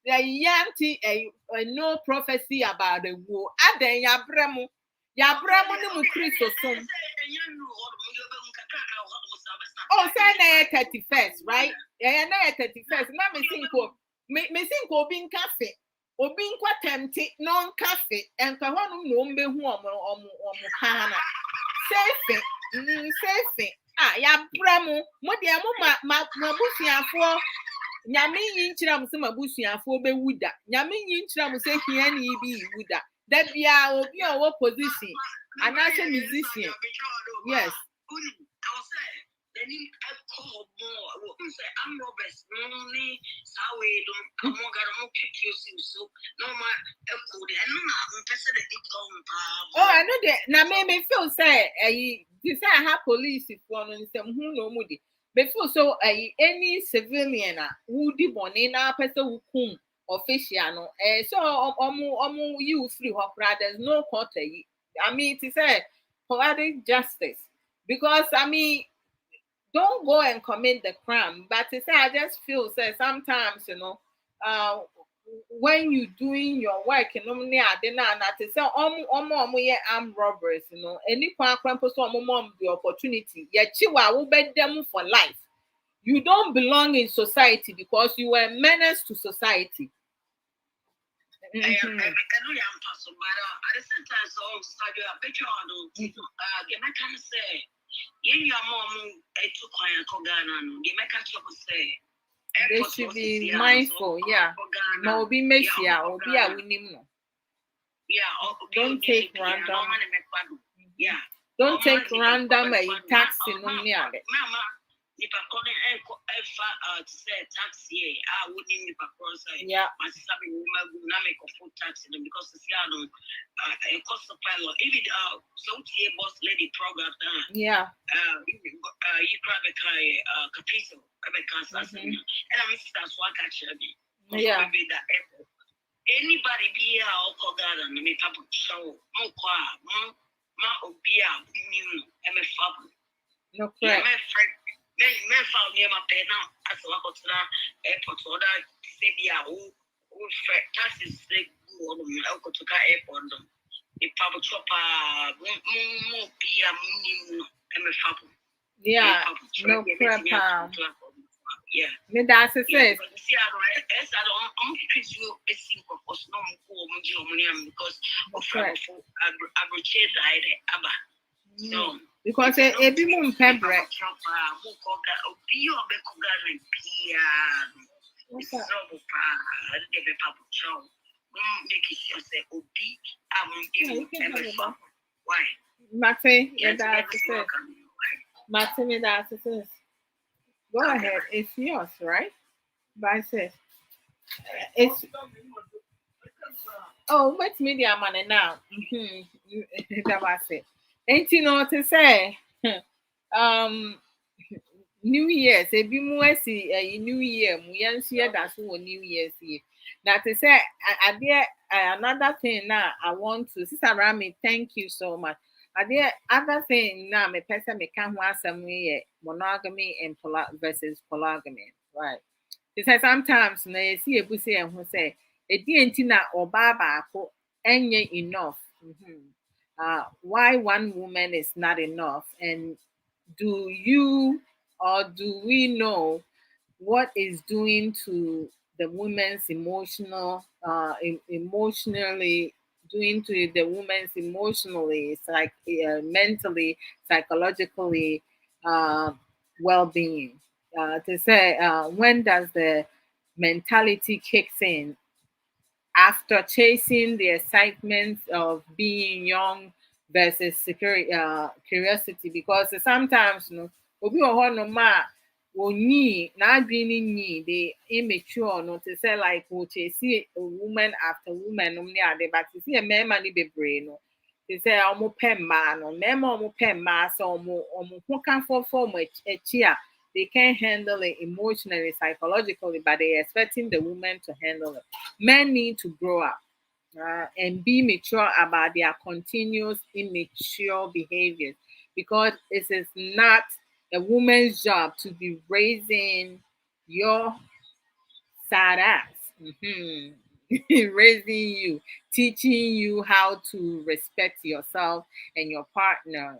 The yanti a no prophecy about the war. Aden yabremu. Yabremu ni mu Christo sum. Oh, say 31st, right? Yeah, 31st. Now me think obin cafe. Obin kwa tempted non cafe and kahonu no mbe hu omo kana. Safe. Safe. Ah, yabremu. Mo de mo mabusuafo. Nyame yin kira mo se mabusuafo be wuda. Nyame yin kira mo se hia ni bi wuda. Da bia obi owo position. Anase musician. Yes. Oh, I know that. Now, me feel say, this I have police for Nsem who no mudi. Before so, any civilian who did one na person who come official no. So, you free hopra. There's no court. I mean, it is a poetic justice because I mean. Don't go and commit the crime. But to say, I just feel say sometimes, when you doing your work, to say armed robbers, any person the opportunity. Yet you will bet them for life. You don't belong in society because you are a menace to society. They should be mindful, yeah. No, be meshia or be a winning. Don't take random. Yeah. Don't take random taxi no near it. Nipa kone say taxi I wouldn't nipa cross yeah my sabi na make a full taxi because the siano cost of pilot even so boss lady program yeah you probably capital and I'm that's what I catch me yeah anybody be all called and me papu show ma obia new and no correct men found near my pen now as a local airport or that Sabia who taxes say go on to airport. The public chopper won't be a moon and a fable. Yeah, no prep. Yeah, me that's it. See, I don't treat you a simple for no more because of Abrabo Abba. So because a bit more pepper. Why? Mate, Mate, that's it. Go ahead, it's yours, right? But sis, it's what's media money now? That was it. Ain't you know to say? New Year's, a bit more see a New Year, Muyansia, that's what New Year's Eve. That is another thing now I want to, Sister Rami, thank you so much. Other thing now, my person may come once some monogamy and versus polygamy, right? She says sometimes you see a pussy and who say, a dientina or baba, any enough. Why one woman is not enough, and do you or do we know what is doing to the woman's emotionally doing to the woman's emotionally, it's like mentally, psychologically, uh, well-being. To say, when does the mentality kicks in after chasing the excitement of being young versus security, curiosity? Because sometimes, obi wɔ hɔnom a wonyi n'adwene ne nyi they immature no to say like we chase a woman after woman nom ne ade but to see a mmarima ne bebree no te sɛ ɔmo pɛ mmaa no mmarima a ɔmo pɛ mmaa sɛ ɔmo ho kamfɔfoɔ ɔmo akyi a they can't handle it emotionally, psychologically, but they're expecting the woman to handle it. Men need to grow up and be mature about their continuous immature behaviors because it is not a woman's job to be raising your sad ass. Raising you, teaching you how to respect yourself and your partner,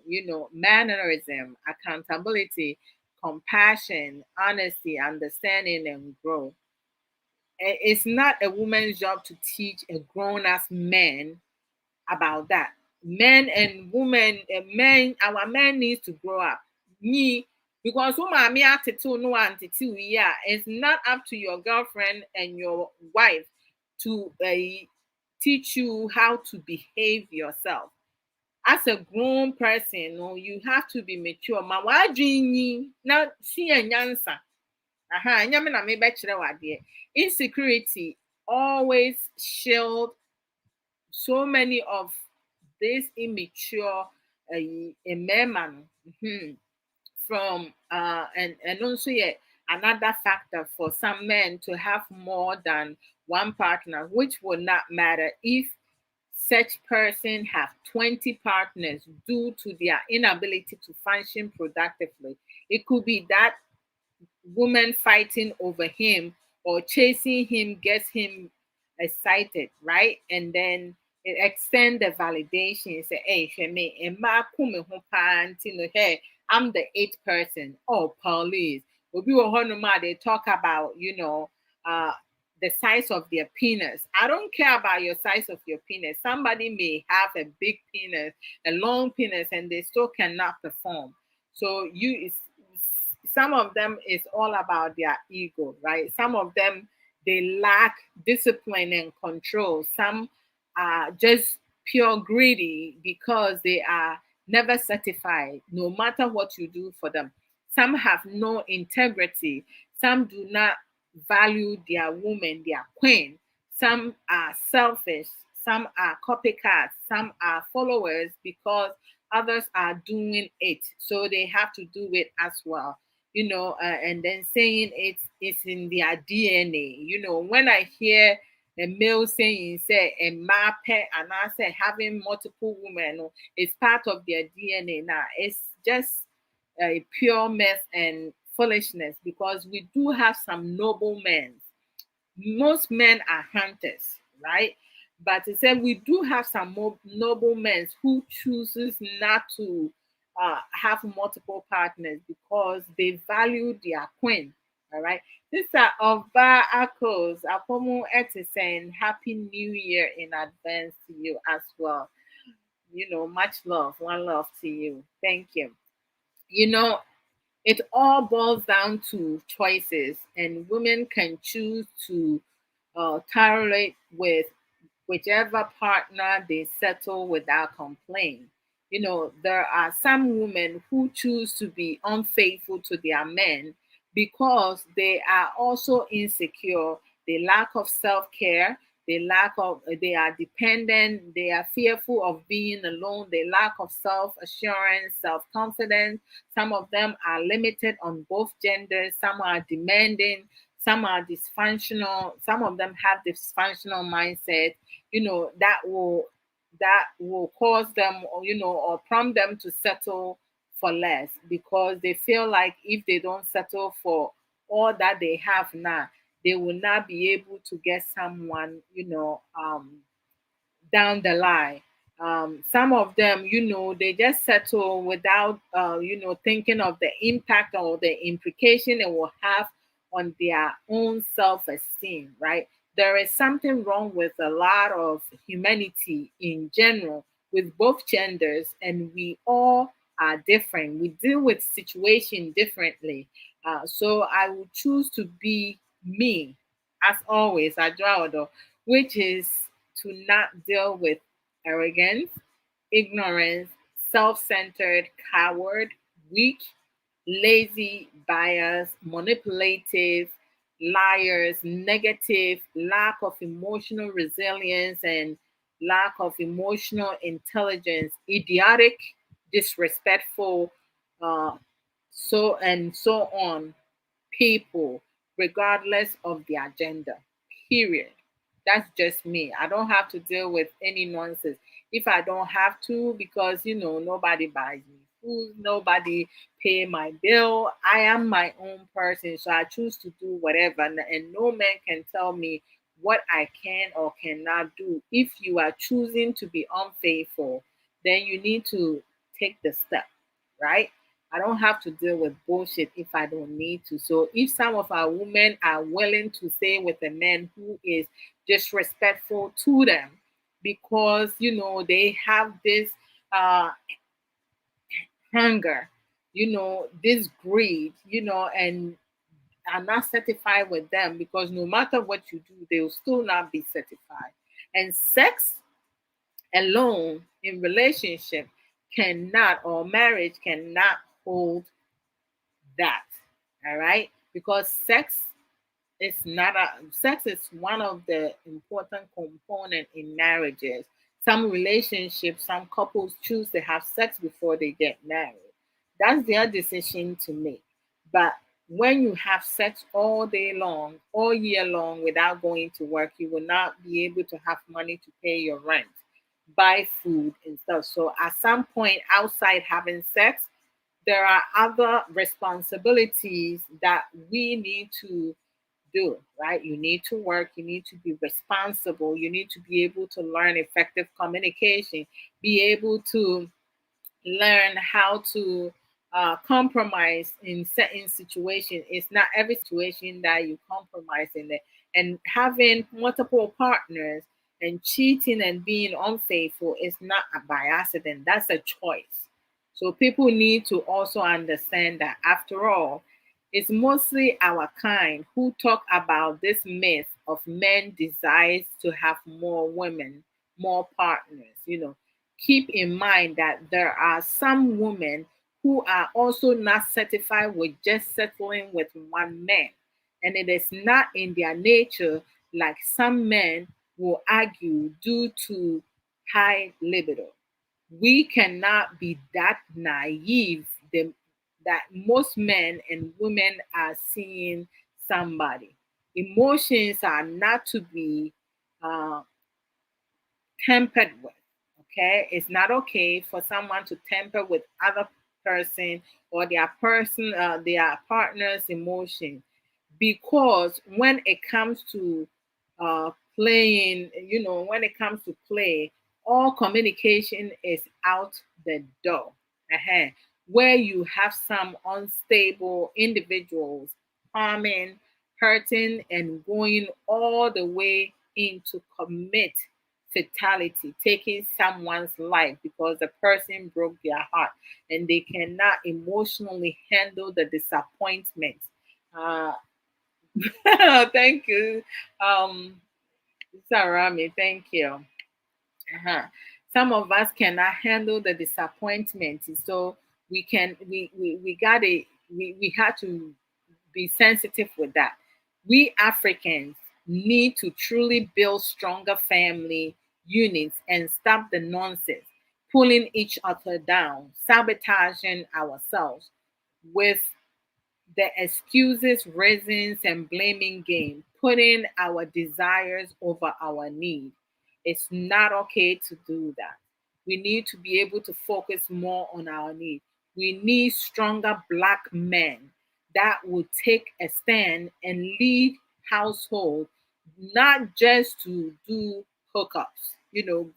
mannerism, accountability, compassion, honesty, understanding, and growth. It's not a woman's job to teach a grown ass man about that. Men and women, our men needs to grow up. Me, because who mommy attitude no attitude, yeah, it's not up to your girlfriend and your wife to teach you how to behave yourself. As a grown person, you have to be mature. Ma wadwinyi na si enyansa. Aha, nyame na me be kire wade. Insecurity always shield so many of this immature men from and also yeah, another factor for some men to have more than one partner, which will not matter if such person have 20 partners due to their inability to function productively. It could be that woman fighting over him or chasing him gets him excited, right? And then it extend the validation. Say, hey, Sheme, hey, I'm the eighth person. Oh, police. They talk about, the size of their penis. I don't care about your size of your penis. Somebody may have a big penis, a long penis, and they still cannot perform. So some of them is all about their ego, right? Some of them they lack discipline and control. Some are just pure greedy because they are never satisfied, no matter what you do for them. Some have no integrity. Some do not value their woman, their queen. Some are selfish. Some are copycats. Some are followers because others are doing it. So they have to do it as well. And then saying it's in their DNA. When I hear a male saying, say, a mape, and I say having multiple women, it's part of their DNA. Now, it's just a pure myth and foolishness because we do have some noble men. Most men are hunters, right? But it said we do have some noble men who chooses not to have multiple partners because they value their queen. All right. These are Ova Akos, Apomo Etisen. Happy New Year in advance to you as well. Much love. One love to you. Thank you. You know, it all boils down to choices, and women can choose to tolerate with whichever partner they settle without complaint. There are some women who choose to be unfaithful to their men because they are also insecure, they lack of self-care, they are dependent, they are fearful of being alone, they lack of self-assurance, self-confidence. Some of them are limited on both genders, some are demanding, some are dysfunctional, some of them have dysfunctional mindset, that will cause them, or prompt them to settle for less because they feel like if they don't settle for all that they have now, they will not be able to get someone, down the line. Some of them, they just settle without, thinking of the impact or the implication it will have on their own self esteem, right? There is something wrong with a lot of humanity in general with both genders, and we all are different. We deal with situation differently. So I would choose to be me, as always, Adwoa Odo, which is to not deal with arrogance, ignorance, self-centered, coward, weak, lazy, biased, manipulative, liars, negative, lack of emotional resilience and lack of emotional intelligence, idiotic, disrespectful, uh, so on people, regardless of their gender. Period. That's just me. I don't have to deal with any nonsense. If I don't have to, because nobody buys me food, nobody pay my bill. I am my own person, so I choose to do whatever, and no man can tell me what I can or cannot do. If you are choosing to be unfaithful, then you need to take the step, right? I don't have to deal with bullshit if I don't need to. So if some of our women are willing to stay with a man who is disrespectful to them because they have this uh hunger, this greed, and are not certified with them, because no matter what you do, they will still not be certified. And sex alone in relationship cannot, or marriage cannot hold that. All right, because sex is one of the important component in marriages. Some relationships, some couples choose to have sex before they get married. That's their decision to make. But when you have sex all day long, all year long, without going to work, you will not be able to have money to pay your rent, buy food and stuff. So at some point, outside having sex, there are other responsibilities that we need to do, right? You need to work, you need to be responsible, you need to be able to learn effective communication, be able to learn how to compromise in certain situations. It's not every situation that you compromise in it. And having multiple partners and cheating and being unfaithful is not by accident. That's a choice. So people need to also understand that, after all, it's mostly our kind who talk about this myth of men desires to have more women, more partners. Keep in mind that there are some women who are also not satisfied with just settling with one man. And it is not in their nature, like some men will argue, due to high libido. We cannot be that naive that most men and women are seeing somebody. Emotions are not to be uh, tempered with. Okay, it's not okay for someone to temper with other person or their partner's emotion, because when it comes to playing, when it comes to play, all communication is out the door. uh Where you have some unstable individuals harming, hurting, and going all the way into commit fatality, taking someone's life because the person broke their heart and they cannot emotionally handle the disappointment. Uh, thank you, Sarami. Thank you. Some of us cannot handle the disappointment, so we gotta we had to be sensitive with that. We Africans need to truly build stronger family units and stop the nonsense, pulling each other down, sabotaging ourselves with the excuses, reasons, and blaming game, putting our desires over our need. It's not okay to do that. We need to be able to focus more on our need. We need stronger black men that will take a stand and lead household, not just to do hookups,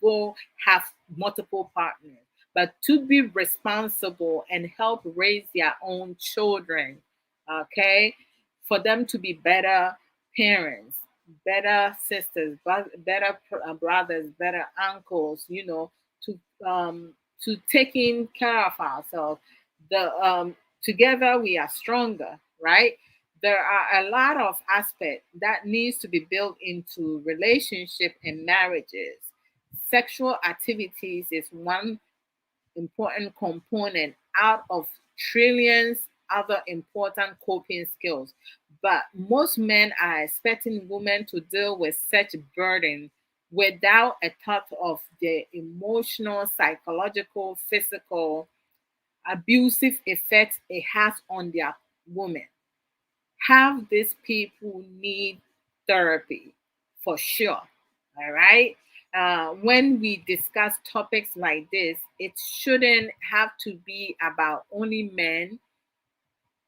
go have multiple partners, but to be responsible and help raise their own children, okay, for them to be better parents, better sisters, better brothers, better uncles, to to taking care of ourselves. The Together we are stronger, right? There are a lot of aspects that needs to be built into relationship and marriages. Sexual activities is one important component out of trillions other important coping skills. But most men are expecting women to deal with such burden without a thought of the emotional, psychological, physical, abusive effects it has on their woman. Have these people need therapy for sure. All right. When we discuss topics like this, it shouldn't have to be about only men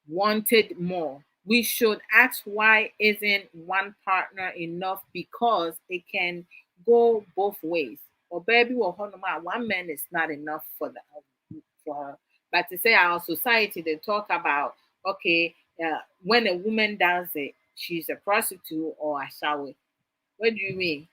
wanted more. We should ask why isn't one partner enough, because it can go both ways. Or baby, or one man is not enough for her. But to say our society, they talk about okay, when a woman does it, she's a prostitute or a shower. What do you mean?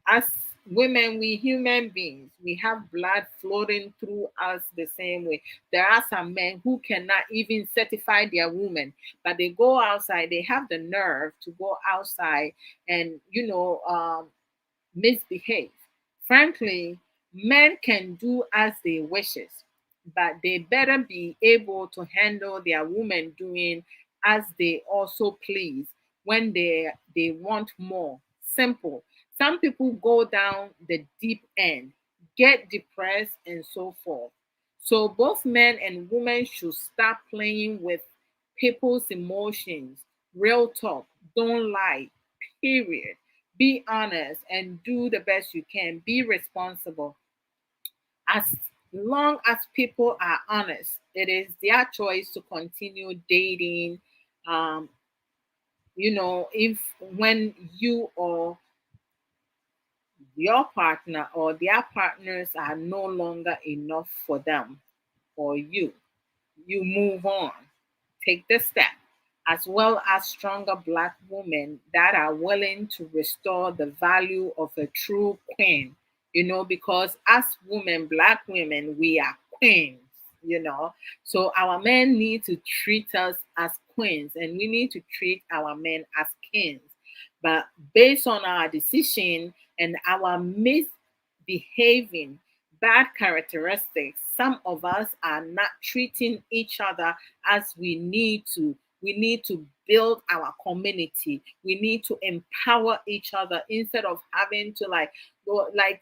As women, we human beings, we have blood floating through us the same way. There are some men who cannot even certify their woman, but they go outside, they have the nerve to go outside and misbehave. Frankly, men can do as they wishes, but they better be able to handle their women doing as they also please when they want more. Simple. Some people go down the deep end, get depressed, and so forth. So both men and women should stop playing with people's emotions. Real talk. Don't lie. Period. Be honest and do the best you can. Be responsible. As long as people are honest, it is their choice to continue dating. Um, if when you or your partner or their partners are no longer enough for them or you move on. Take the step, as well as stronger Black women that are willing to restore the value of a true queen, because as women, Black women, we are queens, you know. So our men need to treat us as queens and we need to treat our men as kings. But based on our decision and our misbehaving, bad characteristics, some of us are not treating each other as we need to. We need to build our community. We need to empower each other instead of having to go like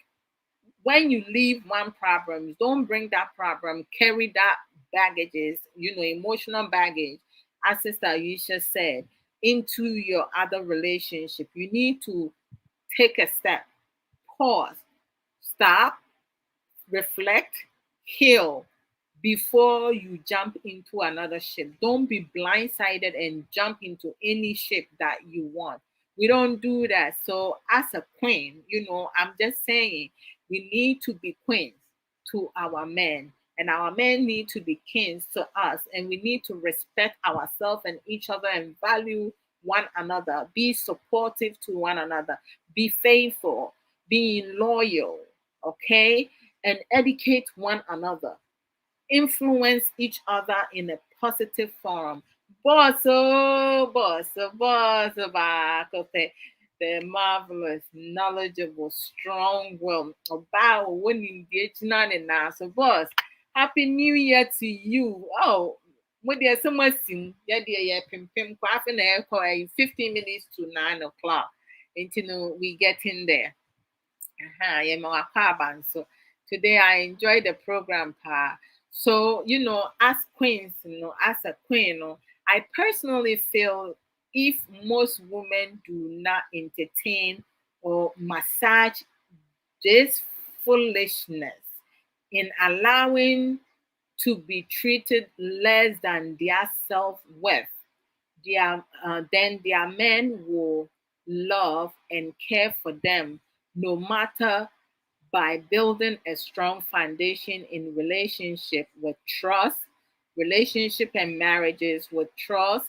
when you leave one problem, don't bring that problem, carry that baggages, emotional baggage, as Sister Aisha said, into your other relationship. You need to take a step, pause, stop, reflect, heal before you jump into another ship. Don't be blindsided and jump into any ship that you want. We don't do that. So, as a queen, I'm just saying we need to be queens to our men, and our men need to be kings to us, and we need to respect ourselves and each other and value one another, be supportive to one another, be faithful, being loyal, okay? And educate one another, influence each other in a positive forum. Boss, okay. The marvelous, knowledgeable, strong will. About winning the now. So, boss, happy new year to you. Oh, when there's so much sim, yeah, dear, yeah, pim, 15 minutes to 9 o'clock. And we get in there. Yeah, mga kaban. So today I enjoyed the program, pa. So, as queens, as a queen, I personally feel if most women do not entertain or massage this foolishness in allowing to be treated less than their self-worth, then their men will love and care for them no matter, by building a strong foundation in relationship and marriages with trust,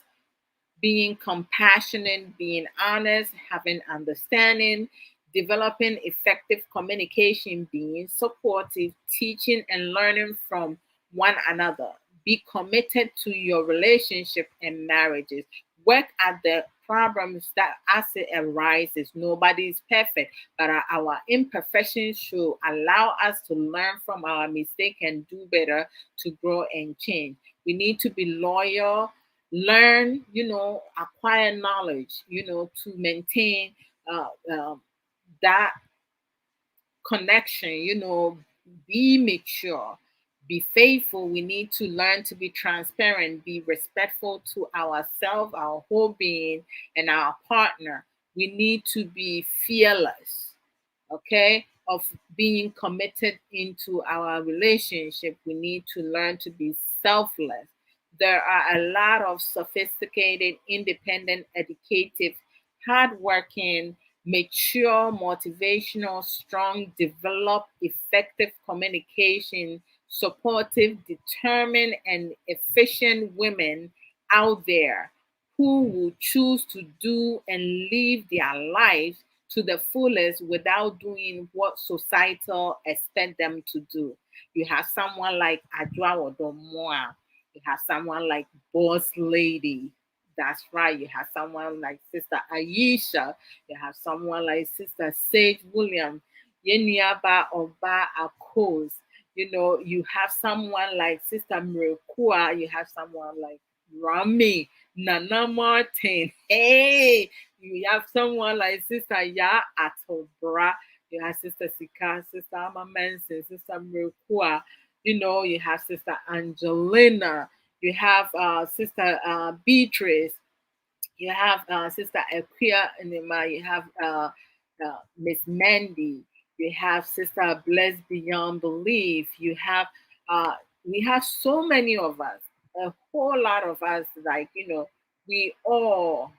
being compassionate, being honest, having understanding, developing effective communication, being supportive, teaching and learning from one another. Be committed to your relationship and marriages. Work at the problems that as it arises. Nobody is perfect, but our imperfections should allow us to learn from our mistake and do better to grow and change. We need to be loyal, learn, acquire knowledge, to maintain uh, um, that connection, be mature, be faithful. We need to learn to be transparent, be respectful to ourselves, our whole being, and our partner. We need to be fearless, okay, of being committed into our relationship. We need to learn to be selfless. There are a lot of sophisticated, independent, educative, hardworking, mature, motivational, strong, developed, effective communication, supportive, determined, and efficient women out there who will choose to do and live their lives to the fullest without doing what societal expect them to do. You have someone like Adwoa Odo. You have someone like Boss Lady. That's right. You have someone like Sister Aisha. You have someone like Sister Sage William. Yeniaba Oba Akos. You have someone like Sister Mirekua. You have someone like Rami, Nana Martin. Hey, you have someone like Sister Ya Atobra. You have Sister Sika, Sister Ama Manson, Sister Mirekua. You have Sister Angelina. You have Sister Beatrice. You have Sister Equia Nima. You have Miss Mandy. You have Sister Blessed Beyond Belief. You have uh, we have so many of us, a whole lot of us. Like we all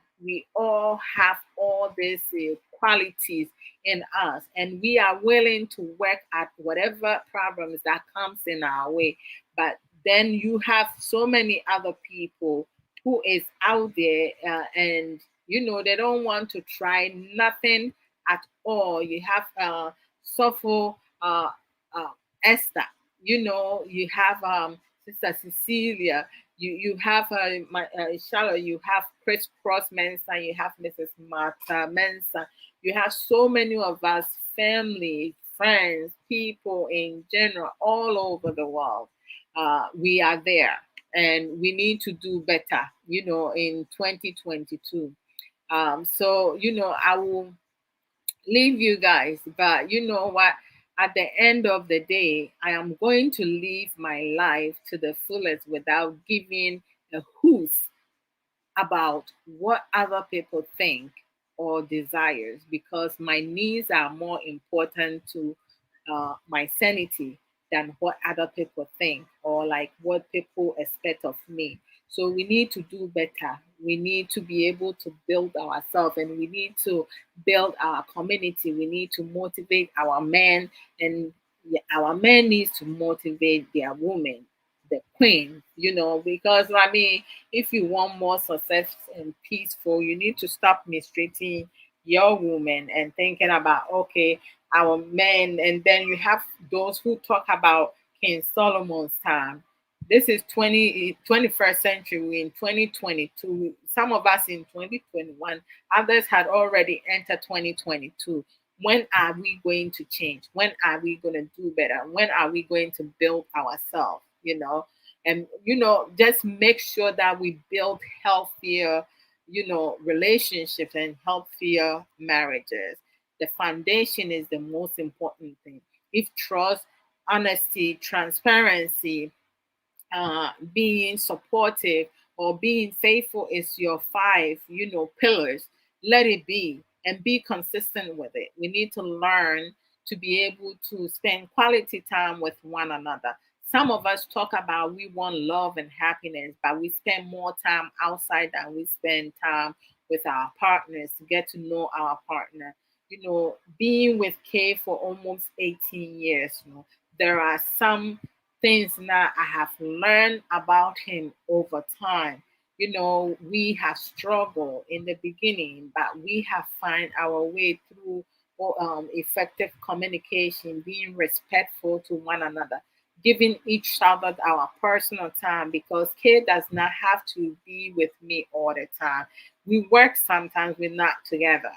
have all these qualities in us, and we are willing to work at whatever problems that comes in our way. But then you have so many other people who is out there, and they don't want to try nothing at all. You have Sopho, uh, Esther. You have Sister Cecilia. You have Charlotte. You have Chris Cross Mensa. You have Mrs. Martha Mensa. You have so many of us, family, friends, people in general, all over the world. We are there, and we need to do better, in 2022. So, I will leave you guys, but you know what? At the end of the day, I am going to live my life to the fullest without giving a hoot about what other people think or desires, because my needs are more important to my sanity than what other people think or like what people expect of me. So we need to do better. We need to be able to build ourselves, and we need to build our community. We need to motivate our men, and our men needs to motivate their women, the queen, because I mean, if you want more success and peaceful, you need to stop mistreating your woman and thinking about, okay, our men. And then you have those who talk about King Solomon's time. This is 21st century. We're in 2022. Some of us in 2021. Others had already entered 2022. When are we going to change? When are we going to do better? When are we going to build ourselves? And just make sure that we build healthier, relationships and healthier marriages. The foundation is the most important thing. If trust, honesty, transparency, being supportive or being faithful is your five, pillars, let it be, and be consistent with it. We need to learn to be able to spend quality time with one another. Some of us talk about we want love and happiness, but we spend more time outside than we spend time with our partners to get to know our partner. Being with Kay for almost 18 years, there are some things that I have learned about him over time. We have struggled in the beginning, but we have found our way through effective communication, being respectful to one another, giving each other our personal time, because Kay does not have to be with me all the time. We work sometimes, we're not together.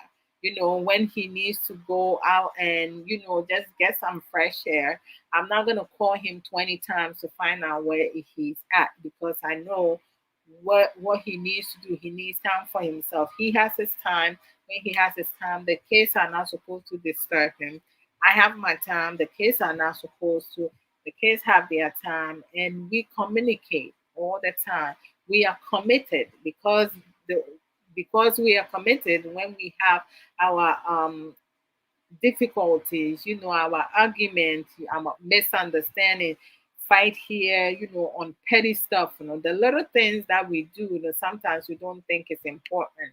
When he needs to go out and, just get some fresh air, I'm not going to call him 20 times to find out where he's at, because I know what he needs to do. He needs time for himself. He has his time. When he has his time, the kids are not supposed to disturb him. I have my time. The kids are not supposed to. The kids have their time, and we communicate all the time. We are committed the because we are committed. When we have our difficulties, our arguments, our misunderstanding, fight here, on petty stuff, the little things that we do, sometimes we don't think it's important.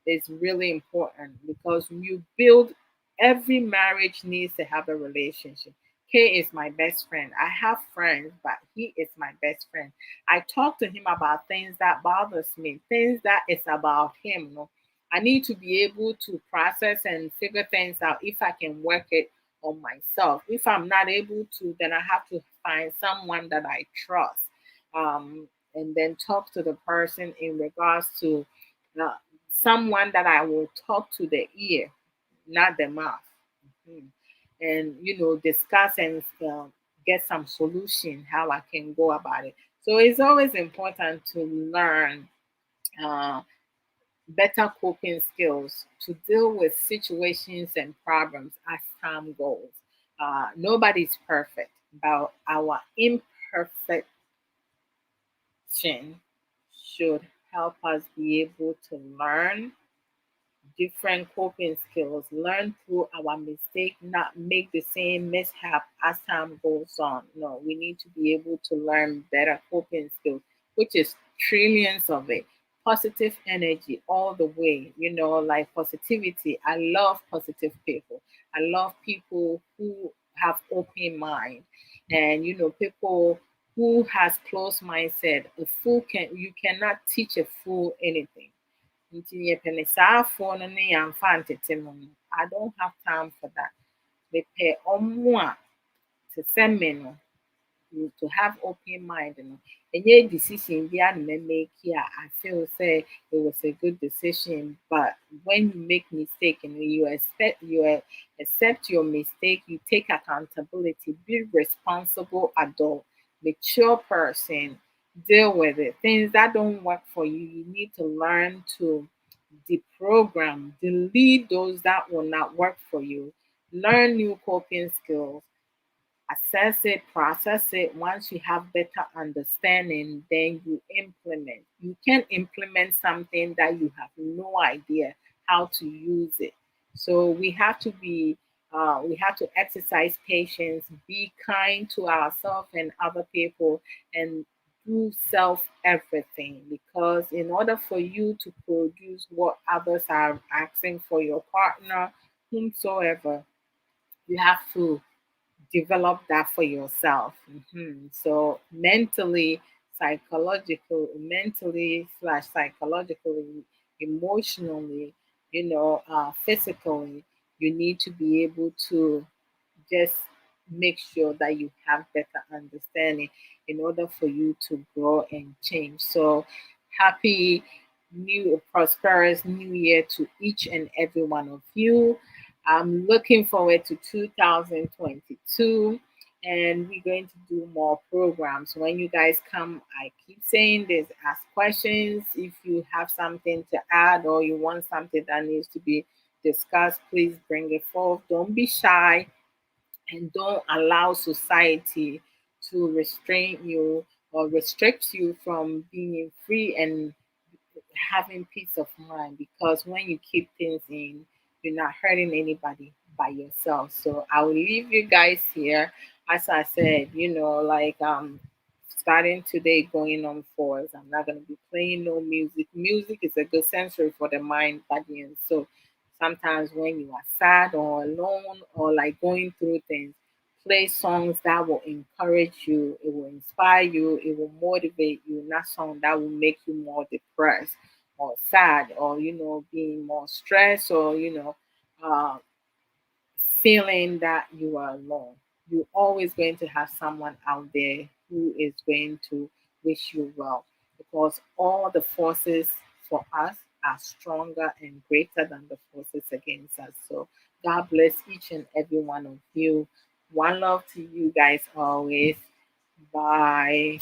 It's really important, because you build, every marriage needs to have a relationship. Kay is my best friend. I have friends, but he is my best friend. I talk to him about things that bothers me, things that is about him. I need to be able to process and figure things out if I can work it on myself. If I'm not able to, then I have to find someone that I trust, and then talk to the person in regards to uh, someone that I will talk to the ear, not the mouth. Mhm. And discuss and get some solution how I can go about it. So it's always important to learn uh, better coping skills to deal with situations and problems as time goes. Nobody's perfect, but our imperfection should help us be able to learn different coping skills, learn through our mistake, not make the same mishap as time goes on. No, we need to be able to learn better coping skills, which is trillions of it. Positive energy all the way, like positivity. I love positive people. I love people who have open mind, and people who has closed mindset. A fool can you cannot teach a fool anything. Nti yɛpɛ no saafoɔ no ne yɛamfa antete mu no, I don't have time for that. Mepɛ ɔmo a te sɛ me no, to have open mind no. Ɛnyɛ decision bi a na make a I feel say it was a good decision, but when you make mistake and accept your mistake, you take accountability, be responsible adult, mature person, deal with it. Things that don't work for you, you need to learn to deprogram, delete those that will not work for you, learn new coping skills, assess it, process it. Once you have better understanding, then you implement. You can implement something that you have no idea how to use it. So we have to exercise patience, be kind to ourselves and other people, and do self everything, because in order for you to produce what others are asking for your partner, whomsoever, you have to develop that for yourself. So mentally slash psychologically, emotionally, physically, you need to be able to just make sure that you have better understanding in order for you to grow and change. So happy new prosperous new year to each and every one of you. I'm looking forward to 2022, and we're going to do more programs. When you guys come, I keep saying this, ask questions. If you have something to add or you want something that needs to be discussed, please bring it forth. Don't be shy, and don't allow society to restrain you or restrict you from being free and having peace of mind, because when you keep things in, you're not hurting anybody by yourself. So I will leave you guys here. As I said, starting today going on forward, I'm not gonna be playing no music. Music is a good sensory for the mind, body, and soul. Sometimes when you are sad or alone or like going through things, play songs that will encourage you, it will inspire you, it will motivate you, not song that will make you more depressed or sad or being more stressed or uh feeling that you are alone. You're always going to have someone out there who is going to wish you well, because all the forces for us are stronger and greater than the forces against us. So God bless each and every one of you. One love to you guys always. Bye.